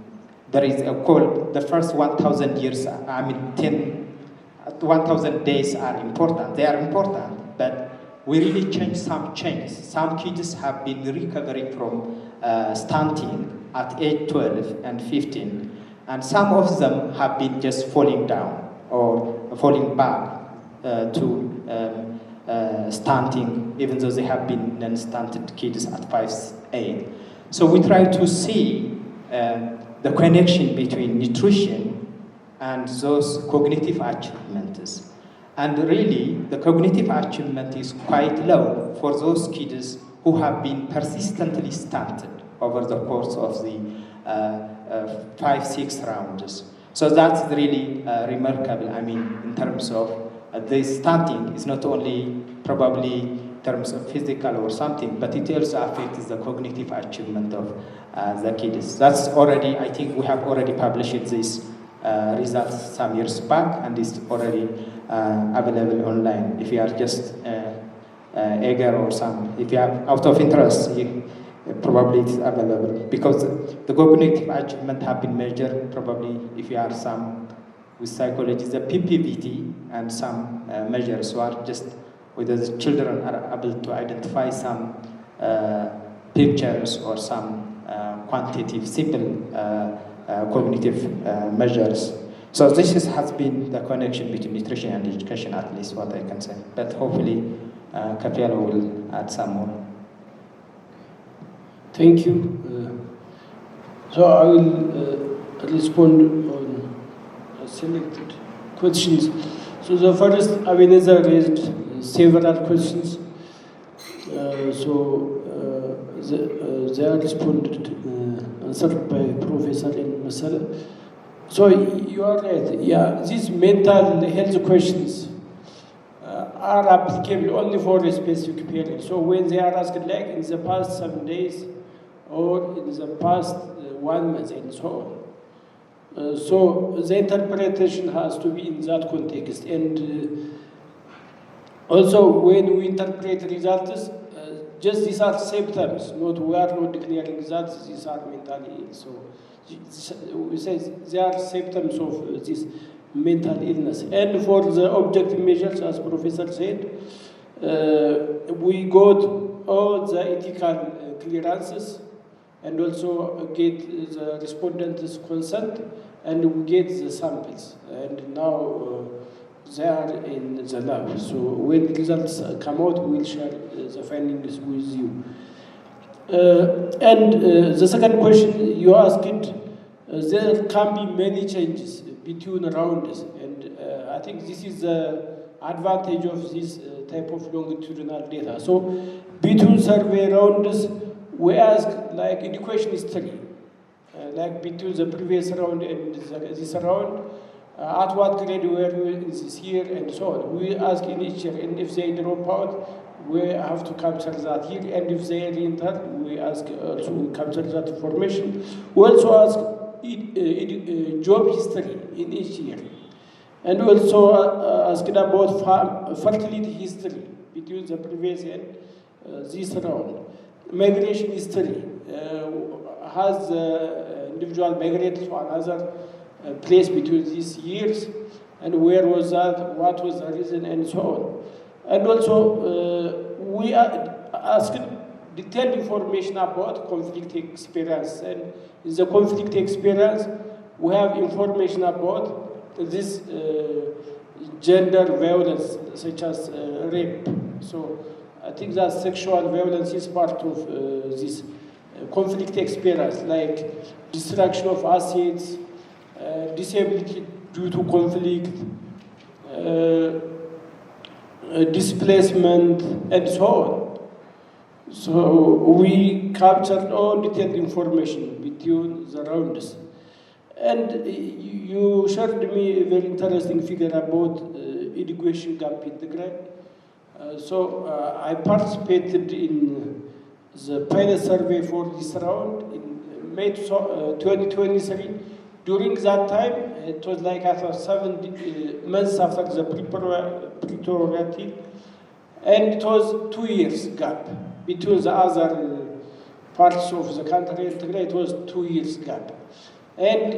there is a call, the first 1,000 years, 1,000 days are important. They are important, but we really change some changes. Some kids have been recovering from stunting at age 12 and 15. And some of them have been just falling down or falling back to stunting, even though they have been non-stunted kids at 5, 8. So we try to see the connection between nutrition and those cognitive achievements. And really, the cognitive achievement is quite low for those kids who have been persistently stunted over the course of the 5, 6 rounds. So that's really remarkable. I mean, in terms of the stunting is not only probably in terms of physical or something, but it also affects the cognitive achievement of the kids. That's already, I think we have already published this results some years back, and it's already available online. If you are just eager or if you have out of interest, probably it's available, because the cognitive achievement have been measured probably if you are some with psychology, the PPVT and some measures who are just whether the children are able to identify some pictures or some quantitative, simple cognitive measures. So this has been the connection between nutrition and education, at least what I can say. But hopefully, Kefyalew will add some more. Thank you. So I will respond on selected questions. So the first, Ebenezer raised several questions. They are responded, answered by Professor in Mesele. So you are right. Yeah, these mental health questions are applicable only for a specific period. So when they are asked, like in the past 7 days or in the past 1 month and so on. So the interpretation has to be in that context. And also when we interpret results, just these are symptoms, we are not declaring that these are mentally ill. So we say they are symptoms of this mental illness. And for the objective measures, as Professor said, we got all the ethical clearances and also get the respondent's consent and we get the samples. And now they are in the lab. So when the results come out, we'll share the findings with you. The second question you asked, there can be many changes between rounds, and I think this is the advantage of this type of longitudinal data. So between survey rounds, we ask like education history, like between the previous round and this round, at what grade were you in this year and so on. We ask in each year, and if they drop out, we have to capture that here, and if they re-enter, we ask also we capture that information. We also ask job history in each year, and also asked about fertility history between the previous and this round. Migration history, has the individual migrated to another place between these years, and where was that, what was the reason, and so on. And also, we asked detailed information about conflict experience, and in the conflict experience, we have information about this gender violence, such as rape. So I think that sexual violence is part of this conflict experience, like destruction of assets, disability due to conflict, displacement, and so on. So we captured all detailed information between the rounds. And you shared me a very interesting figure about education gap in Tigray. I participated in the pilot survey for this round in May 2023. During that time, it was like after 7 months after the preparatory, and it was 2 years gap between the other parts of the country. It was 2 years gap. And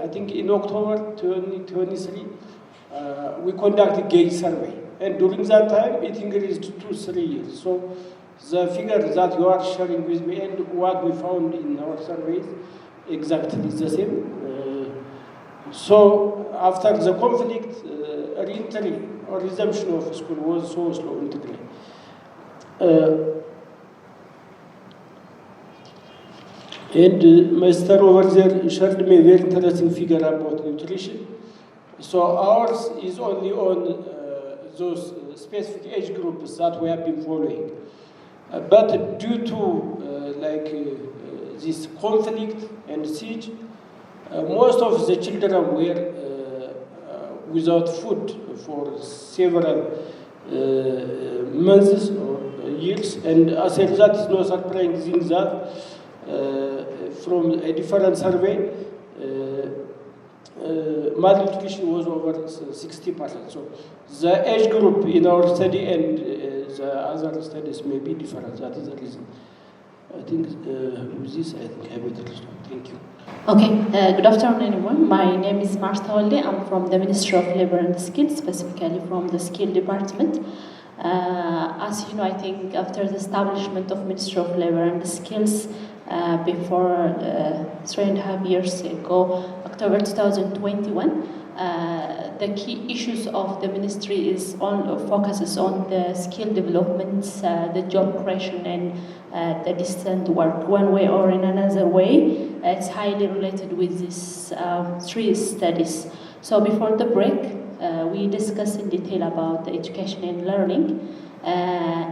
I think in October 2023, we conducted gauge survey. And during that time, it increased to 3 years. So the figure that you are sharing with me and what we found in our surveys exactly the same. So after the conflict, re-entry or resumption of school was so slow in Tigray. And Mr. over there shared me a very interesting figure about nutrition. So ours is only on those specific age groups that we have been following. But due to this conflict and siege, most of the children were without food for several months or years, and as a result, it's no surprising that from a different survey, malnutrition was over 60%. So the age group in our study and the other studies may be different. That is the reason. I think with this, I think I better stop. Thank you. Okay, good afternoon, everyone. My name is Marta Walde. I'm from the Ministry of Labor and Skills, specifically from the Skill Department. As you know, I think after the establishment of Ministry of Labor and Skills, before 3.5 years ago, October 2021. The key issues of the ministry focuses on the skill development, the job creation, and the distant work. One way or in another way, it's highly related with these 3 studies. So before the break, we discussed in detail about the education and learning.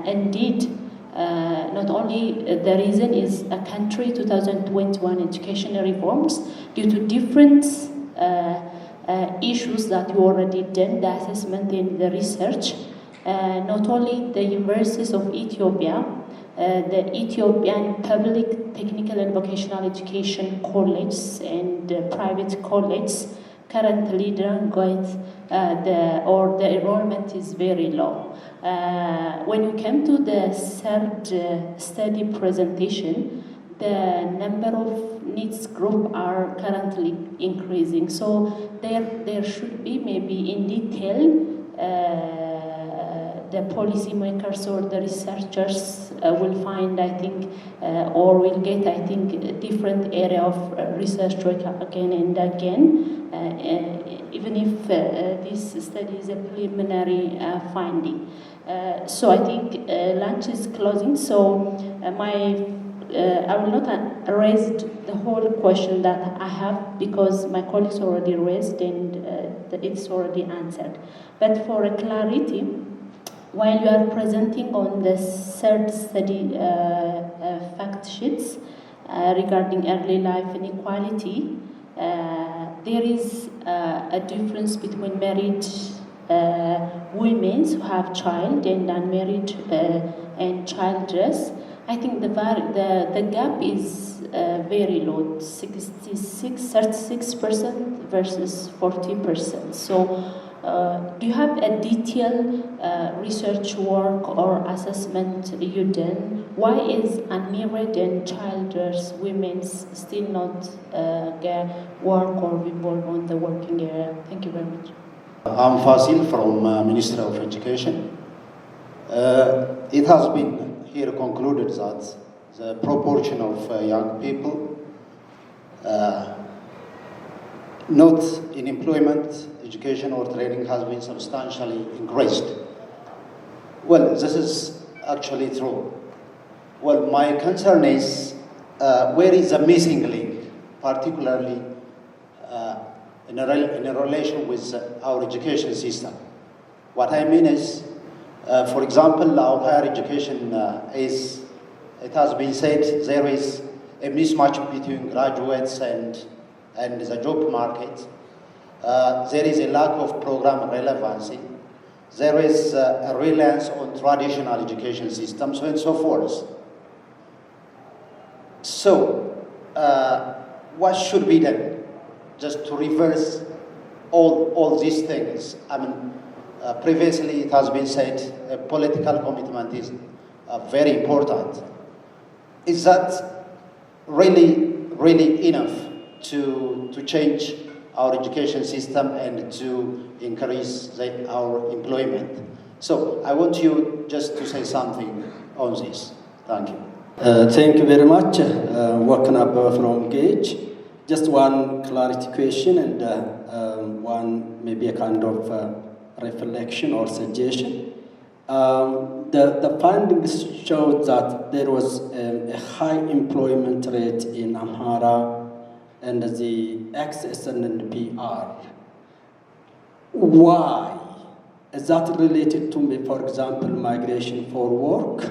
Indeed, not only the reason is a country 2021 educational reforms due to different issues that you already done, the assessment and the research. Not only the universities of Ethiopia, the Ethiopian Public Technical and Vocational Education Colleges and private colleges currently don't get the enrollment is very low. When you come to the third study presentation, the number of needs group are currently increasing. So there should be maybe in detail the policymakers or the researchers will find, I think, or will get, I think, a different area of research work again and again, even if this study is a preliminary finding. So I think lunch is closing. So I will not raise the whole question that I have because my colleagues already raised and it's already answered. But for a clarity, while you are presenting on the third study fact sheets regarding early life inequality, there is a difference between married women who have child and unmarried and childless. I think the gap is very low, 36% versus 40%. So do you have a detailed research work or assessment you done? Why is unmarried and childless women still not get work or involved on the working area? Thank you very much. I'm Fasil from Ministry of Education. It has been here concluded that the proportion of young people not in employment, education or training has been substantially increased. Well, this is actually true. Well, my concern is where is the missing link, particularly in a relation with our education system. What I mean is, for example, our higher education it has been said there is a mismatch between graduates and the job market. There is a lack of program relevancy. There is a reliance on traditional education systems and so forth. So, what should be done just to reverse all these things? I mean, previously it has been said political commitment is very important. Is that really enough to change our education system and to increase our employment? So I want you just to say something on this. Thank you. Thank you very much. Working up from Gage. Just one clarification and one maybe a kind of reflection or suggestion. The findings showed that there was a high employment rate in Amhara and the XSN and PR. Why? Is that related to, for example, migration for work?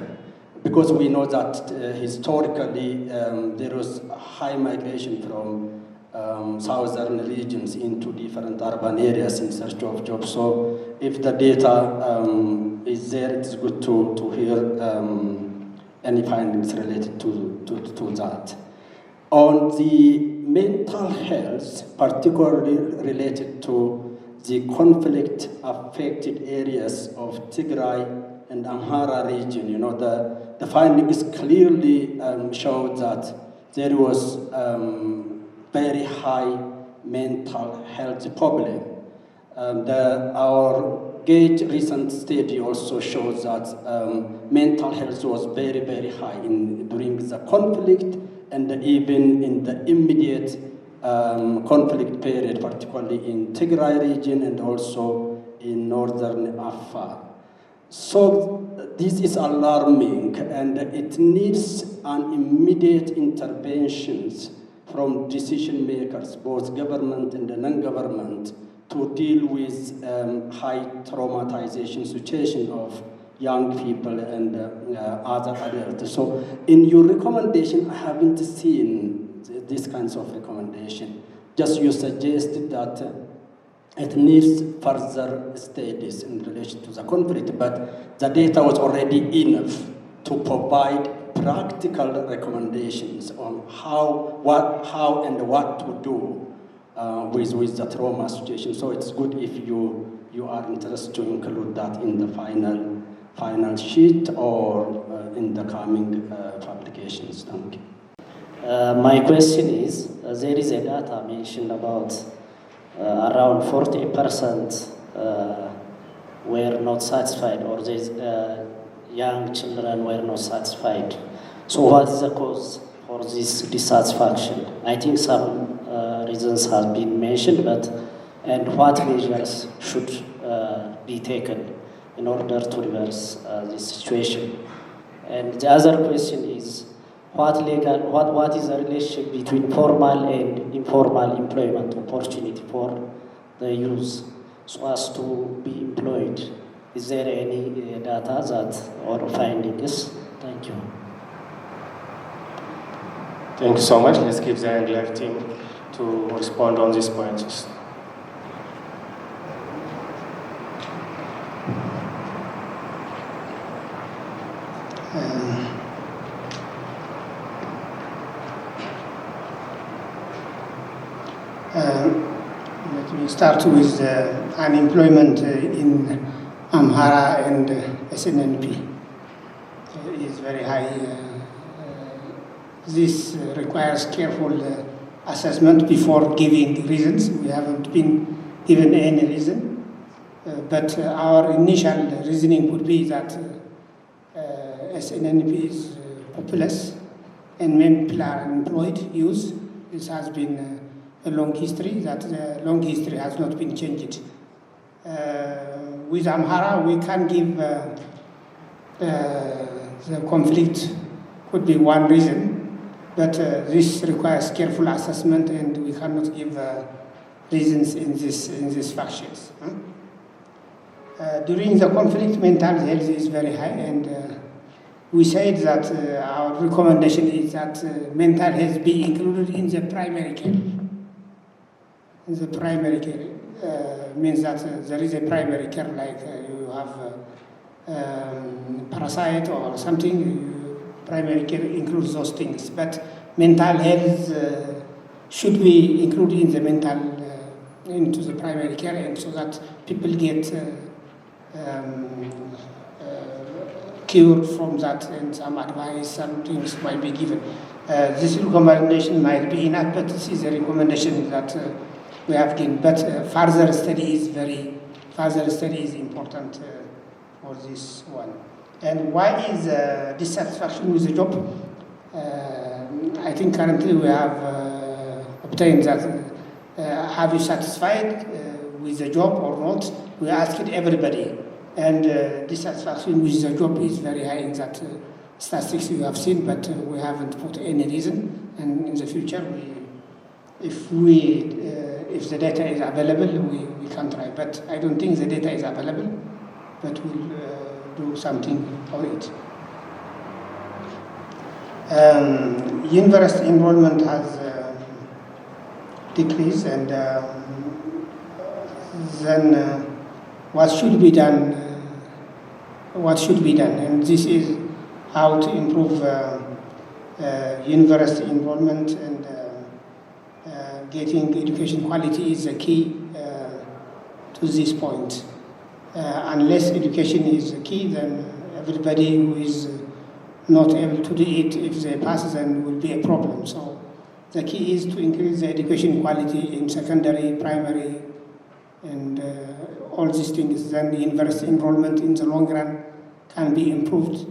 Because we know that historically there was high migration from southern regions into different urban areas in search of jobs. So if the data is there, it's good to hear any findings related to that. On the mental health, particularly related to the conflict-affected areas of Tigray and Amhara region, the findings clearly showed that there was very high mental health problem. Our Gage recent study also shows that mental health was very, very high during the conflict and even in the immediate conflict period, particularly in Tigray region and also in northern Afar. So this is alarming, and it needs an immediate interventions from decision makers, both government and non-government, to deal with high traumatization situation of young people and other adults. So in your recommendation, I haven't seen these kinds of recommendation. Just you suggested that it needs further studies in relation to the conflict, but the data was already enough to provide practical recommendations on how and what to do with the trauma situation. So it's good if you are interested to include that in the final sheet or in the coming publications. Thank you. My question is, there is a data mentioned about around 40% were not satisfied, or these young children were not satisfied. So what is the cause for this dissatisfaction? I think some reasons have been mentioned, and what measures should be taken in order to reverse this situation? And the other question is, what is the relationship between formal and informal employment opportunity for the youth so as to be employed? Is there any data that or findings? Thank you. Thank you so much. Let's give the Endale team to respond on these points. Let me start with unemployment in Amhara and SNNP is very high. This requires careful assessment before giving reasons. We haven't been given any reason, but our initial reasoning would be that SNNP is populous and many people are unemployed youth. This has been a long history, that long history has not been changed. With Amhara, we can give the conflict could be one reason, but this requires careful assessment, and we cannot give reasons in these factions. During the conflict, mental health is very high, and we said that our recommendation is that mental health be included in the primary care. The primary care means that there is a primary care, like you have parasite or something. Primary care includes those things, but mental health should be included in the into the primary care, and so that people get cured from that, and some advice, some things might be given. This recommendation might be enough, but this is a recommendation that we have given. But further study is important for this one. And why is dissatisfaction with the job? I think currently we have obtained that. Have you satisfied with the job or not? We asked everybody, and dissatisfaction with the job is very high in that statistics you have seen, but we haven't put any reason. And in the future, if the data is available, we can try. But I don't think the data is available, but we'll do something for it. University enrollment has decreased, and then what should be done? And this is how to improve university enrollment, and getting education quality is the key to this point. Unless education is the key, then everybody who is not able to do it, if they pass, then will be a problem. So the key is to increase the education quality in secondary, primary, and all these things. Then the university enrollment in the long run can be improved.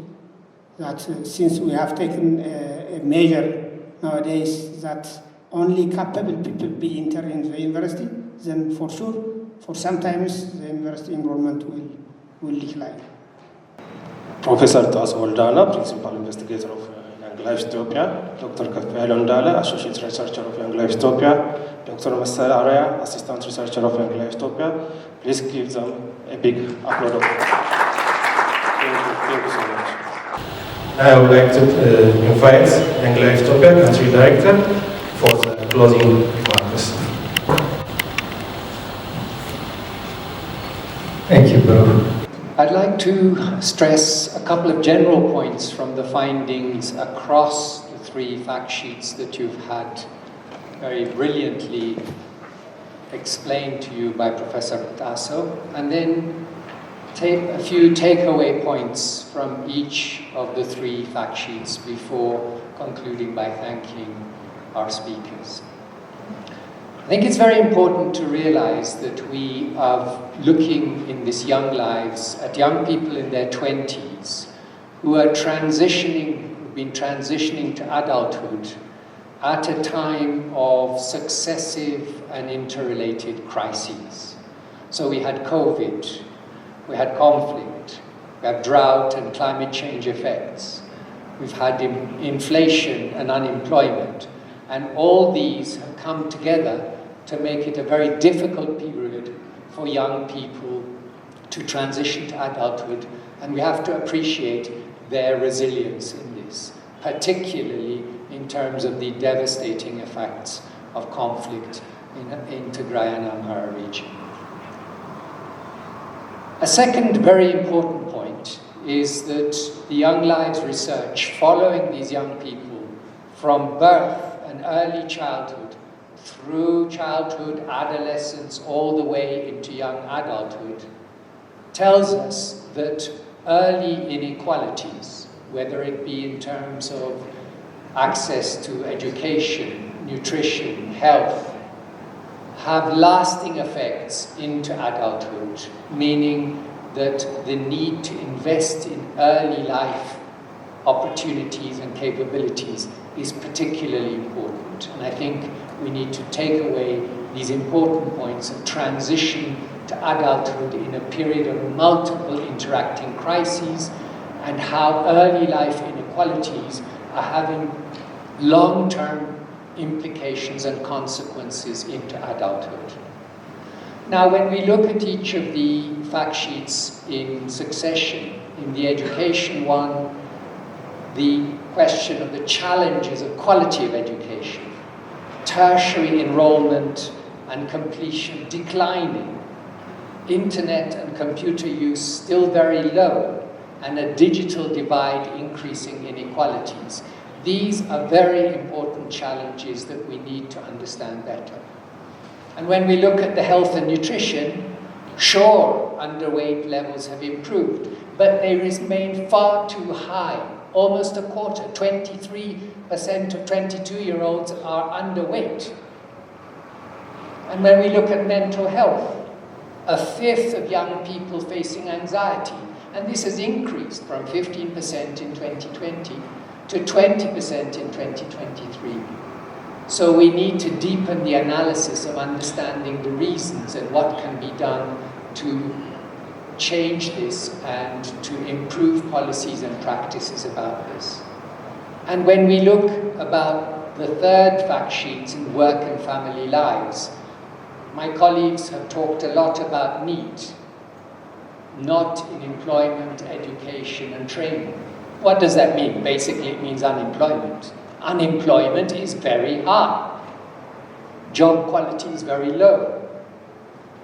That since we have taken a measure nowadays that only capable people be enter in the university, then for sure, for sometimes the university enrollment will decline. Professor Tassew Woldehanna, Principal Investigator of Lives Ethiopia, Dr Kefyalew Endale, Associate Researcher of Lives Ethiopia, Dr Mesele Araya, Assistant Researcher of Lives Ethiopia. Please give them a big applause. Thank you so much. Now I would like to invite Lives Ethiopia Country Director for the closing remarks. Thank you, Baru. I'd like to stress a couple of general points from the findings across the 3 fact sheets that you've had very brilliantly explained to you by Professor Tassew, and then take a few takeaway points from each of the 3 fact sheets before concluding by thanking our speakers. I think it's very important to realize that we are looking in this Young Lives at young people in their 20s who are who've been transitioning to adulthood at a time of successive and interrelated crises. So we had COVID, we had conflict, we have drought and climate change effects, we've had inflation and unemployment, and all these have come together to make it a very difficult period for young people to transition to adulthood, and we have to appreciate their resilience in this, particularly in terms of the devastating effects of conflict in Tigray and Amhara region. A second very important point is that the Young Lives research following these young people from birth and early childhood through childhood, adolescence, all the way into young adulthood, tells us that early inequalities, whether it be in terms of access to education, nutrition, health, have lasting effects into adulthood, meaning that the need to invest in early life opportunities and capabilities is particularly important. And I think we need to take away these important points of transition to adulthood in a period of multiple interacting crises, and how early life inequalities are having long-term implications and consequences into adulthood. Now, when we look at each of the fact sheets in succession, in the education one, the question of the challenges of quality of education, tertiary enrollment and completion declining, internet and computer use still very low, and a digital divide increasing inequalities. These are very important challenges that we need to understand better. And when we look at the health and nutrition, sure, underweight levels have improved, but they remain far too high. Almost a quarter, 23% of 22-year-olds are underweight. And when we look at mental health, a fifth of young people facing anxiety, and this has increased from 15% in 2020 to 20% in 2023. So we need to deepen the analysis of understanding the reasons and what can be done to change this and to improve policies and practices about this. And when we look about the third fact sheet in work and family lives, my colleagues have talked a lot about need, not in employment, education and training. What does that mean? Basically it means unemployment. Unemployment is very high. Job quality is very low.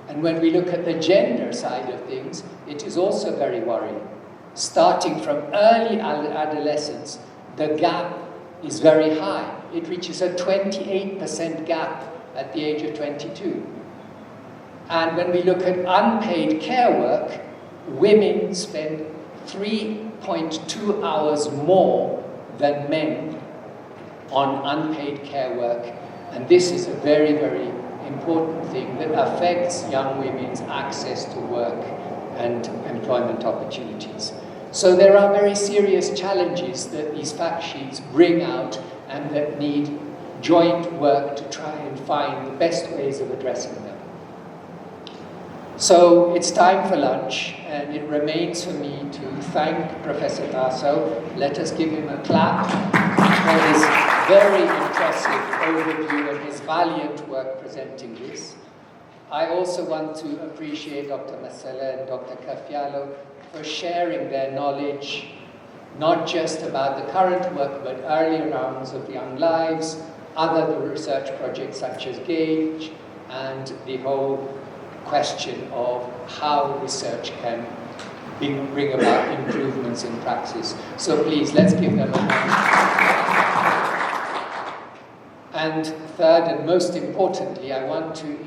And when we look at the gender side of things, it is also very worrying. Starting from early adolescence, the gap is very high. It reaches a 28% gap at the age of 22. And when we look at unpaid care work, women spend 3.2 hours more than men on unpaid care work. And this is a very, very important thing that affects young women's access to work and employment opportunities. So there are very serious challenges that these fact sheets bring out and that need joint work to try and find the best ways of addressing them. So it's time for lunch, and it remains for me to thank Professor Tassew. Let us give him a clap for his very impressive overview and his valiant work presenting this. I also want to appreciate Dr. Mesele and Dr. Kefyalew for sharing their knowledge, not just about the current work, but earlier rounds of Young Lives, other research projects such as GAGE, and the whole question of how research can bring about improvements in praxis. So please, let's give them a hand. And third, and most importantly, I want to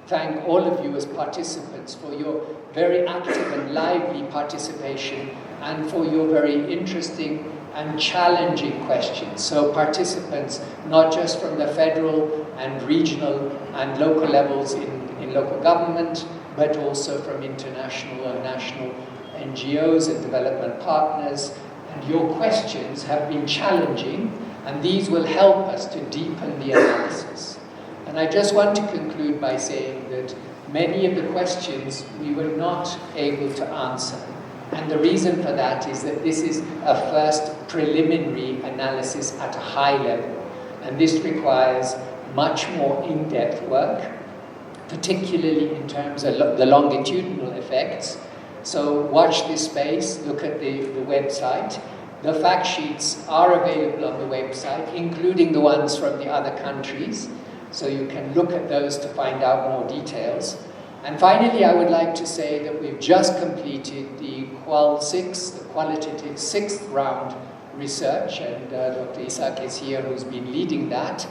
thank all of you as participants for your very active and lively participation and for your very interesting and challenging questions. So participants, not just from the federal and regional and local levels in local government, but also from international and national NGOs and development partners. And your questions have been challenging, and these will help us to deepen the analysis. And I just want to conclude by saying that many of the questions we were not able to answer. And the reason for that is that this is a first preliminary analysis at a high level. And this requires much more in-depth work, particularly in terms of the longitudinal effects. So watch this space, look at the website. The fact sheets are available on the website, including the ones from the other countries. So you can look at those to find out more details. And finally, I would like to say that we've just completed the Qual6, the qualitative 6th round research, and Dr. Isaac is here who's been leading that.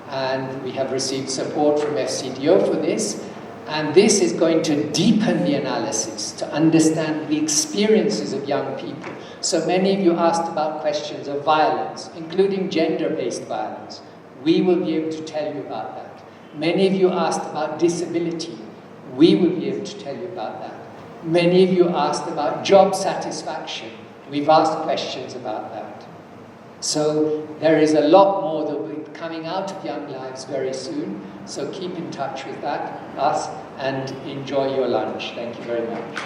And we have received support from FCDO for this. And this is going to deepen the analysis to understand the experiences of young people. So many of you asked about questions of violence, including gender-based violence. We will be able to tell you about that. Many of you asked about disability. We will be able to tell you about that. Many of you asked about job satisfaction. We've asked questions about that. So there is a lot more that will be coming out of Young Lives very soon. So keep in touch with us, and enjoy your lunch. Thank you very much.